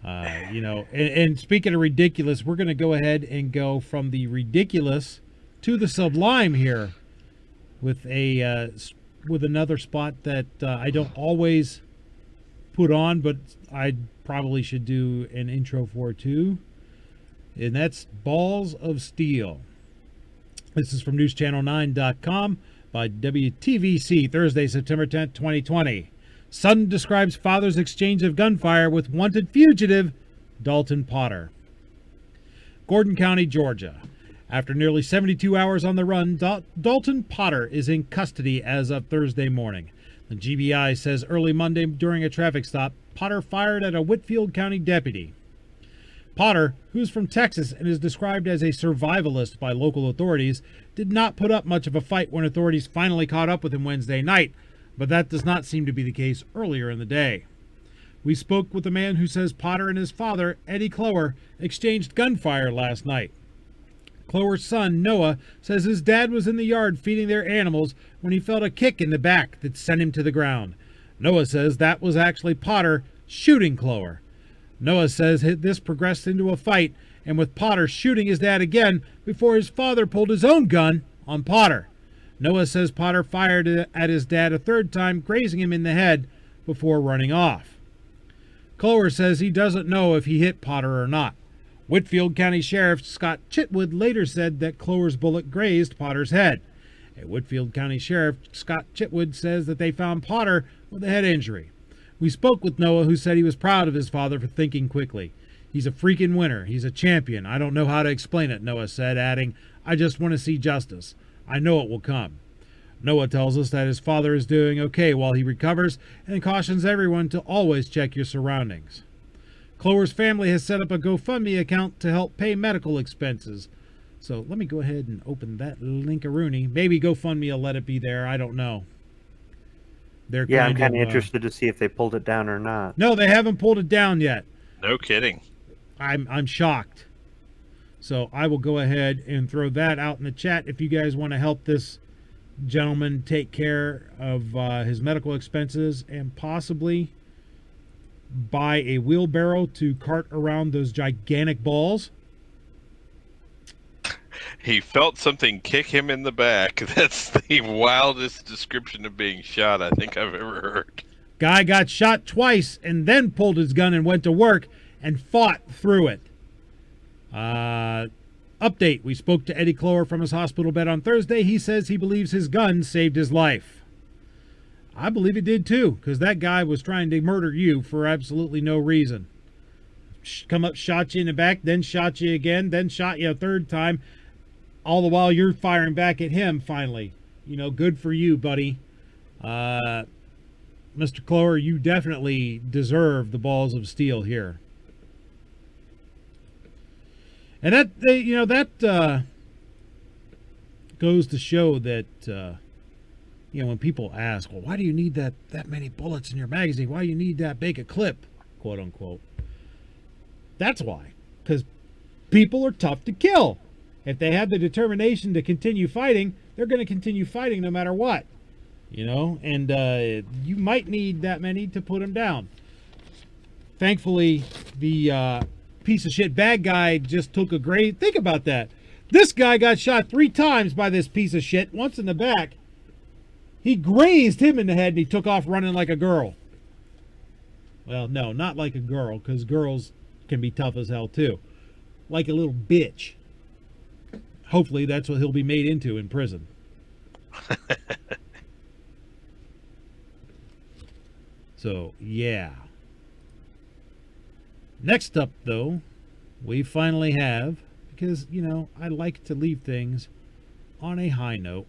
And speaking of ridiculous, we're going to go ahead and go from the ridiculous to the sublime here with another spot that I don't always put on, but I probably should do an intro for too, and that's Balls of Steel. This is from newschannel9.com. by WTVC, Thursday, September 10th, 2020. Son describes father's exchange of gunfire with wanted fugitive Dalton Potter. Gordon County, Georgia. After nearly 72 hours on the run, Dalton Potter is in custody as of Thursday morning. The GBI says early Monday during a traffic stop, Potter fired at a Whitfield County deputy. Potter, who's from Texas and is described as a survivalist by local authorities, did not put up much of a fight when authorities finally caught up with him Wednesday night, but that does not seem to be the case earlier in the day. We spoke with a man who says Potter and his father, Eddie Clower, exchanged gunfire last night. Clower's son, Noah, says his dad was in the yard feeding their animals when he felt a kick in the back that sent him to the ground. Noah says that was actually Potter shooting Clower. Noah says this progressed into a fight, and with Potter shooting his dad again before his father pulled his own gun on Potter. Noah says Potter fired at his dad a third time, grazing him in the head before running off. Clower says he doesn't know if he hit Potter or not. Whitfield County Sheriff Scott Chitwood later said that Clower's bullet grazed Potter's head. A Whitfield County Sheriff Scott Chitwood says that they found Potter with a head injury. We spoke with Noah, who said he was proud of his father for thinking quickly. He's a freaking winner. He's a champion. I don't know how to explain it, Noah said, adding, I just want to see justice. I know it will come. Noah tells us that his father is doing okay while he recovers and cautions everyone to always check your surroundings. Clower's family has set up a GoFundMe account to help pay medical expenses. So let me go ahead and open that link-a-rooney. Maybe GoFundMe will let it be there. I don't know. I'm kind of interested to see if they pulled it down or not. No, they haven't pulled it down yet. No kidding. I'm shocked. So I will go ahead and throw that out in the chat if you guys want to help this gentleman take care of his medical expenses and possibly buy a wheelbarrow to cart around those gigantic balls. He felt something kick him in the back. That's the wildest description of being shot I think I've ever heard. Guy got shot twice and then pulled his gun and went to work and fought through it. Update. We spoke to Eddie Clower from his hospital bed on Thursday. He says he believes his gun saved his life. I believe it did too, because that guy was trying to murder you for absolutely no reason. Come up, shot you in the back, then shot you again, then shot you a third time. All the while you're firing back at him finally. You know, good for you, buddy. Mr. Clower, you definitely deserve the balls of steel here. And that goes to show that, when people ask, well, why do you need that many bullets in your magazine? Why do you need that big a clip, quote unquote? That's why. Because people are tough to kill. If they have the determination to continue fighting, they're going to continue fighting no matter what. And you might need that many to put them down. Thankfully, the piece of shit bad guy just took a great... Think about that. This guy got shot 3 times by this piece of shit, once in the back. He grazed him in the head and he took off running like a girl. Well, no, not like a girl, because girls can be tough as hell too. Like a little bitch. Hopefully that's what he'll be made into in prison. So, yeah. Next up, though, we finally have, because, I like to leave things on a high note.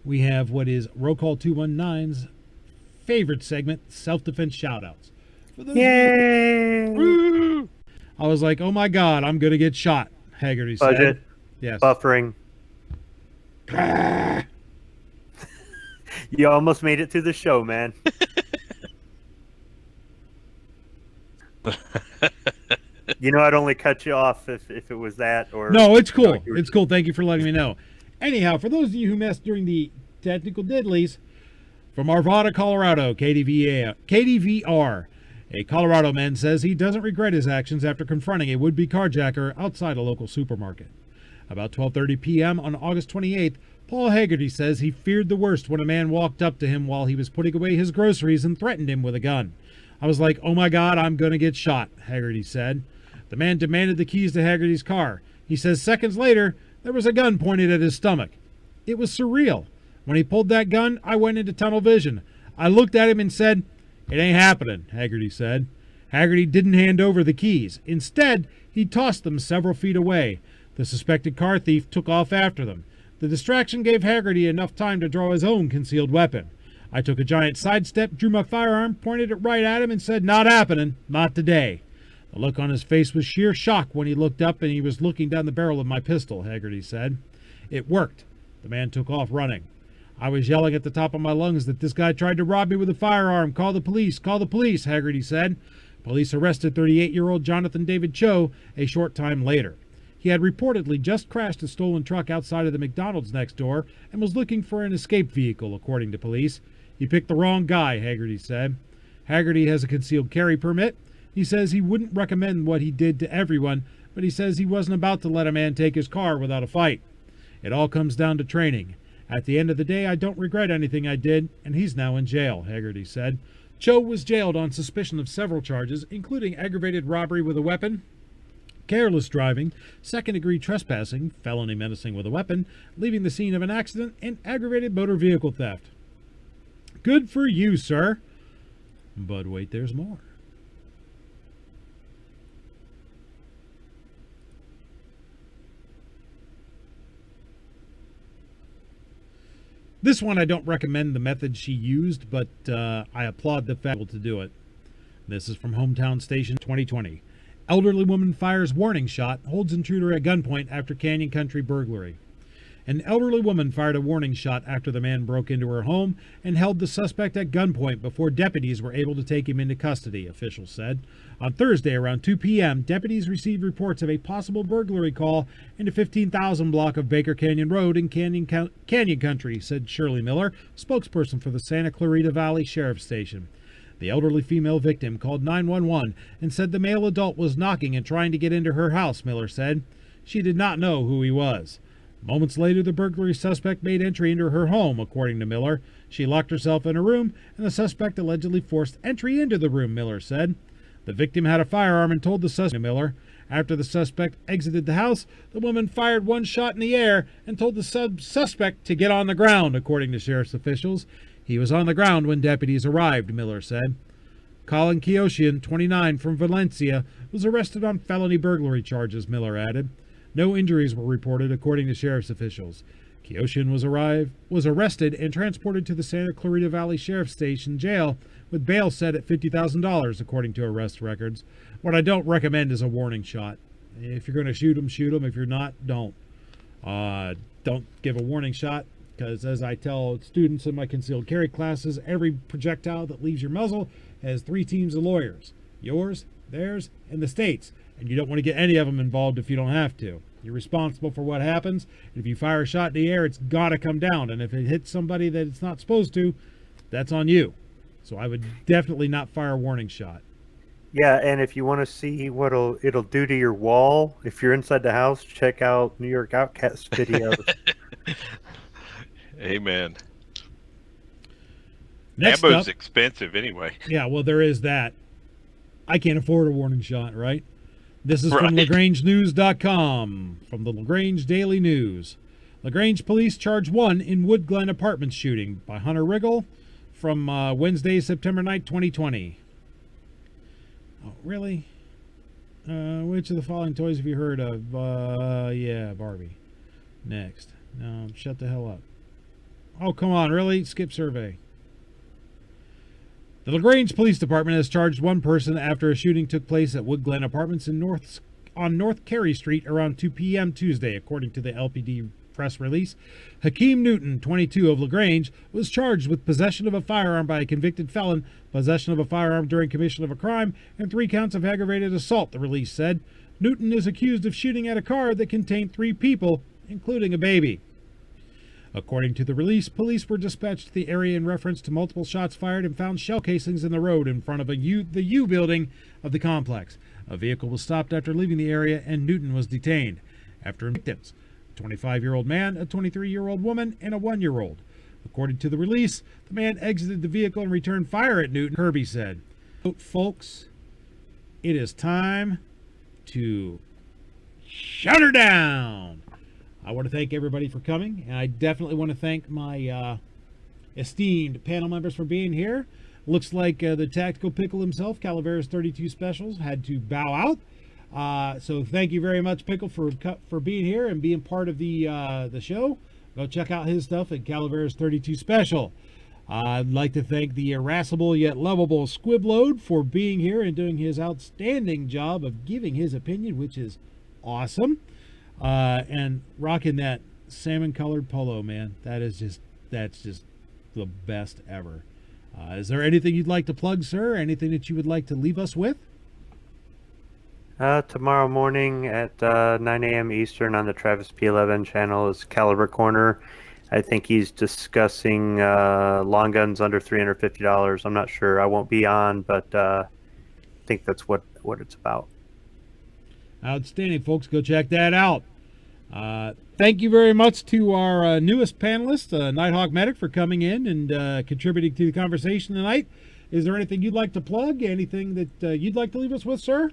We have what is Roll Call 219's favorite segment, Self-Defense Shoutouts. Yay! I was like, oh my God, I'm going to get shot, Haggerty said. Budget. Yes. Buffering. You almost made it through the show, man. I'd only cut you off if it was that. Or no, it's cool. It's cool. Thank you for letting me know. Anyhow, for those of you who messed during the technical diddlies, from Arvada, Colorado, KDVR, a Colorado man says he doesn't regret his actions after confronting a would-be carjacker outside a local supermarket. About 12:30 p.m. on August 28th, Paul Haggerty says he feared the worst when a man walked up to him while he was putting away his groceries and threatened him with a gun. I was like, oh my God, I'm going to get shot, Haggerty said. The man demanded the keys to Haggerty's car. He says seconds later, there was a gun pointed at his stomach. It was surreal. When he pulled that gun, I went into tunnel vision. I looked at him and said, it ain't happening, Haggerty said. Haggerty didn't hand over the keys. Instead, he tossed them several feet away. The suspected car thief took off after them. The distraction gave Haggerty enough time to draw his own concealed weapon. I took a giant sidestep, drew my firearm, pointed it right at him, and said, "Not happening. Not today." The look on his face was sheer shock when he looked up and he was looking down the barrel of my pistol, Haggerty said. It worked. The man took off running. I was yelling at the top of my lungs that this guy tried to rob me with a firearm. Call the police. Call the police, Haggerty said. Police arrested 38-year-old Jonathan David Cho a short time later. He had reportedly just crashed a stolen truck outside of the McDonald's next door and was looking for an escape vehicle, according to police. "You picked the wrong guy," Haggerty said. Haggerty has a concealed carry permit. He says he wouldn't recommend what he did to everyone, but he says he wasn't about to let a man take his car without a fight. It all comes down to training. At the end of the day, I don't regret anything I did, and he's now in jail, Haggerty said. Cho was jailed on suspicion of several charges, including aggravated robbery with a weapon, careless driving, second-degree trespassing, felony menacing with a weapon, leaving the scene of an accident, and aggravated motor vehicle theft. Good for you, sir. But wait, there's more. This one I don't recommend the method she used, but I applaud the fact to do it. This is from Hometown Station 2020. Elderly woman fires warning shot, holds intruder at gunpoint after Canyon Country burglary. An elderly woman fired a warning shot after the man broke into her home and held the suspect at gunpoint before deputies were able to take him into custody, officials said. On Thursday around 2 p.m., deputies received reports of a possible burglary call in the 15,000 block of Baker Canyon Road in Canyon Country, said Shirley Miller, spokesperson for the Santa Clarita Valley Sheriff's Station. The elderly female victim called 911 and said the male adult was knocking and trying to get into her house, Miller said. She did not know who he was. Moments later, the burglary suspect made entry into her home, according to Miller. She locked herself in a room, and the suspect allegedly forced entry into the room, Miller said. The victim had a firearm and told the suspect, Miller. After the suspect exited the house, the woman fired one shot in the air and told the suspect to get on the ground, according to sheriff's officials. He was on the ground when deputies arrived, Miller said. Colin Keoshian, 29, from Valencia, was arrested on felony burglary charges, Miller added. No injuries were reported, according to sheriff's officials. Keoshian was arrested and transported to the Santa Clarita Valley Sheriff's Station jail with bail set at $50,000, according to arrest records. What I don't recommend is a warning shot. If you're going to shoot them, shoot them. If you're not, don't. Don't give a warning shot, because as I tell students in my concealed carry classes, every projectile that leaves your muzzle has 3 teams of lawyers. Yours, theirs, and the state's. And you don't want to get any of them involved if you don't have to. You're responsible for what happens. If you fire a shot in the air, it's got to come down. And if it hits somebody that it's not supposed to, that's on you. So I would definitely not fire a warning shot. Yeah, and if you want to see what it'll do to your wall, if you're inside the house, check out New York Outcast videos. Amen. Next Ammo's up, expensive anyway. Yeah, well, there is that. I can't afford a warning shot, right? This is from Right. LaGrangeNews.com, from the LaGrange Daily News. LaGrange police charge 1 in Wood Glen apartment shooting by Hunter Riggle from Wednesday, September 9th, 2020. Oh, really? Which of the following toys have you heard of? Yeah, Barbie. Next. No, shut the hell up. Oh, come on, really? Skip survey. The LaGrange Police Department has charged 1 person after a shooting took place at Wood Glen Apartments on North Carey Street around 2 p.m. Tuesday, according to the LPD press release. Hakeem Newton, 22, of LaGrange, was charged with possession of a firearm by a convicted felon, possession of a firearm during commission of a crime, and 3 counts of aggravated assault, the release said. Newton is accused of shooting at a car that contained 3 people, including a baby. According to the release, police were dispatched to the area in reference to multiple shots fired and found shell casings in the road in front of the U building of the complex. A vehicle was stopped after leaving the area, and Newton was detained. After victims, a 25-year-old man, a 23-year-old woman, and a 1-year-old. According to the release, the man exited the vehicle and returned fire at Newton, Kirby said. Folks, it is time to shut her down. I want to thank everybody for coming, and I definitely want to thank my esteemed panel members for being here. Looks like the Tactical Pickle himself, Calaveras 32 Specials, had to bow out. So thank you very much, Pickle, for being here and being part of the show. Go check out his stuff at Calaveras 32 Special. I'd like to thank the irascible yet lovable Squibload for being here and doing his outstanding job of giving his opinion, which is awesome. And rocking that salmon-colored polo, man. That's just the best ever. Is there anything you'd like to plug, sir? Anything that you would like to leave us with? Tomorrow morning at 9 a.m. Eastern on the Travis P11 channel is Caliber Corner. I think he's discussing long guns under $350. I'm not sure. I won't be on, but I think that's what it's about. Outstanding, folks. Go check that out. Thank you very much to our newest panelist, Nighthawk Medic, for coming in and contributing to the conversation tonight. Is there anything you'd like to plug? Anything that you'd like to leave us with, sir?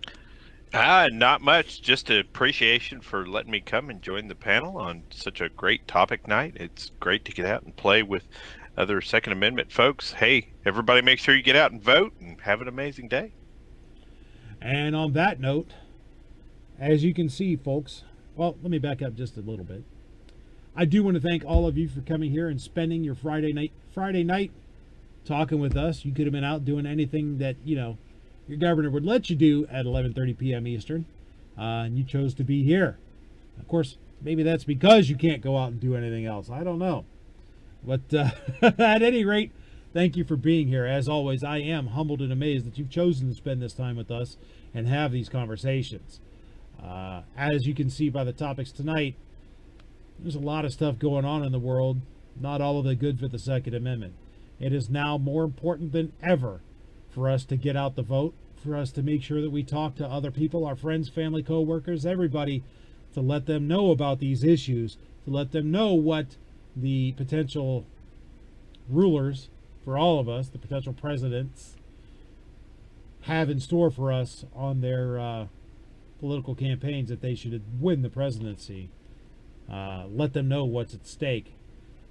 Not much. Just appreciation for letting me come and join the panel on such a great topic night. It's great to get out and play with other Second Amendment folks. Hey, everybody make sure you get out and vote and have an amazing day. And on that note, as you can see, folks, well, let me back up just a little bit. I do want to thank all of you for coming here and spending your Friday night talking with us. You could have been out doing anything that, your governor would let you do at 11:30 p.m. Eastern, and you chose to be here. Of course, maybe that's because you can't go out and do anything else. I don't know. But at any rate, thank you for being here. As always, I am humbled and amazed that you've chosen to spend this time with us and have these conversations. As you can see by the topics tonight, there's a lot of stuff going on in the world, not all of it good for the Second Amendment. It is now more important than ever for us to get out the vote, for us to make sure that we talk to other people, our friends, family, co-workers, everybody, to let them know about these issues, to let them know what the potential rulers for all of us, the potential presidents, have in store for us on their political campaigns that they should win the presidency. Let them know what's at stake.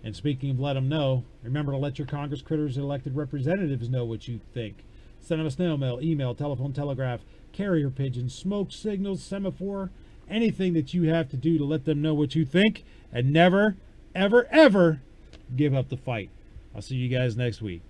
And speaking of let them know, remember to let your Congress critters and elected representatives know what you think. Send them a snail mail, email, telephone, telegraph, carrier pigeon, smoke signals, semaphore, anything that you have to do to let them know what you think, and never, ever, ever give up the fight. I'll see you guys next week.